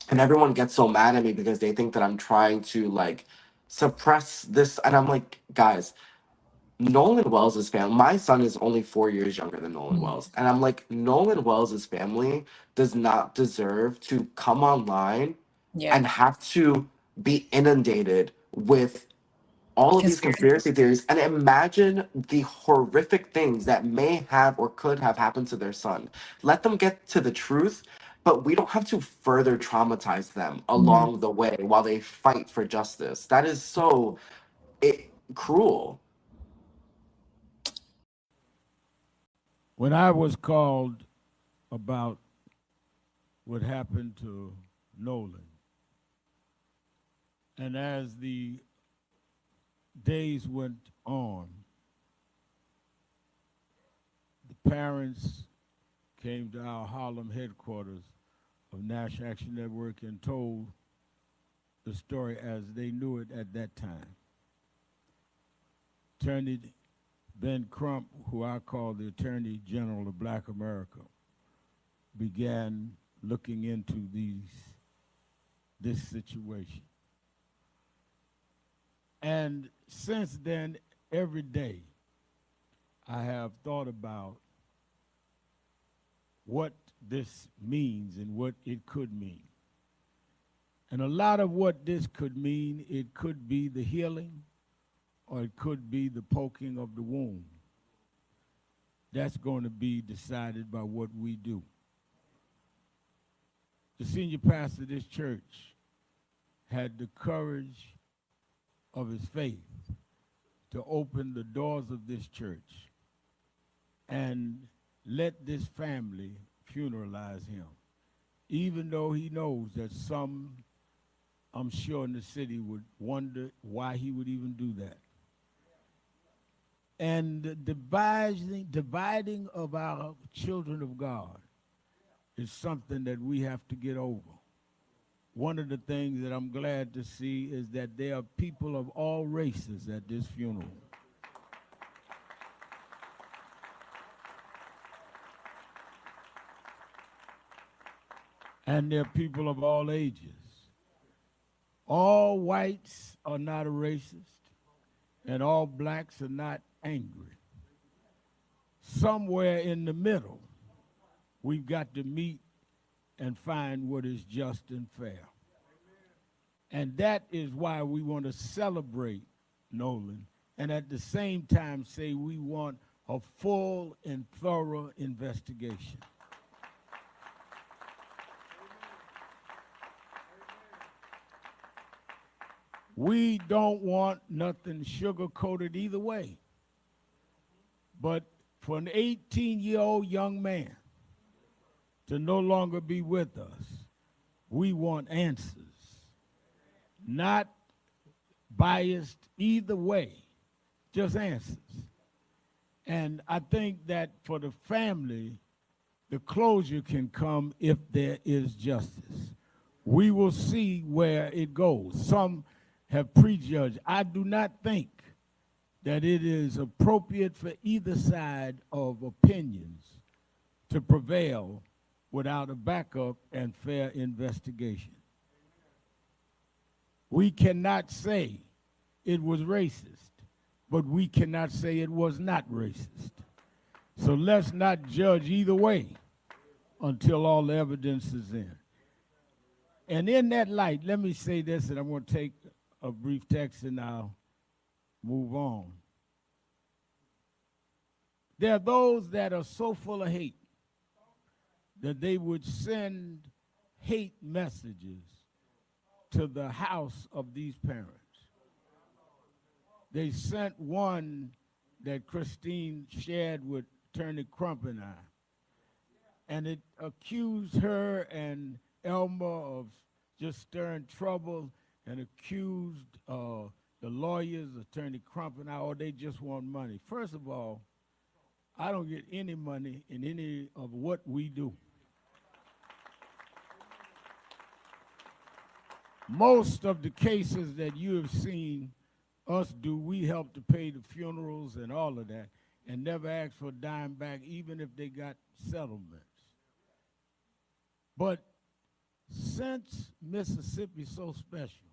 And everyone gets so mad at me because they think that I'm trying to like suppress this. And I'm like, guys, Nolan Wells' family, my son is only 4 years younger than Nolan Wells. And I'm like, Nolan Wells' family does not deserve to come online Yeah. and have to be inundated with all of these conspiracy theories, and imagine the horrific things that may have or could have happened to their son. Let them get to the truth, but we don't have to further traumatize them along the way while they fight for justice. That is so cruel. When I was called about what happened to Nolan, and as the days went on, the parents came to our Harlem headquarters of National Action Network and told the story as they knew it at that time. Attorney Ben Crump, who I call the Attorney General of Black America, began looking into this situation. And since then, every day, I have thought about what this means and what it could mean. And a lot of what this could mean, it could be the healing, or it could be the poking of the wound. That's going to be decided by what we do. The senior pastor of this church had the courage of his faith to open the doors of this church and let this family funeralize him, even though he knows that some, I'm sure, in the city would wonder why he would even do that. And the dividing of our children of God is something that we have to get over. One of the things that I'm glad to see is that there are people of all races at this funeral. And there are people of all ages. All whites are not a racist, and all blacks are not angry. Somewhere in the middle, we've got to meet and find what is just and fair. And that is why we want to celebrate Nolan, and at the same time say we want a full and thorough investigation. We don't want nothing sugar-coated either way. But for an 18-year-old young man to no longer be with us, we want answers. Not biased either way, just answers. And I think that for the family, the closure can come if there is justice. We will see where it goes. Some have prejudged. I do not think that it is appropriate for either side of opinions to prevail without a backup and fair investigation. We cannot say it was racist, but we cannot say it was not racist. So let's not judge either way until all the evidence is in. And in that light, let me say this, and I'm going to take a brief text and I'll move on. There are those that are so full of hate that they would send hate messages to the house of these parents. They sent one that Christine shared with Attorney Crump and I, and it accused her and Elmer of just stirring trouble and accused the lawyers, Attorney Crump and I, oh, they just want money. First of all, I don't get any money in any of what we do. Most of the cases that you have seen us do, we help to pay the funerals and all of that, and never ask for a dime back, even if they got settlements. But since Mississippi is so special,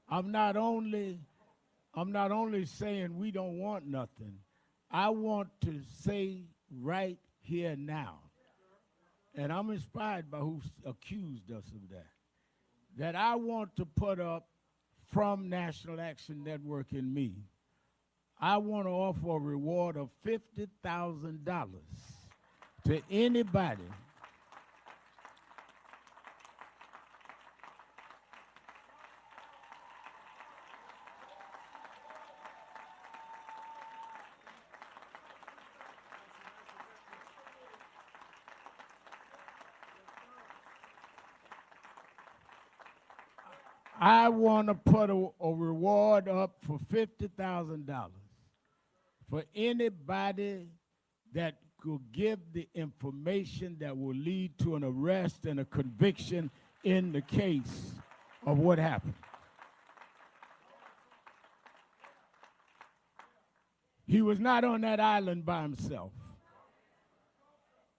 I've not only I'm not only saying we don't want nothing, I want to say right here now, and I'm inspired by who accused us of that I want to put up from National Action Network and me, I want to offer a reward of $50,000 to anybody I want to put a reward up for $50,000 for anybody that could give the information that will lead to an arrest and a conviction in the case of what happened. He was not on that island by himself.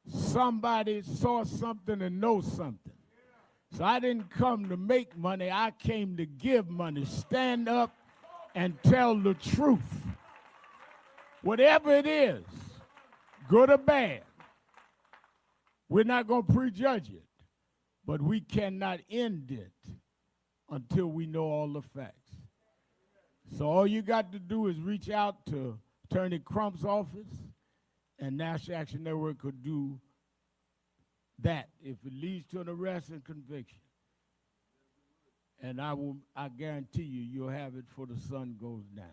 Somebody saw something and knows something. So I didn't come to make money, I came to give money. Stand up and tell the truth. Whatever it is, good or bad, we're not going to prejudge it, but we cannot end it until we know all the facts. So all you got to do is reach out to Attorney Crump's office, and National Action Network could do that if it leads to an arrest and conviction. And I guarantee you, you'll have it before the sun goes down.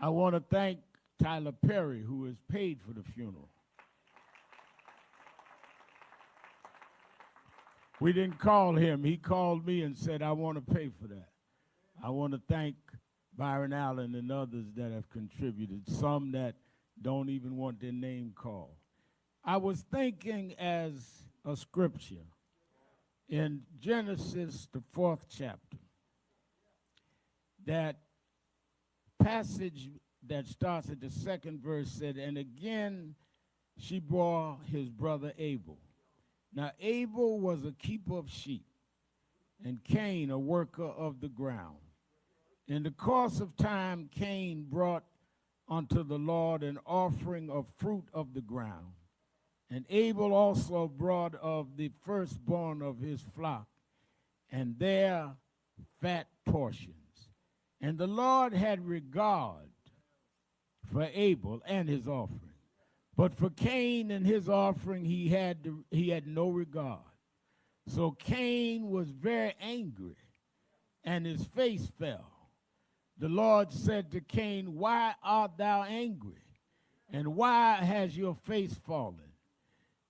I want to thank Tyler Perry, who has paid for the funeral. We didn't call him. He called me and said, I want to pay for that. I want to thank Byron Allen and others that have contributed, some that don't even want their name called. I was thinking as a scripture in Genesis, the 4th chapter, that passage that starts at the 2nd verse said, and again she bore his brother Abel. Now Abel was a keeper of sheep, and Cain a worker of the ground. In the course of time, Cain brought unto the Lord an offering of fruit of the ground. And Abel also brought of the firstborn of his flock, and their fat portions. And the Lord had regard for Abel and his offering. But for Cain and his offering he had no regard. So Cain was very angry, and his face fell. The Lord said to Cain, why art thou angry? And why has your face fallen?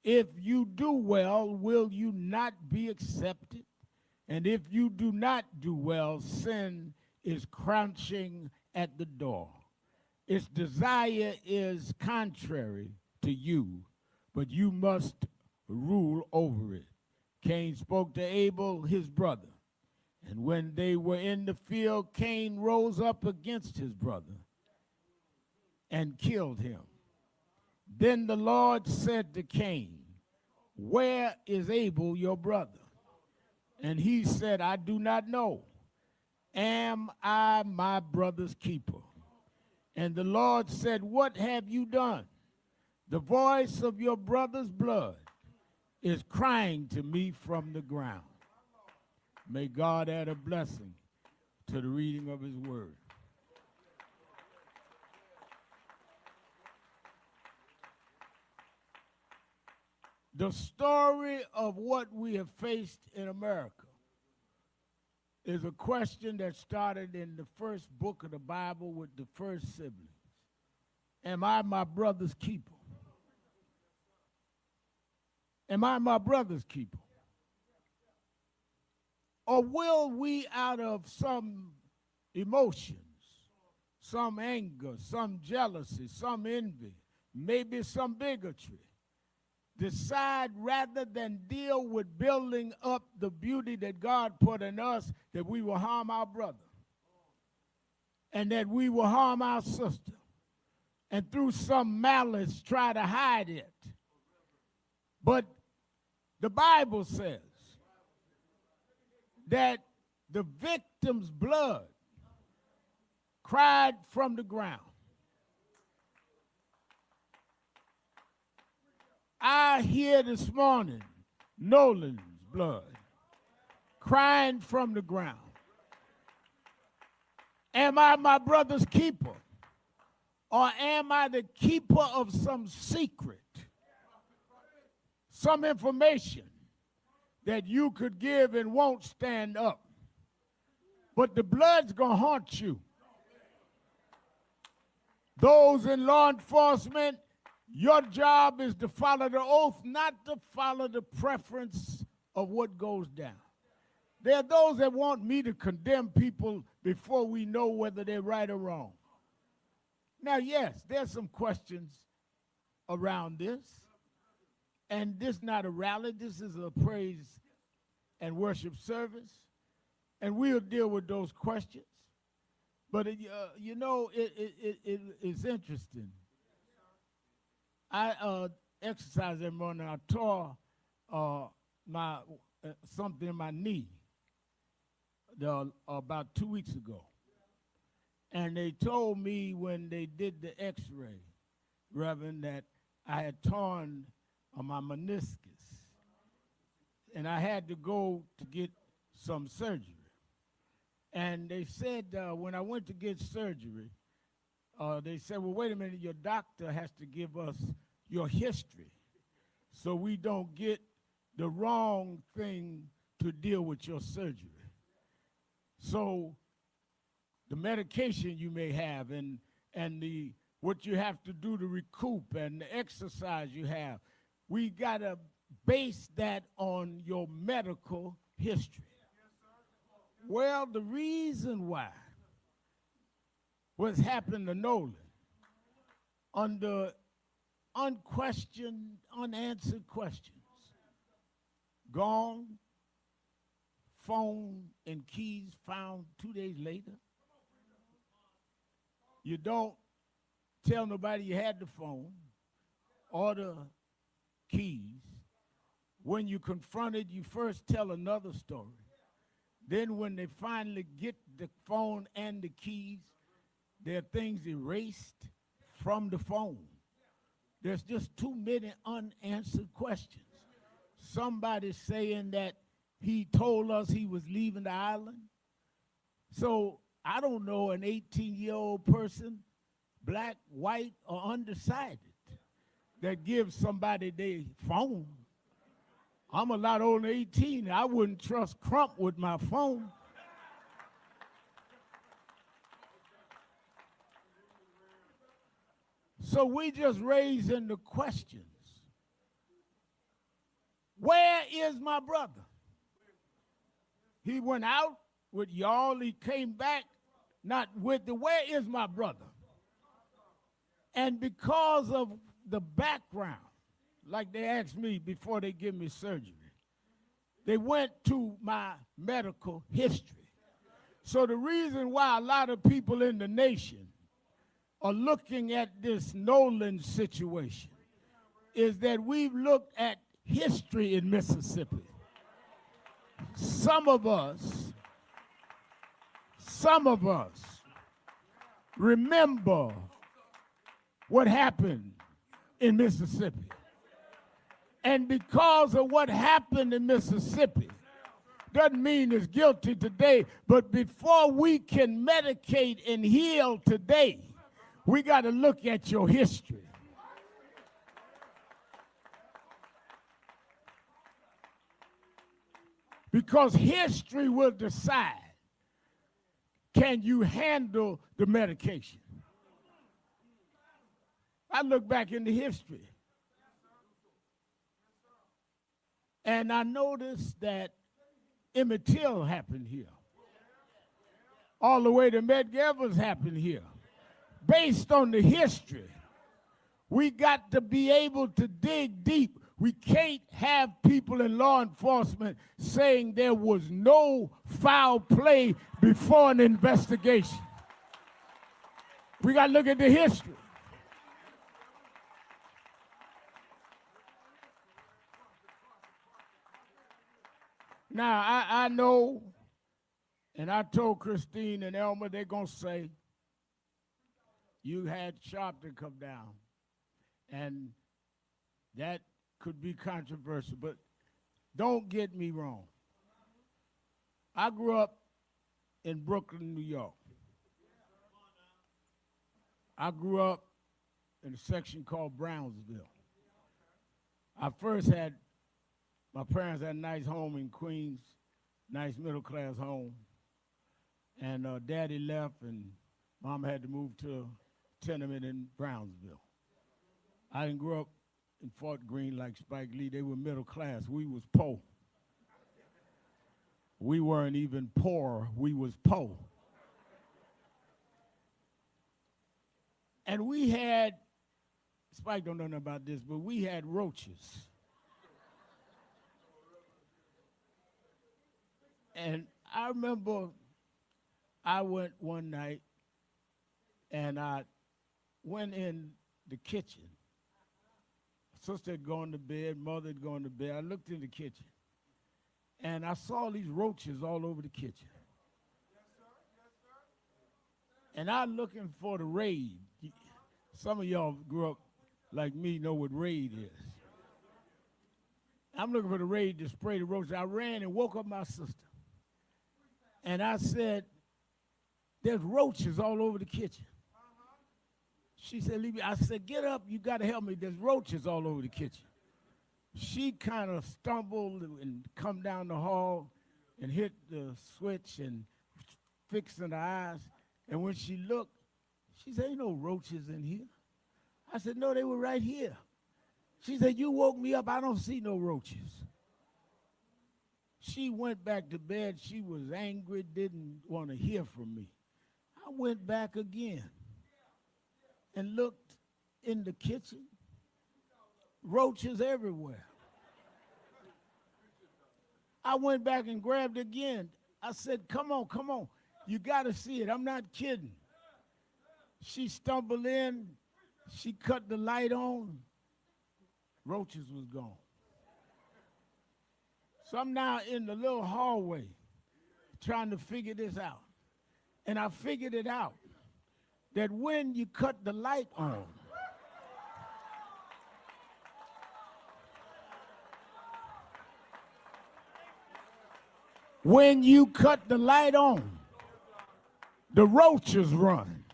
If you do well, will you not be accepted? And if you do not do well, sin is crouching at the door. Its desire is contrary to you, but you must rule over it. Cain spoke to Abel, his brother. And when they were in the field, Cain rose up against his brother and killed him. Then the Lord said to Cain, where is Abel, your brother? And he said, I do not know. Am I my brother's keeper? And the Lord said, what have you done? The voice of your brother's blood is crying to me from the ground. May God add a blessing to the reading of his word. The story of what we have faced in America is a question that started in the first book of the Bible with the first siblings. Am I my brother's keeper? Am I my brother's keeper? Or will we, out of some emotions, some anger, some jealousy, some envy, maybe some bigotry, decide rather than deal with building up the beauty that God put in us, that we will harm our brother and that we will harm our sister, and through some malice try to hide it? But The Bible says that the victim's blood cried from the ground. I hear this morning Nolan's blood crying from the ground. Am I my brother's keeper? Or am I the keeper of some secret, some information that you could give and won't stand up? But the blood's gonna haunt you. Those in law enforcement, your job is to follow the oath, not to follow the preference of what goes down. There are those that want me to condemn people before we know whether they're right or wrong. Now, yes, there's some questions around this, and this is not a rally. This is a praise and worship service, and we'll deal with those questions. But, you know, it's interesting. I exercise every morning. I tore something in my knee about 2 weeks ago. And they told me when they did the x-ray, Reverend, that I had torn my meniscus. And I had to go to get some surgery. And they said when I went to get surgery, they said, well, wait a minute, your doctor has to give us your history so we don't get the wrong thing to deal with your surgery. So the medication you may have and what you have to do to recoup and the exercise you have, we got to base that on your medical history. Well, the reason why what's happened to Nolan, under unquestioned, unanswered questions, gone, phone and keys found 2 days later. You don't tell nobody you had the phone or the keys. When you confronted, you first tell another story. Then when they finally get the phone and the keys, there are things erased from the phone. There's just too many unanswered questions. Somebody's saying that he told us he was leaving the island. So I don't know an 18-year-old person, black, white, or undecided, that gives somebody their phone. I'm a lot older than 18. I wouldn't trust Crump with my phone. So we just raising the questions. Where is my brother? He went out with y'all. He came back not with the, where is my brother? And because of the background, like they asked me before they give me surgery, they went to my medical history. So the reason why a lot of people in the nation are looking at this Nolan situation is that we've looked at history in Mississippi. Some of us remember what happened in Mississippi. And because of what happened in Mississippi, doesn't mean it's guilty today, but before we can medicate and heal today, we got to look at your history. Because history will decide, can you handle the medication? I look back into history, and I noticed that Emmett Till happened here. All the way to Medgar Evers happened here. Based on the history, we got to be able to dig deep. We can't have people in law enforcement saying there was no foul play before an investigation. We got to look at the history. Now, I know, and I told Christine and Elmer, they're going to say, you had Sharpton come down. And that could be controversial, but don't get me wrong. I grew up in Brooklyn, New York. I grew up in a section called Brownsville. I first had, my parents had a nice home in Queens, nice middle-class home. And Daddy left, and Mom had to move to a tenement in Brownsville. I didn't grow up in Fort Greene like Spike Lee. They were middle class. We was poor. We weren't even poor. We was poor. And we had, Spike don't know nothing about this, but we had roaches. And I remember I went one night and I went in the kitchen. Sister had gone to bed, mother had gone to bed. I looked in the kitchen and I saw these roaches all over the kitchen. And I'm looking for the Raid. Some of y'all grew up like me, know what Raid is. I'm looking for the Raid to spray the roaches. I ran and woke up my sister. And I said, there's roaches all over the kitchen. She said, leave me. I said, get up, you gotta help me. There's roaches all over the kitchen. She kind of stumbled and come down the hall and hit the switch and fixing her eyes. And when she looked, she said, ain't no roaches in here. I said, no, they were right here. She said, you woke me up, I don't see no roaches. She went back to bed. She was angry, didn't want to hear from me. I went back again and looked in the kitchen. Roaches everywhere. I went back and grabbed again. I said, come on, come on. You got to see it. I'm not kidding. She stumbled in. She cut the light on. Roaches was gone. So I'm now in the little hallway trying to figure this out. And I figured it out, that when you cut the light on, when you cut the light on, the roaches run.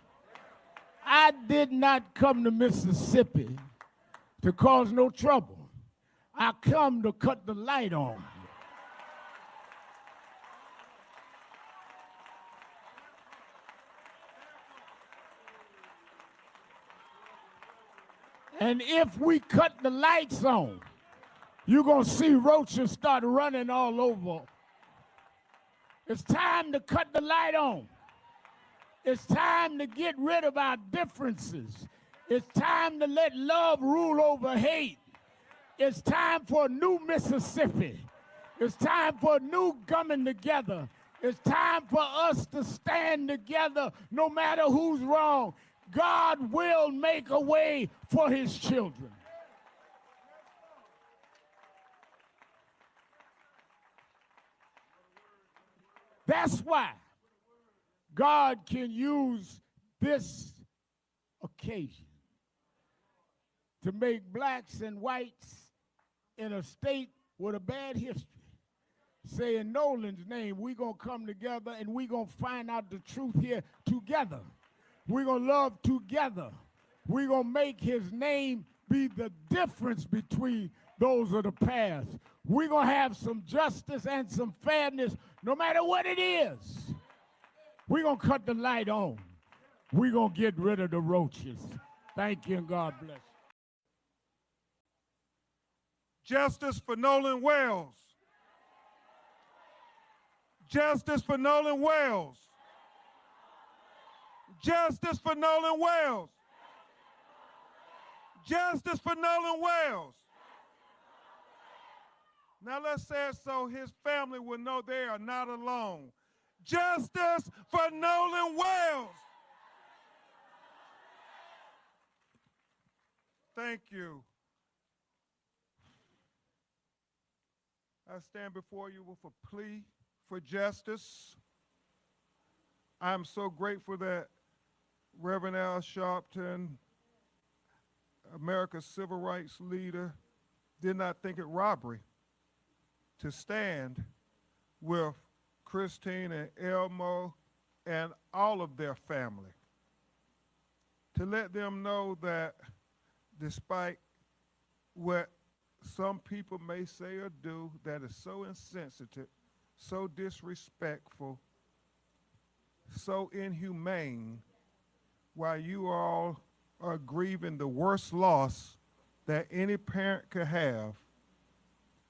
I did not come to Mississippi to cause no trouble. I come to cut the light on. And if we cut the lights on, you're going to see roaches start running all over. It's time to cut the light on. It's time to get rid of our differences. It's time to let love rule over hate. It's time for a new Mississippi. It's time for a new coming together. It's time for us to stand together no matter who's wrong. God will make a way for his children. That's why God can use this occasion to make blacks and whites in a state with a bad history say in Nolan's name, we're going to come together and we're going to find out the truth here together. We're going to love together. We're going to make his name be the difference between those of the past. We're going to have some justice and some fairness no matter what it is. We're going to cut the light on. We're going to get rid of the roaches. Thank you and God bless. Justice for Nolan Wells. Justice for Nolan Wells. Justice for Nolan Wells. Justice for Nolan Wells. Now let's say it so his family will know they are not alone. Justice for Nolan Wells. Thank you. I stand before you with a plea for justice. I'm so grateful that Reverend Al Sharpton, America's civil rights leader, did not think it robbery to stand with Christine and Elmo and all of their family, to let them know that despite what some people may say or do that is so insensitive, so disrespectful, so inhumane, while you all are grieving the worst loss that any parent could have,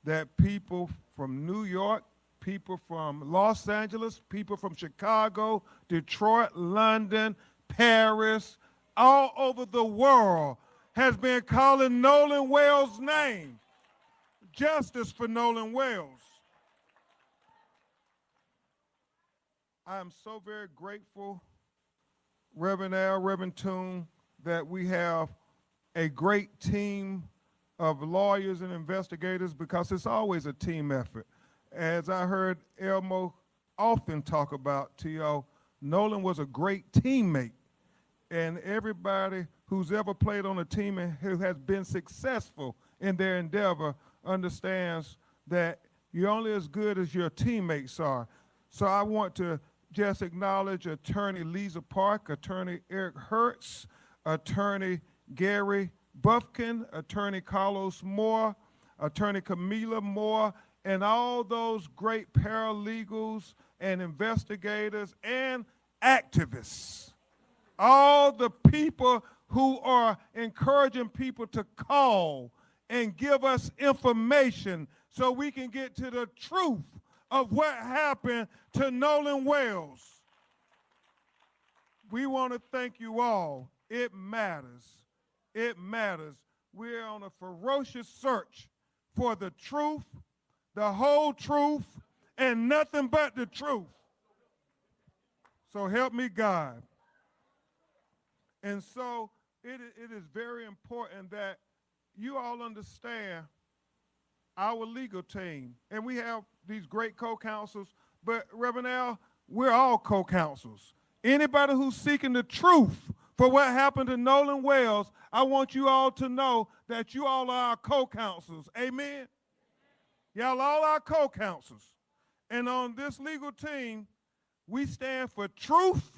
that people from New York, people from Los Angeles, people from Chicago, Detroit, London, Paris, all over the world has been calling Nolan Wells' name. Justice for Nolan Wells. I am so very grateful, Reverend Al, Reverend Toon, that we have a great team of lawyers and investigators, because it's always a team effort. As I heard Elmo often talk about, T.O., Nolan was a great teammate. And everybody who's ever played on a team and who has been successful in their endeavor understands that you're only as good as your teammates are. So I want to just acknowledge Attorney Lisa Park, Attorney Eric Hertz, Attorney Gary Buffkin, Attorney Carlos Moore, Attorney Camila Moore, and all those great paralegals and investigators and activists. All the people who are encouraging people to call and give us information so we can get to the truth of what happened to Nolan Wells. We want to thank you all. It matters. It matters. We're on a ferocious search for the truth, the whole truth, and nothing but the truth. So help me God. And so it is very important that you all understand our legal team. And we have these great co-counsels, but Reverend Al, we're all co-counsels. Anybody who's seeking the truth for what happened to Nolan Wells, I want you all to know that you all are our co-counsels. Amen? Y'all all our co-counsels. And on this legal team, we stand for truth,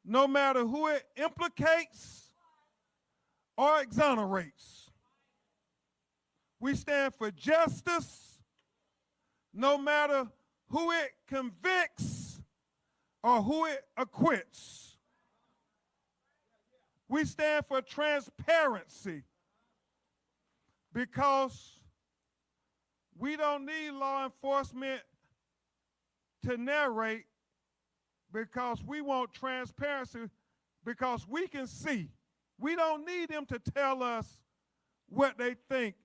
no matter who it implicates or exonerates. We stand for justice, no matter who it convicts or who it acquits. We stand for transparency, because we don't need law enforcement to narrate, because we want transparency, because we can see. We don't need them to tell us what they think.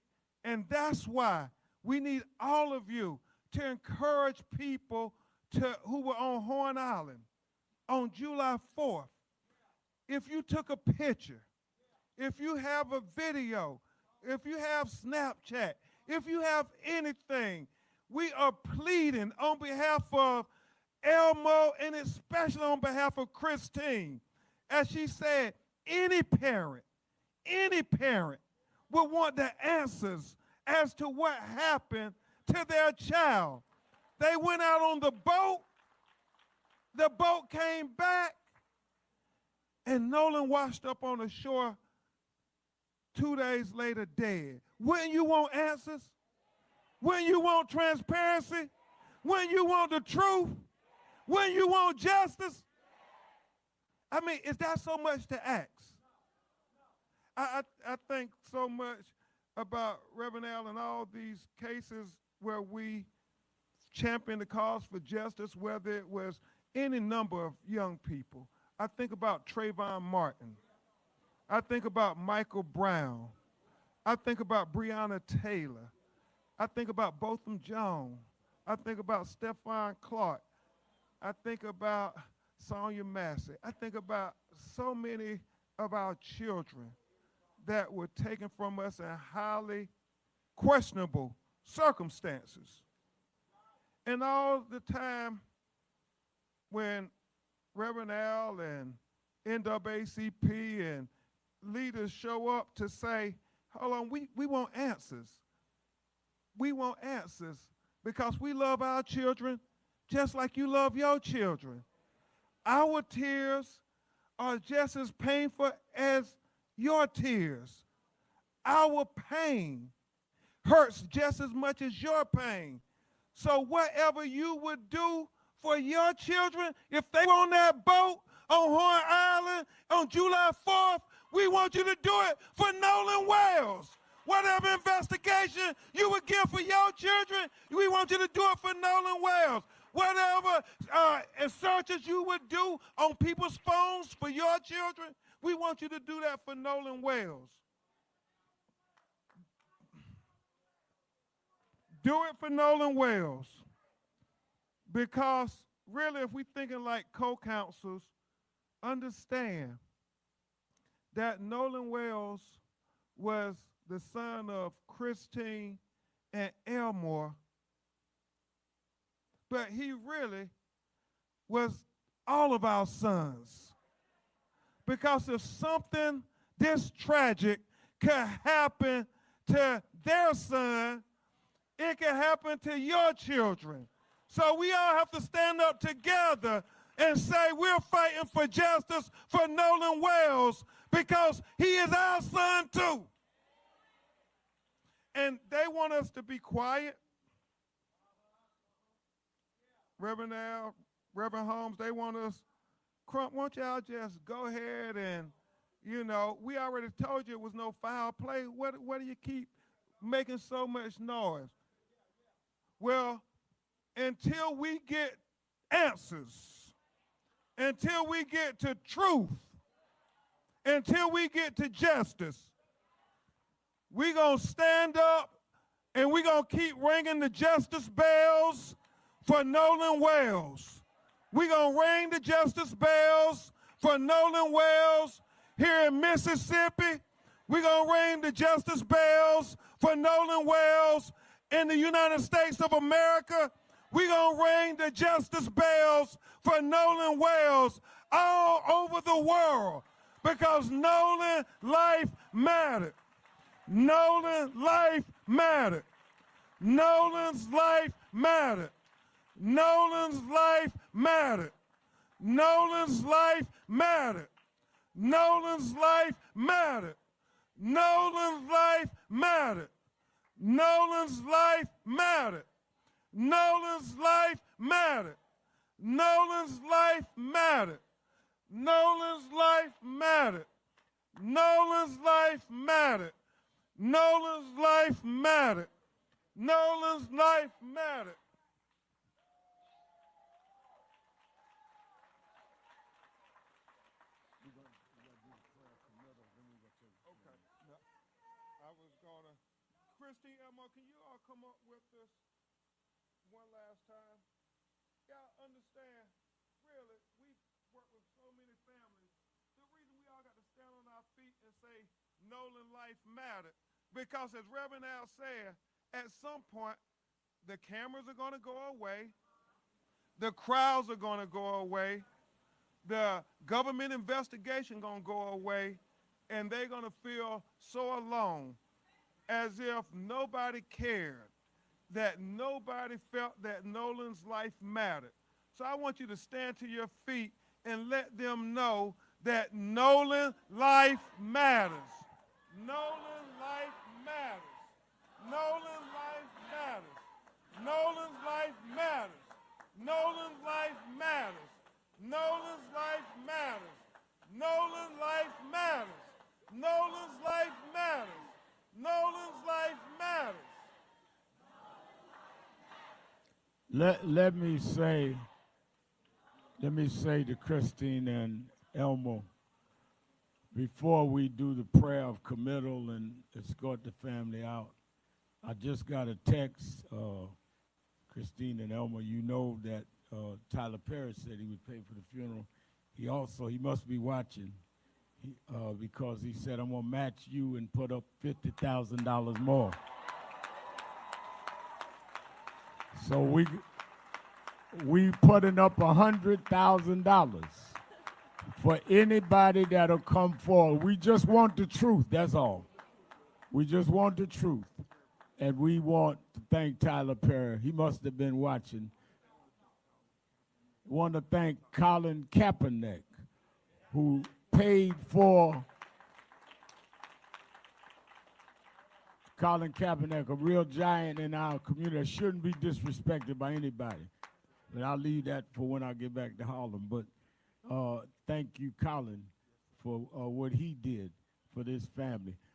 And that's why we need all of you to encourage people who were on Horn Island on July 4th. If you took a picture, if you have a video, if you have Snapchat, if you have anything, we are pleading on behalf of Elmo, and especially on behalf of Christine. As she said, any parent will want the answers as to what happened to their child. They went out on the boat came back, and Nolan washed up on the shore 2 days later dead. Wouldn't you want answers? Wouldn't you want transparency? Wouldn't you want the truth? When you want justice? I mean, is that so much to ask? I think so much about Reverend Al and all these cases where we champion the cause for justice, whether it was any number of young people. I think about Trayvon Martin. I think about Michael Brown. I think about Breonna Taylor. I think about Botham Jean. I think about Stephon Clark. I think about Sonia Massey. I think about so many of our children that were taken from us in highly questionable circumstances. And all the time when Reverend Al and NAACP and leaders show up to say, hold on, we want answers. We want answers because we love our children just like you love your children. Our tears are just as painful as your tears. Our pain hurts just as much as your pain. So whatever you would do for your children, if they were on that boat on Horn Island on July 4th, we want you to do it for Nolan Wells. Whatever investigation you would give for your children, we want you to do it for Nolan Wells. Whatever searches you would do on people's phones for your children, we want you to do that for Nolan Wells. Do it for Nolan Wells. Because really, if we're thinking like co-counsels, understand that Nolan Wells was the son of Christine and Elmore, but he really was all of our sons. Because if something this tragic could happen to their son, it can happen to your children. So we all have to stand up together and say we're fighting for justice for Nolan Wells because he is our son too. And they want us to be quiet. Reverend Al, Reverend Holmes, they want us, Crump, won't y'all just go ahead and, we already told you it was no foul play. What do you keep making so much noise? Well, until we get answers, until we get to truth, until we get to justice, we're going to stand up and we're going to keep ringing the justice bells for Nolan Wells. We're going to ring the justice bells for Nolan Wells here in Mississippi. We're going to ring the justice bells for Nolan Wells in the United States of America. We're going to ring the justice bells for Nolan Wells all over the world because Nolan life mattered. Nolan life mattered. Nolan's life mattered. Nolan's life mattered. Nolan's life mattered. Nolan's life mattered. Nolan's life mattered. Nolan's life mattered. Nolan's life mattered. Nolan's life mattered. Nolan's life mattered. Nolan's life mattered. Nolan's life mattered. Nolan's life mattered. Okay. Now, I was gonna. Christine, Elmo, can you all come up with this one last time? Y'all understand, really, we work with so many families. The reason we all got to stand on our feet and say Nolan life mattered, because as Reverend Al said, at some point, the cameras are going to go away, the crowds are going to go away, the government investigation going to go away, and they're going to feel so alone, as if nobody cared, that nobody felt that Nolan's life mattered. So I want you to stand to your feet and let them know that Nolan life matters. Nolan life matters. Nolan life matters. Nolan's life matters. Nolan's life matters. Nolan's life matters. Nolan's life matters. Nolan's life matters. Nolan's life matters. Let me say to Christine and Elmo, before we do the prayer of committal and escort the family out, I just got a text, Christine and Elmo, you know that Tyler Perry said he would pay for the funeral. He must be watching, because he said, I'm gonna match you and put up $50,000 more. So we putting up $100,000 for anybody that'll come forward. We just want the truth, that's all. We just want the truth. And we want to thank Tyler Perry. He must have been watching. Want to thank Colin Kaepernick, who paid for Colin Kaepernick, a real giant in our community that shouldn't be disrespected by anybody. But I'll leave that for when I get back to Harlem. But thank you, Colin, for what he did for this family.